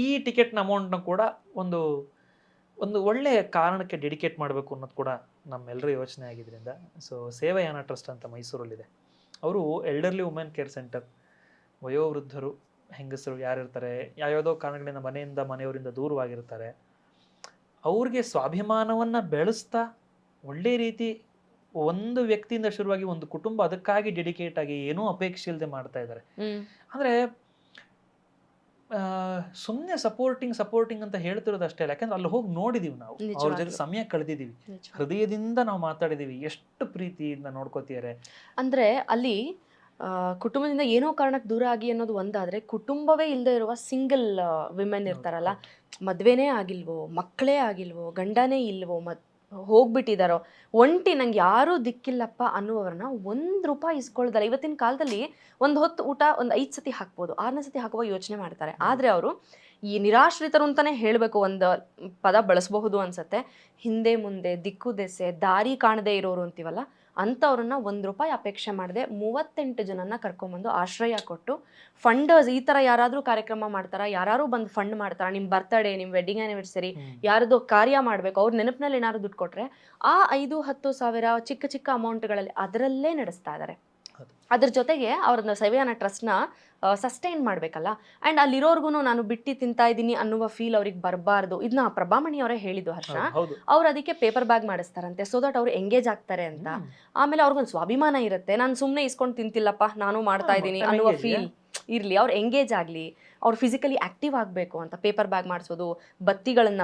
ಈ ಟಿಕೆಟ್ನ ಅಮೌಂಟ್ನ ಕೂಡ ಒಂದು ಒಳ್ಳೆಯ ಕಾರಣಕ್ಕೆ ಡೆಡಿಕೇಟ್ ಮಾಡಬೇಕು ಅನ್ನೋದು ಕೂಡ ನಮ್ಮೆಲ್ಲರ ಯೋಚನೆ ಆಗಿದ್ದರಿಂದ ಸೊ ಸೇವಾಯಾನ ಟ್ರಸ್ಟ್ ಅಂತ ಮೈಸೂರಲ್ಲಿದೆ. ಅವರು ಎಲ್ಡರ್ಲಿ ವುಮೆನ್ ಕೇರ್ ಸೆಂಟರ್, ವಯೋವೃದ್ಧರು, ಹೆಂಗಸರು ಯಾರಿರ್ತಾರೆ, ಯಾವ್ಯಾವುದೋ ಕಾರಣಗಳಿಂದ ಮನೆಯವರಿಂದ ದೂರವಾಗಿರ್ತಾರೆ, ಅವ್ರಿಗೆ ಸ್ವಾಭಿಮಾನವನ್ನು ಬೆಳೆಸ್ತಾ ಒಳ್ಳೆ ರೀತಿ ಒಂದು ವ್ಯಕ್ತಿಯಿಂದ ಶುರುವಾಗಿ ಒಂದು ಕುಟುಂಬ ಅದಕ್ಕಾಗಿ ಡೆಡಿಕೇಟ್ ಆಗಿ ಏನೂ ಅಪೇಕ್ಷೆ ಇಲ್ಲದೆ ಮಾಡ್ತಾ ಇದ್ದಾರೆ. ಅಂದರೆ ಸುಮ್ಮನೆ ಸಪೋರ್ಟಿಂಗ್ ಅಂತ ಹೇಳ್ತಿರೋದು ಅಷ್ಟೇ ಅಲ್ಲ, ಯಾಕಂದ್ರೆ ಅಲ್ಲಿ ಹೋಗಿ ನೋಡಿದೀವಿ, ನಾವು ಅವ್ರ ಜೊತೆ ಸಮಯ ಕಳೆದಿದ್ದೀವಿ, ಹೃದಯದಿಂದ ನಾವು ಮಾತಾಡಿದೀವಿ, ಎಷ್ಟು ಪ್ರೀತಿಯಿಂದ ನೋಡ್ಕೋತಿದ್ದಾರೆ. ಅಂದ್ರೆ ಅಲ್ಲಿ ಕುಟುಂಬದಿಂದ ಏನೋ ಕಾರಣಕ್ಕೆ ದೂರ ಆಗಿ ಅನ್ನೋದು ಒಂದಾದ್ರೆ, ಕುಟುಂಬವೇ ಇಲ್ಲದೆ ಇರುವ ಸಿಂಗಲ್ ವಿಮೆನ್ ಇರ್ತಾರಲ್ಲ, ಮದ್ವೆನೇ ಆಗಿಲ್ವೋ, ಮಕ್ಕಳೇ ಆಗಿಲ್ವೋ, ಗಂಡನೇ ಇಲ್ವೋ, ಹೋಗ್ಬಿಟ್ಟಿದಾರೋ, ಒಂಟಿ ನಂಗೆ ಯಾರೂ ದಿಕ್ಕಿಲ್ಲಪ್ಪ ಅನ್ನುವವ್ರನ್ನ ₹1 ಇಸ್ಕೊಳ್ದಲ್ಲ. ಇವತ್ತಿನ ಕಾಲದಲ್ಲಿ ಒಂದು ಹೊತ್ತು ಊಟ ಒಂದು 5 ಸತಿ ಹಾಕ್ಬೋದು, 6ನೇ ಸತಿ ಹಾಕುವ ಯೋಚನೆ ಮಾಡ್ತಾರೆ. ಆದರೆ ಅವರು ಈ ನಿರಾಶ್ರಿತರು ಅಂತಾನೆ ಹೇಳಬೇಕು, ಒಂದು ಪದ ಬಳಸಬಹುದು ಅನ್ಸತ್ತೆ. ಹಿಂದೆ ಮುಂದೆ ದಿಕ್ಕು ದೆಸೆ ದಾರಿ ಕಾಣದೇ ಇರೋರು ಅಂತೀವಲ್ಲ, ಅಂಥವ್ರನ್ನ ₹1 ಅಪೇಕ್ಷೆ ಮಾಡದೆ 38 ಜನನ್ನ ಕರ್ಕೊಂಬಂದು ಆಶ್ರಯ ಕೊಟ್ಟು, ಫಂಡರ್ಸ್ ಈ ಥರ ಯಾರಾದರೂ ಕಾರ್ಯಕ್ರಮ ಮಾಡ್ತಾರಾ, ಯಾರು ಬಂದು ಫಂಡ್ ಮಾಡ್ತಾರಾ, ನಿಮ್ಮ ಬರ್ತಡೇ, ನಿಮ್ಮ ವೆಡ್ಡಿಂಗ್ ಆ್ಯನಿವರ್ಸರಿ, ಯಾರದೋ ಕಾರ್ಯ ಮಾಡಬೇಕು, ಅವ್ರ ನೆನಪಿನಲ್ಲಿ ಏನಾದ್ರು ದುಡ್ಡು ಕೊಟ್ಟರೆ ಆ 5-10 ಸಾವಿರ ಚಿಕ್ಕ ಅಮೌಂಟ್ಗಳಲ್ಲಿ ಅದರಲ್ಲೇ ನಡೆಸ್ತಾ ಇದ್ದಾರೆ. ಅದ್ರ ಜೊತೆಗೆ ಅವ್ರನ್ನ ಸೇವಾಯಾನ ಟ್ರಸ್ಟ್ನ ಸಸ್ಟೈನ್ ಮಾಡಬೇಕಲ್ಲ. ಆ್ಯಂಡ್ ಅಲ್ಲಿರೋರ್ಗು ನಾನು ಬಿಟ್ಟು ತಿಂತಾ ಇದ್ದೀನಿ ಅನ್ನುವ ಫೀಲ್ ಅವ್ರಿಗೆ ಬರಬಾರ್ದು. ಇದನ್ನ ಪ್ರಭಾಮಣಿ ಅವರೇ ಹೇಳಿದ್ದು ಹರ್ಷ. ಅವ್ರು ಅದಕ್ಕೆ ಪೇಪರ್ ಬ್ಯಾಗ್ ಮಾಡಿಸ್ತಾರಂತೆ, ಸೊ ದಟ್ ಅವ್ರು ಎಂಗೇಜ್ ಆಗ್ತಾರೆ ಅಂತ. ಆಮೇಲೆ ಅವ್ರಿಗೊಂದು ಸ್ವಾಭಿಮಾನ ಇರುತ್ತೆ, ನಾನು ಸುಮ್ಮನೆ ಇಸ್ಕೊಂಡು ತಿಂತಿಲ್ಲಪ್ಪ, ನಾನು ಮಾಡ್ತಾ ಇದ್ದೀನಿ ಅನ್ನುವ ಫೀಲ್. ಇರಲಿ, ಅವ್ರು ಎಂಗೇಜ್ ಆಗಲಿ, ಅವ್ರು ಫಿಸಿಕಲಿ ಆಕ್ಟಿವ್ ಆಗಬೇಕು ಅಂತ ಪೇಪರ್ ಬ್ಯಾಗ್ ಮಾಡಿಸೋದು, ಬತ್ತಿಗಳನ್ನ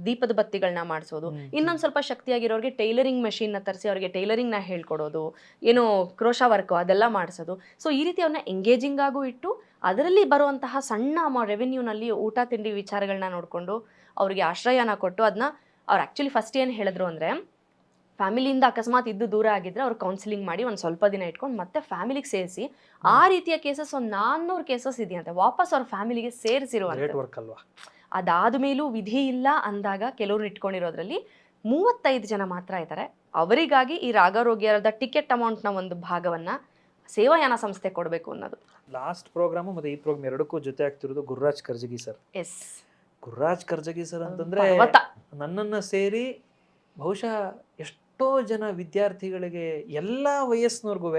ದೀಪದ ಬತ್ತಿಗಳನ್ನ ಮಾಡಿಸೋದು, ಇನ್ನೊಂದು ಸ್ವಲ್ಪ ಶಕ್ತಿಯಾಗಿರೋರಿಗೆ ಟೈಲರಿಂಗ್ ಮೆಷಿನ್ನ ತರಿಸಿ ಅವ್ರಿಗೆ ಟೈಲರಿಂಗ್ನ ಹೇಳ್ಕೊಡೋದು, ಏನೋ ಕ್ರೋಶಾ ವರ್ಕು ಅದೆಲ್ಲ ಮಾಡಿಸೋದು. ಸೊ ಈ ರೀತಿ ಅವ್ರನ್ನ ಎಂಗೇಜಿಂಗ್ ಆಗು ಇಟ್ಟು ಅದರಲ್ಲಿ ಬರುವಂತಹ ಸಣ್ಣ ರೆವೆನ್ಯೂನಲ್ಲಿ ಊಟ ತಿಂಡಿ ವಿಚಾರಗಳನ್ನ ನೋಡಿಕೊಂಡು ಅವರಿಗೆ ಆಶ್ರಯನ ಕೊಟ್ಟು ಅದನ್ನ ಅವ್ರು ಆ್ಯಕ್ಚುಲಿ ಫಸ್ಟ್ ಏನು ಹೇಳಿದ್ರು ಅಂದರೆ, ಫ್ಯಾಮಿಲಿಯಿಂದ ಅಕಸ್ಮಾತ್ ಇದ್ದು ದೂರ ಆಗಿದ್ರೆ ಅವ್ರು ಕೌನ್ಸಿಲಿಂಗ್ ಮಾಡಿ ಒಂದು ಸ್ವಲ್ಪ ದಿನ ಇಟ್ಕೊಂಡು ಮತ್ತೆ ಫ್ಯಾಮಿಲಿಗೆ ಸೇರಿಸಿ, ಆ ರೀತಿಯ ಕೇಸಸ್ ಒಂದು 400 ಕೇಸಸ್ ಇದೆಯಂತೆ, ವಾಪಸ್ ಅವ್ರ ಫ್ಯಾಮಿಲಿಗೆ ಸೇರಿಸಿರುವಂತೆ. ಅದಾದ ಮೇಲೂ ವಿಧಿ ಇಲ್ಲ ಅಂದಾಗ ಕೆಲವರು ಇಟ್ಕೊಂಡಿರೋದ್ರಲ್ಲಿ 35 ಜನ ಮಾತ್ರ ಇದ್ದಾರೆ. ಅವರಿಗಾಗಿ ಈ ರಾಗಾರೋಗ್ಯದ ಟಿಕೆಟ್ ಅಮೌಂಟ್ನ ಒಂದು ಭಾಗವನ್ನು ಸೇವಾಯಾನ ಸಂಸ್ಥೆ ಕೊಡಬೇಕು ಅನ್ನೋದು. ಲಾಸ್ಟ್ ಪ್ರೋಗ್ರಾಮು ಮತ್ತು ಈ ಪ್ರೋಗ್ರಾಮ್ ಎರಡಕ್ಕೂ ಜೊತೆ ಆಗ್ತಿರೋದು Gururaj Karjagi sir. Yes, Gururaj Karjagi sir ಅಂತಂದ್ರೆ ನನ್ನನ್ನು ಸೇರಿ ಬಹುಶಃ ಎಷ್ಟೋ ಜನ ವಿದ್ಯಾರ್ಥಿಗಳಿಗೆ ಎಲ್ಲ ವಯಸ್ಸಿನವ್ರಿಗೂ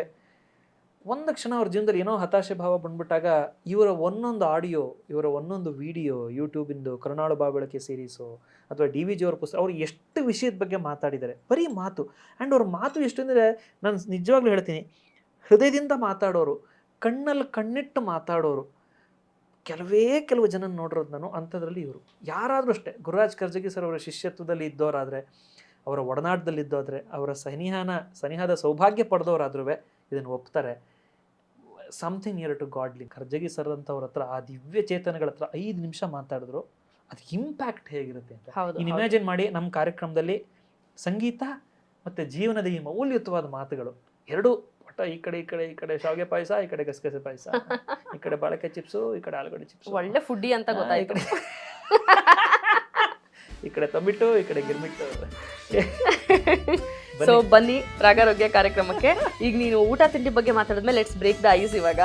ಒಂದು ಕ್ಷಣ ಅವ್ರ ಜೀವನದಲ್ಲಿ ಏನೋ ಹತಾಶೆ ಭಾವ ಬಂದ್ಬಿಟ್ಟಾಗ ಇವರ ಒಂದೊಂದು ಆಡಿಯೋ, ಇವರ ಒಂದೊಂದು ವಿಡಿಯೋ, ಯೂಟ್ಯೂಬಿಂದು ಕರುಣಾಳು ಬಾಬೆಳಕೆ ಸೀರೀಸು ಅಥವಾ DVG ಅವ್ರ ಪುಸ್ತಕ, ಅವ್ರು ಎಷ್ಟು ವಿಷಯದ ಬಗ್ಗೆ ಮಾತಾಡಿದ್ದಾರೆ. ಬರೀ ಮಾತು. ಆ್ಯಂಡ್ ಅವ್ರ ಮಾತು ಎಷ್ಟು ಅಂದರೆ, ನಾನು ನಿಜವಾಗ್ಲೂ ಹೇಳ್ತೀನಿ, ಹೃದಯದಿಂದ ಮಾತಾಡೋರು, ಕಣ್ಣಲ್ಲಿ ಕಣ್ಣಿಟ್ಟು ಮಾತಾಡೋರು. ಕೆಲವು ಜನ ನೋಡಿರೋದು ನಾನು, ಅಂಥದ್ರಲ್ಲಿ ಇವರು. ಯಾರಾದರೂ ಅಷ್ಟೇ, ಗುರುರಾಜ್ ಕರ್ಜಗಿ ಸರ್ ಅವರ ಶಿಷ್ಯತ್ವದಲ್ಲಿ ಇದ್ದವರಾದರೆ, ಅವರ ಒಡನಾಟದಲ್ಲಿದ್ದೋದ್ರೆ, ಅವರ ಸನಿಹದ ಸೌಭಾಗ್ಯ ಪಡೆದವರಾದ್ರೂ ಇದನ್ನು ಒಪ್ತಾರೆ. Something near to godly. Karjagi sir ಅಂತವ್ರ ಹತ್ರ, ಆ ದಿವ್ಯ ಚೇತನಗಳ ಹತ್ರ 5 ನಿಮಿಷ ಮಾತಾಡಿದ್ರು, ಅದು ಇಂಪ್ಯಾಕ್ಟ್ ಹೇಗಿರುತ್ತೆ ಅಂತ ಇನ್ನು ಇಮ್ಯಾಜಿನ್ ಮಾಡಿ. ನಮ್ಮ ಕಾರ್ಯಕ್ರಮದಲ್ಲಿ ಸಂಗೀತ ಮತ್ತು ಜೀವನದ ಈ ಮೌಲ್ಯಯುತವಾದ ಮಾತುಗಳು ಎರಡೂ, ಒಟ್ಟ ಈ ಕಡೆ ಶಾವಿಗೆ ಪಾಯಸ, ಈ ಕಡೆ ಗಸಗಸೆ ಪಾಯಸ, ಈ ಕಡೆ ಬಾಳೆಕಾಯಿ ಚಿಪ್ಸು, ಈ ಕಡೆ ಆಲೂಗಡ್ಡೆ ಚಿಪ್ಸ್, ಒಳ್ಳೆ ಫುಡ್ಡಿ ಅಂತ ಗೊತ್ತಾಯ್ತು. ಈ ಕಡೆ ತಂಬಿಟ್ಟು, ಈ ಕಡೆ ಗಿರ್ಮಿಟ್ಟು. ಸೊ ಬನ್ನಿ ರಾಗಾರೋಗ್ಯ ಕಾರ್ಯಕ್ರಮಕ್ಕೆ. ಈಗ ನೀನು ಊಟ ತಿಂಡಿ ಬಗ್ಗೆ ಮಾತಾಡಿದ್ಮೇಲೆ ಲೆಟ್ಸ್ ಬ್ರೇಕ್ ದ ಐಸ್ ಇವಾಗ.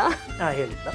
ಹೇಳಿದ್ದ